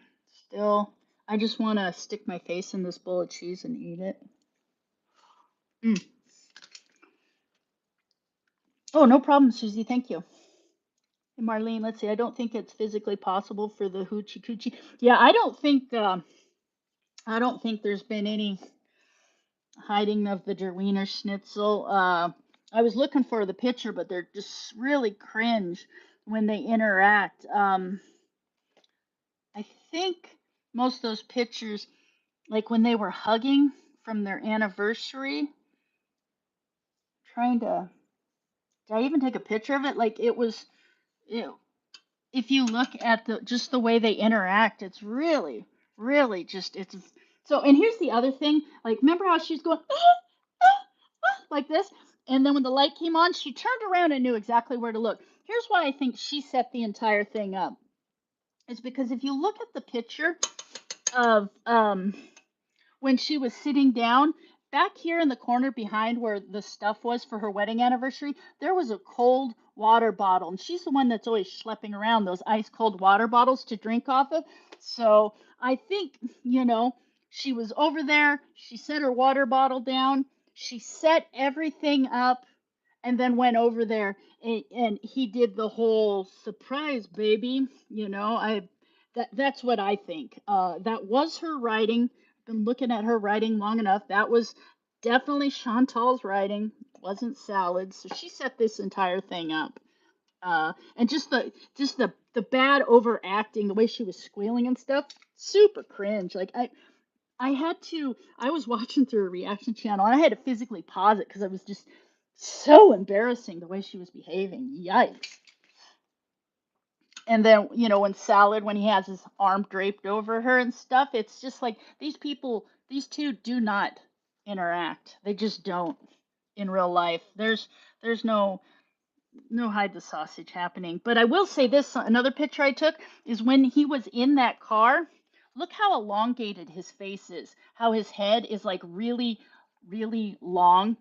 Still, I just want to stick my face in this bowl of cheese and eat it. Mm. Oh, no problem, Susie. Thank you. Hey, Marlene, let's see. I don't think it's physically possible for the hoochie coochie. Yeah, I don't think there's been any hiding of the Der Wiener Schnitzel. I was looking for the picture, but they're just really cringe when they interact. I think most of those pictures, like when they were hugging from their anniversary, trying to, did I even take a picture of it? Like it was, it, if you look at the way they interact, it's really just it's so. And here's the other thing, like remember how she's going like this, and then when the light came on, she turned around and knew exactly where to look. Here's why I think she set the entire thing up. Is because if you look at the picture of when she was sitting down, back here in the corner behind where the stuff was for her wedding anniversary, there was a cold water bottle. And she's the one that's always schlepping around those ice cold water bottles to drink off of. So I think, she was over there. She set her water bottle down. She set everything up and then went over there and he did the whole surprise baby, that's what I think. That was her writing. Been looking at her writing long enough. That was definitely Chantal's writing. It wasn't Salad. So she set this entire thing up. And just the bad overacting, the way she was squealing and stuff, super cringe. Like I was watching through a reaction channel and I had to physically pause it because I was just so embarrassing the way she was behaving. Yikes. And then, when Salad, when he has his arm draped over her and stuff, it's just like these two do not interact. They just don't in real life. There's no hide the sausage happening. But I will say this, another picture I took is when he was in that car. Look how elongated his face is. How his head is like really, really long,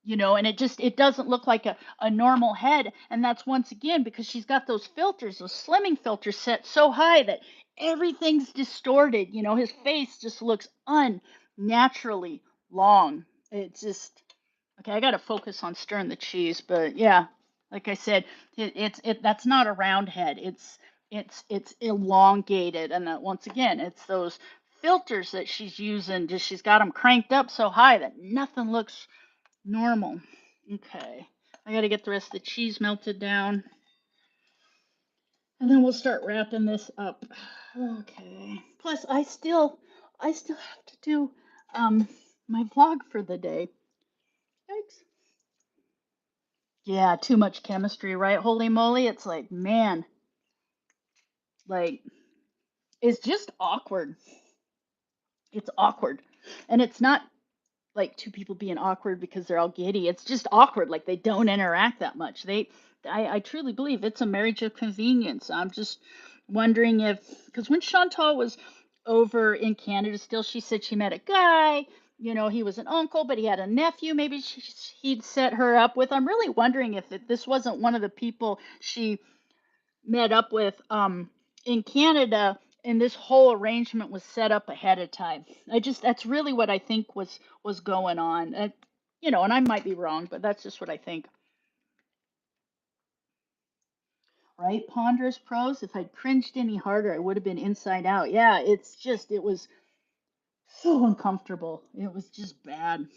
and it doesn't look like a normal head. And that's once again because she's got those filters, those slimming filters set so high that everything's distorted. His face just looks unnaturally long. It's just okay. I got to focus on stirring the cheese, but yeah, like I said, that's not a round head. It's elongated, and that once again, it's those filters that she's using. Just she's got them cranked up so high that nothing looks normal. Okay. I got to get the rest of the cheese melted down. And then we'll start wrapping this up. Okay. Plus I still have to do my vlog for the day. Yikes. Yeah, too much chemistry, right? Holy moly. It's like, man, like it's just awkward. It's awkward. And it's not like two people being awkward because they're all giddy. It's just awkward. Like they don't interact that much. I truly believe it's a marriage of convenience. I'm just wondering if, because when Chantal was over in Canada still, she said she met a guy. He was an uncle, but he had a nephew. Maybe he'd set her up with. I'm really wondering if this wasn't one of the people she met up with in Canada, and this whole arrangement was set up ahead of time. That's really what I think was going on. And I might be wrong, but that's just what I think. Right? Ponderous prose. If I'd cringed any harder, I would have been inside out. Yeah, it was So uncomfortable. It was just bad.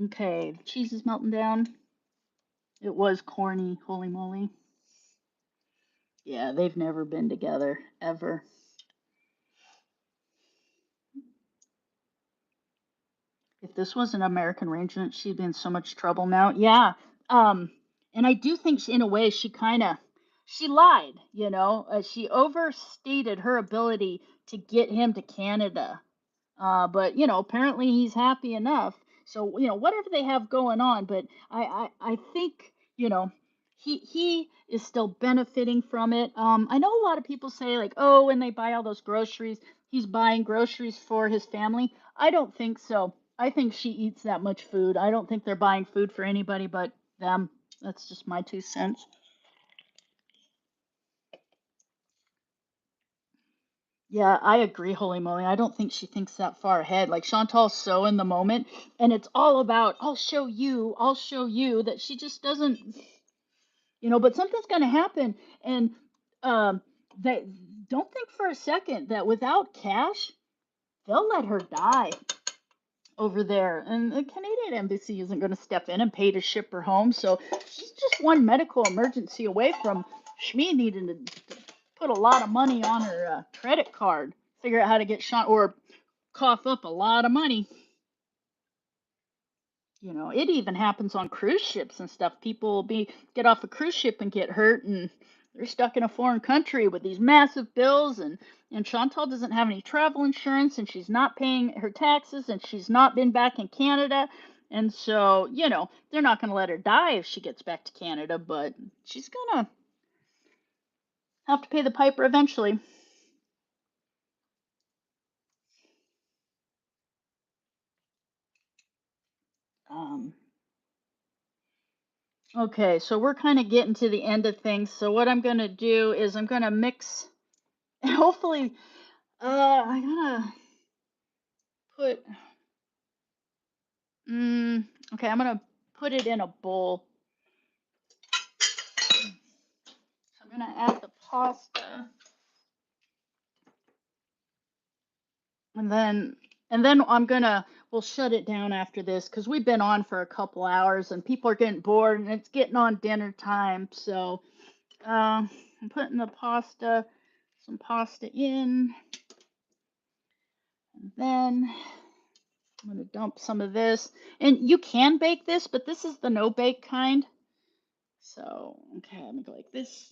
Okay, the cheese is melting down. It was corny, holy moly. Yeah, they've never been together, ever. If this was an American arrangement, she'd be in so much trouble now. Yeah. Um, and I do think in a way she kind of she lied, you know. She overstated her ability to get him to Canada. But you know, apparently he's happy enough. So you know, whatever they have going on, but I think you know he is still benefiting from it. I know a lot of people say like, oh, when they buy all those groceries, he's buying groceries for his family. I don't think so. I think she eats that much food. I don't think they're buying food for anybody but them. That's just my 2 cents. Yeah, I agree, holy moly. I don't think she thinks that far ahead. Like Chantal's so in the moment, and it's all about, I'll show you, that she just doesn't, you know, but something's going to happen. And um, they don't think for a second that without cash, they'll let her die over there. And the Canadian embassy isn't going to step in and pay to ship her home. So she's just one medical emergency away from Shmi needing to put a lot of money on her credit card, figure out how to get shot or cough up a lot of money. You know, it even happens on cruise ships and stuff. People will be get off a cruise ship and get hurt, and they're stuck in a foreign country with these massive bills. And Chantal doesn't have any travel insurance, and she's not paying her taxes, and she's not been back in Canada. And so, you know, they're not going to let her die if she gets back to Canada, but she's going to have to pay the piper eventually. Um, okay, so we're kind of getting to the end of things. So what I'm going to do is I'm going to mix. Hopefully, I gotta put. Mm, okay, I'm gonna put it in a bowl. So I'm gonna add the pasta, and then I'm gonna we'll shut it down after this because we've been on for a couple hours and people are getting bored and it's getting on dinner time. So I'm putting the pasta, some pasta in, and then I'm gonna dump some of this. And you can bake this, but this is the no bake kind. So okay, I'm gonna go like this.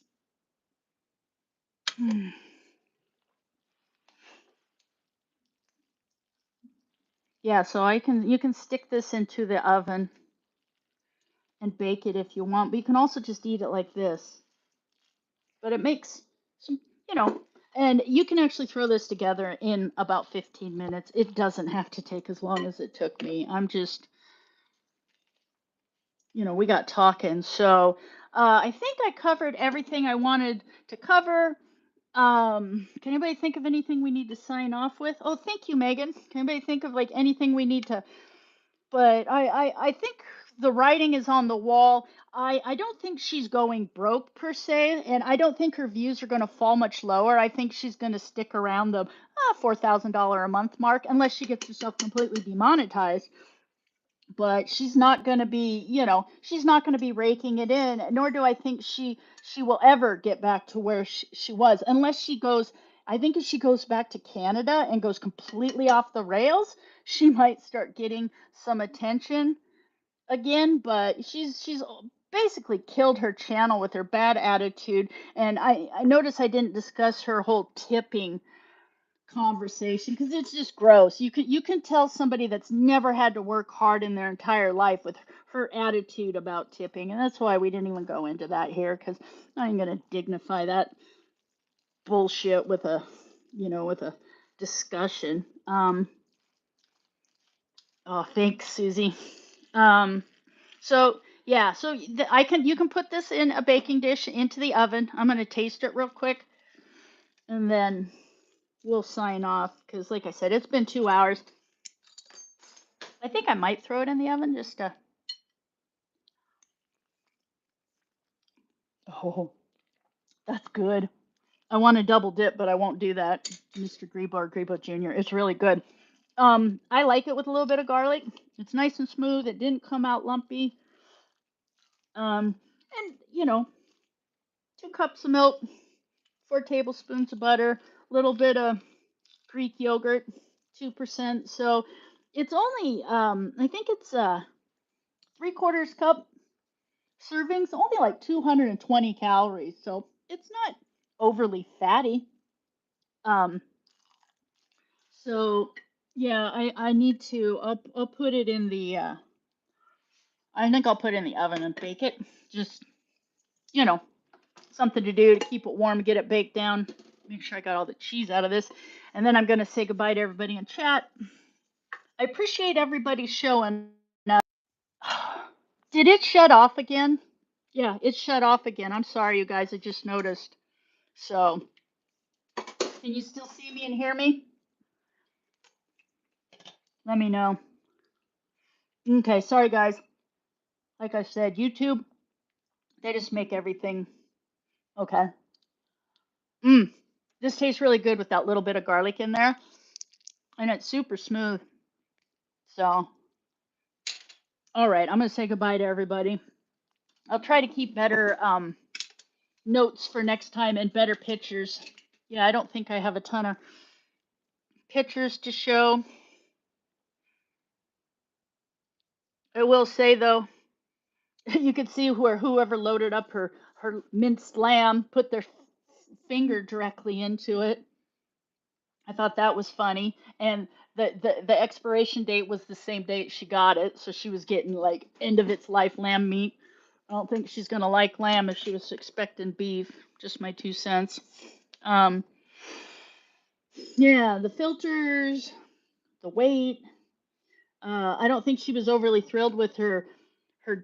Yeah, so you can stick this into the oven and bake it if you want, but you can also just eat it like this. But it makes some, you know, and you can actually throw this together in about 15 minutes. It doesn't have to take as long as it took me. I'm just, you know, we got talking. So I think I covered everything I wanted to cover. Can anybody think of anything we need to sign off with? Oh, thank you, Megan. Can anybody think of like anything we need to but I think the writing is on the wall. I don't think she's going broke per se, and I don't think her views are going to fall much lower. I think she's going to stick around the $4,000 a month mark unless she gets herself completely demonetized. But she's not going to be, you know, she's not going to be raking it in. Nor do I think she will ever get back to where she was unless she goes. I think if she goes back to Canada and goes completely off the rails, she might start getting some attention again, but she's basically killed her channel with her bad attitude. And I notice I didn't discuss her whole tipping conversation because it's just gross. You can tell somebody that's never had to work hard in their entire life with her attitude about tipping, and that's why we didn't even go into that here because I ain't gonna dignify that bullshit with a with a discussion. Oh, thanks, Susie. Um, So yeah, so I can you can put this in a baking dish into the oven. I'm gonna taste it real quick, and then we'll sign off because, like I said, it's been 2 hours. I think I might throw it in the oven just to. Oh, that's good. I want to double dip, but I won't do that. Mr. Grebo Jr. It's really good. I like it with a little bit of garlic. It's nice and smooth. It didn't come out lumpy. And 2 cups of milk, 4 tablespoons of butter, a little bit of Greek yogurt, 2%. So it's only, I think it's 3/4 cup servings, only like 220 calories. So it's not overly fatty. Um, so yeah, I need to, I'll put it in the, I think I'll put it in the oven and bake it. Just, you know, something to do to keep it warm, get it baked down. Make sure I got all the cheese out of this. And then I'm going to say goodbye to everybody in chat. I appreciate everybody showing up. Did it shut off again? Yeah, it shut off again. I'm sorry, you guys. I just noticed. So, can you still see me and hear me? Let me know. Okay, sorry, guys. Like I said, YouTube, they just make everything okay. This tastes really good with that little bit of garlic in there. And it's super smooth. So, all right, I'm going to say goodbye to everybody. I'll try to keep better notes for next time and better pictures. Yeah, I don't think I have a ton of pictures to show. I will say, though, you could see where whoever loaded up her minced lamb put their finger directly into it. I thought that was funny. And the expiration date was the same date she got it, so she was getting like end of its life lamb meat. I don't think she's gonna like lamb if she was expecting beef. Just my 2 cents. Um, yeah, the filters, the weight. I don't think she was overly thrilled with her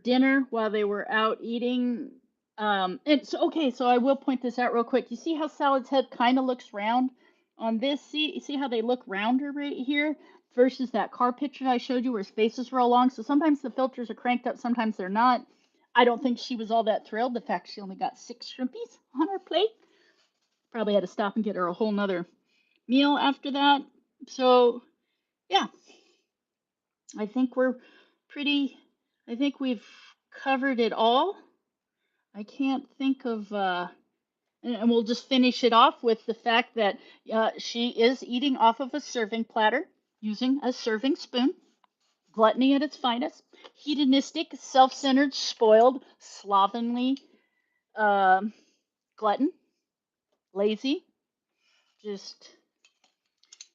dinner while they were out eating. And so okay, so I will point this out real quick. You see how Salad's head kind of looks round on this? See how they look rounder right here versus that car picture I showed you where his face is real long. So sometimes the filters are cranked up, sometimes they're not. I don't think she was all that thrilled. The fact she only got 6 shrimpies on her plate. Probably had to stop and get her a whole nother meal after that. So yeah, I think we're pretty, I think we've covered it all. I can't think of, and we'll just finish it off with the fact that she is eating off of a serving platter using a serving spoon. Gluttony at its finest. Hedonistic, self centered, spoiled, slovenly glutton. Lazy. Just,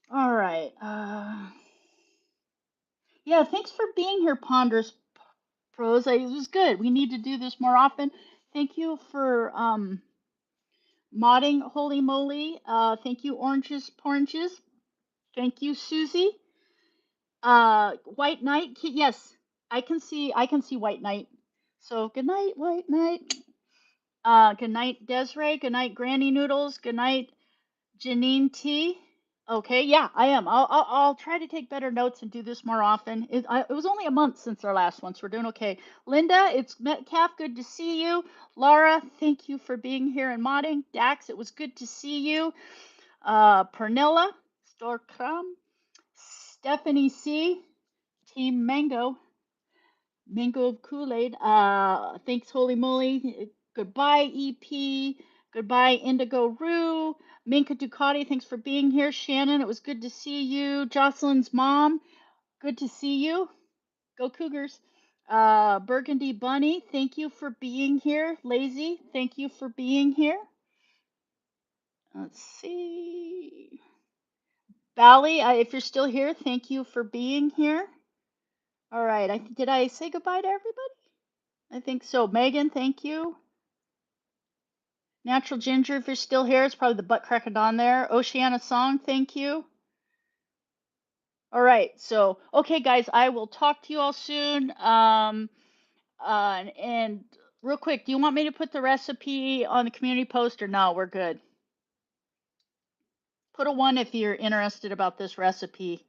all right. Yeah, thanks for being here, Ponders Pros. It was good. We need to do this more often. Thank you for modding Holy Moly. Thank you, Oranges. Thank you, Susie. White Knight. Yes, I can see White Knight. So good night, White Knight. Good night, Desiree. Good night, Granny Noodles. Good night, Janine T. Okay, yeah, I am. I'll try to take better notes and do this more often. It was only a month since our last one, so we're doing okay. Linda, it's Metcalf. Good to see you. Laura, thank you for being here and modding. Dax, it was good to see you. Pernilla, Storkram, Stephanie C, Team Mango of Kool-Aid. Thanks, Holy Moly. Goodbye, EP. Goodbye, Indigo Rue. Minka Ducati, thanks for being here. Shannon, it was good to see you. Jocelyn's mom, good to see you. Go Cougars. Burgundy Bunny, thank you for being here. Lazy, thank you for being here. Let's see. Bally, if you're still here, thank you for being here. All right, did I say goodbye to everybody? I think so. Megan, thank you. Natural Ginger, if you're still here, it's probably the butt crack of dawn there. Oceana Song, thank you. All right, so, okay, guys, I will talk to you all soon. And real quick, do you want me to put the recipe on the community post or no? We're good. Put a 1 if you're interested about this recipe.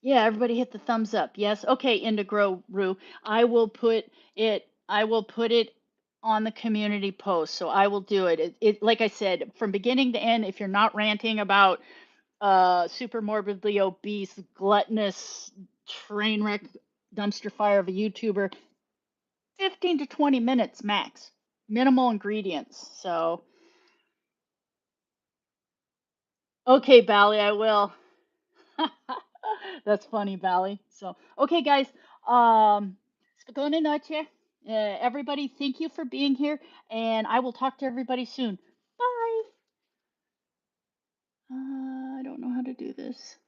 Yeah, everybody hit the thumbs up. Yes. Okay, Indigo Rue. I will put it I will put it on the community post. So I will do it. It like I said, from beginning to end, if you're not ranting about super morbidly obese, gluttonous train wreck dumpster fire of a YouTuber, 15 to 20 minutes max. Minimal ingredients. So okay, Bally, I will. That's funny, Bally. So, okay, guys. Spokojnej noche. Everybody, thank you for being here, and I will talk to everybody soon. Bye. I don't know how to do this.